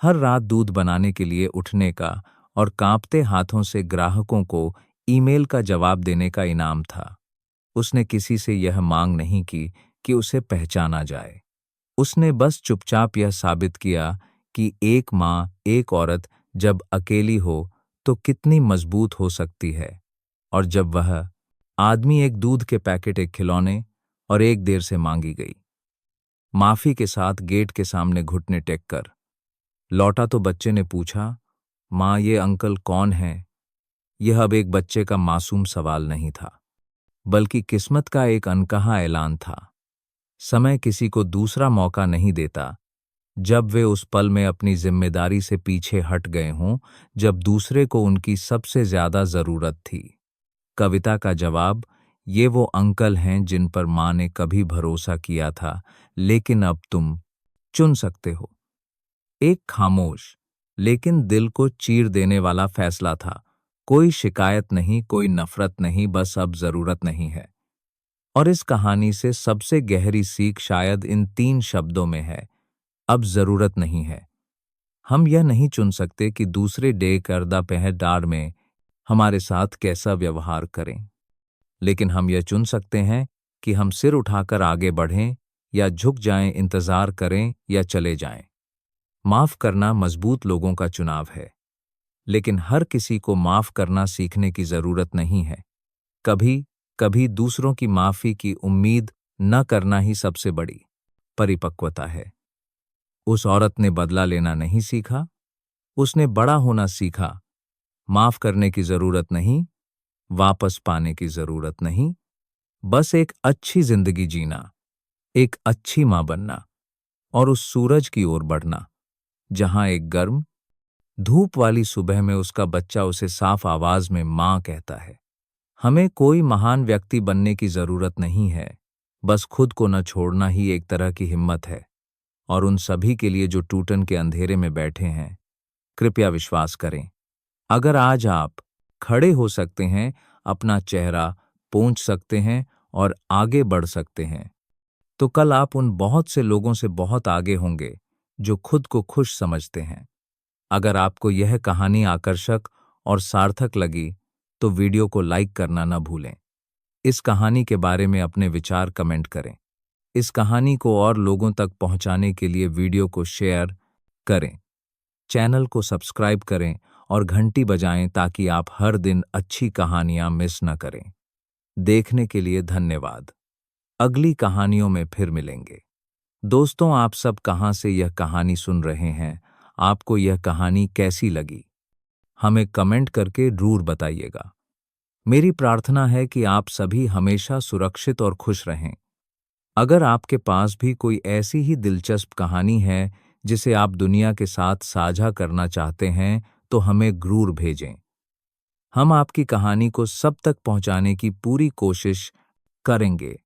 हर रात दूध बनाने के लिए उठने का और कांपते हाथों से ग्राहकों को ईमेल का जवाब देने का इनाम था। उसने किसी से यह मांग नहीं की कि उसे पहचाना जाए। उसने बस चुपचाप यह साबित किया कि एक माँ, एक औरत जब अकेली हो तो कितनी मजबूत हो सकती है। और जब वह आदमी एक दूध के पैकेट, एक खिलौने और एक देर से मांगी गई, माफी के साथ गेट के सामने घुटने टेक कर लौटा तो बच्चे ने पूछा, माँ ये अंकल कौन है? यह अब एक बच्चे का मासूम सवाल नहीं था, बल्कि किस्मत का एक अनकहा ऐलान था। समय किसी को दूसरा मौका नहीं देता। जब वे उस पल में अपनी जिम्मेदारी से पीछे हट गए हों, जब दूसरे को उनकी सबसे ज्यादा जरूरत थी। कविता का जवाब, ये वो अंकल हैं जिन पर माँ ने कभी भरोसा किया था, लेकिन अब तुम चुन सकते हो। एक खामोश लेकिन दिल को चीर देने वाला फैसला था। कोई शिकायत नहीं, कोई नफरत नहीं, बस अब जरूरत नहीं है। और इस कहानी से सबसे गहरी सीख शायद इन 3 शब्दों में है, अब जरूरत नहीं है। हम यह नहीं चुन सकते कि दूसरे डे करदा पहरदार में हमारे साथ कैसा व्यवहार करें, लेकिन हम यह चुन सकते हैं कि हम सिर उठाकर आगे बढ़ें या झुक जाएं, इंतजार करें या चले जाएं। माफ करना मजबूत लोगों का चुनाव है, लेकिन हर किसी को माफ करना सीखने की जरूरत नहीं है। कभी कभी दूसरों की माफी की उम्मीद न करना ही सबसे बड़ी परिपक्वता है। उस औरत ने बदला लेना नहीं सीखा, उसने बड़ा होना सीखा। माफ करने की जरूरत नहीं, वापस पाने की जरूरत नहीं, बस एक अच्छी जिंदगी जीना, एक अच्छी मां बनना और उस सूरज की ओर बढ़ना जहां एक गर्म धूप वाली सुबह में उसका बच्चा उसे साफ आवाज में मां कहता है। हमें कोई महान व्यक्ति बनने की जरूरत नहीं है, बस खुद को न छोड़ना ही एक तरह की हिम्मत है। और उन सभी के लिए जो टूटन के अंधेरे में बैठे हैं, कृपया विश्वास करें, अगर आज आप खड़े हो सकते हैं, अपना चेहरा पोंछ सकते हैं और आगे बढ़ सकते हैं, तो कल आप उन बहुत से लोगों से बहुत आगे होंगे जो खुद को खुश समझते हैं। अगर आपको यह कहानी आकर्षक और सार्थक लगी तो वीडियो को लाइक करना न भूलें। इस कहानी के बारे में अपने विचार कमेंट करें। इस कहानी को और लोगों तक पहुंचाने के लिए वीडियो को शेयर करें, चैनल को सब्सक्राइब करें और घंटी बजाएं ताकि आप हर दिन अच्छी कहानियां मिस न करें। देखने के लिए धन्यवाद। अगली कहानियों में फिर मिलेंगे। दोस्तों, आप सब कहां से यह कहानी सुन रहे हैं? आपको यह कहानी कैसी लगी? हमें कमेंट करके जरूर बताइएगा। मेरी प्रार्थना है कि आप सभी हमेशा सुरक्षित और खुश रहें। अगर आपके पास भी कोई ऐसी ही दिलचस्प कहानी है जिसे आप दुनिया के साथ साझा करना चाहते हैं, तो हमें जरूर भेजें। हम आपकी कहानी को सब तक पहुंचाने की पूरी कोशिश करेंगे।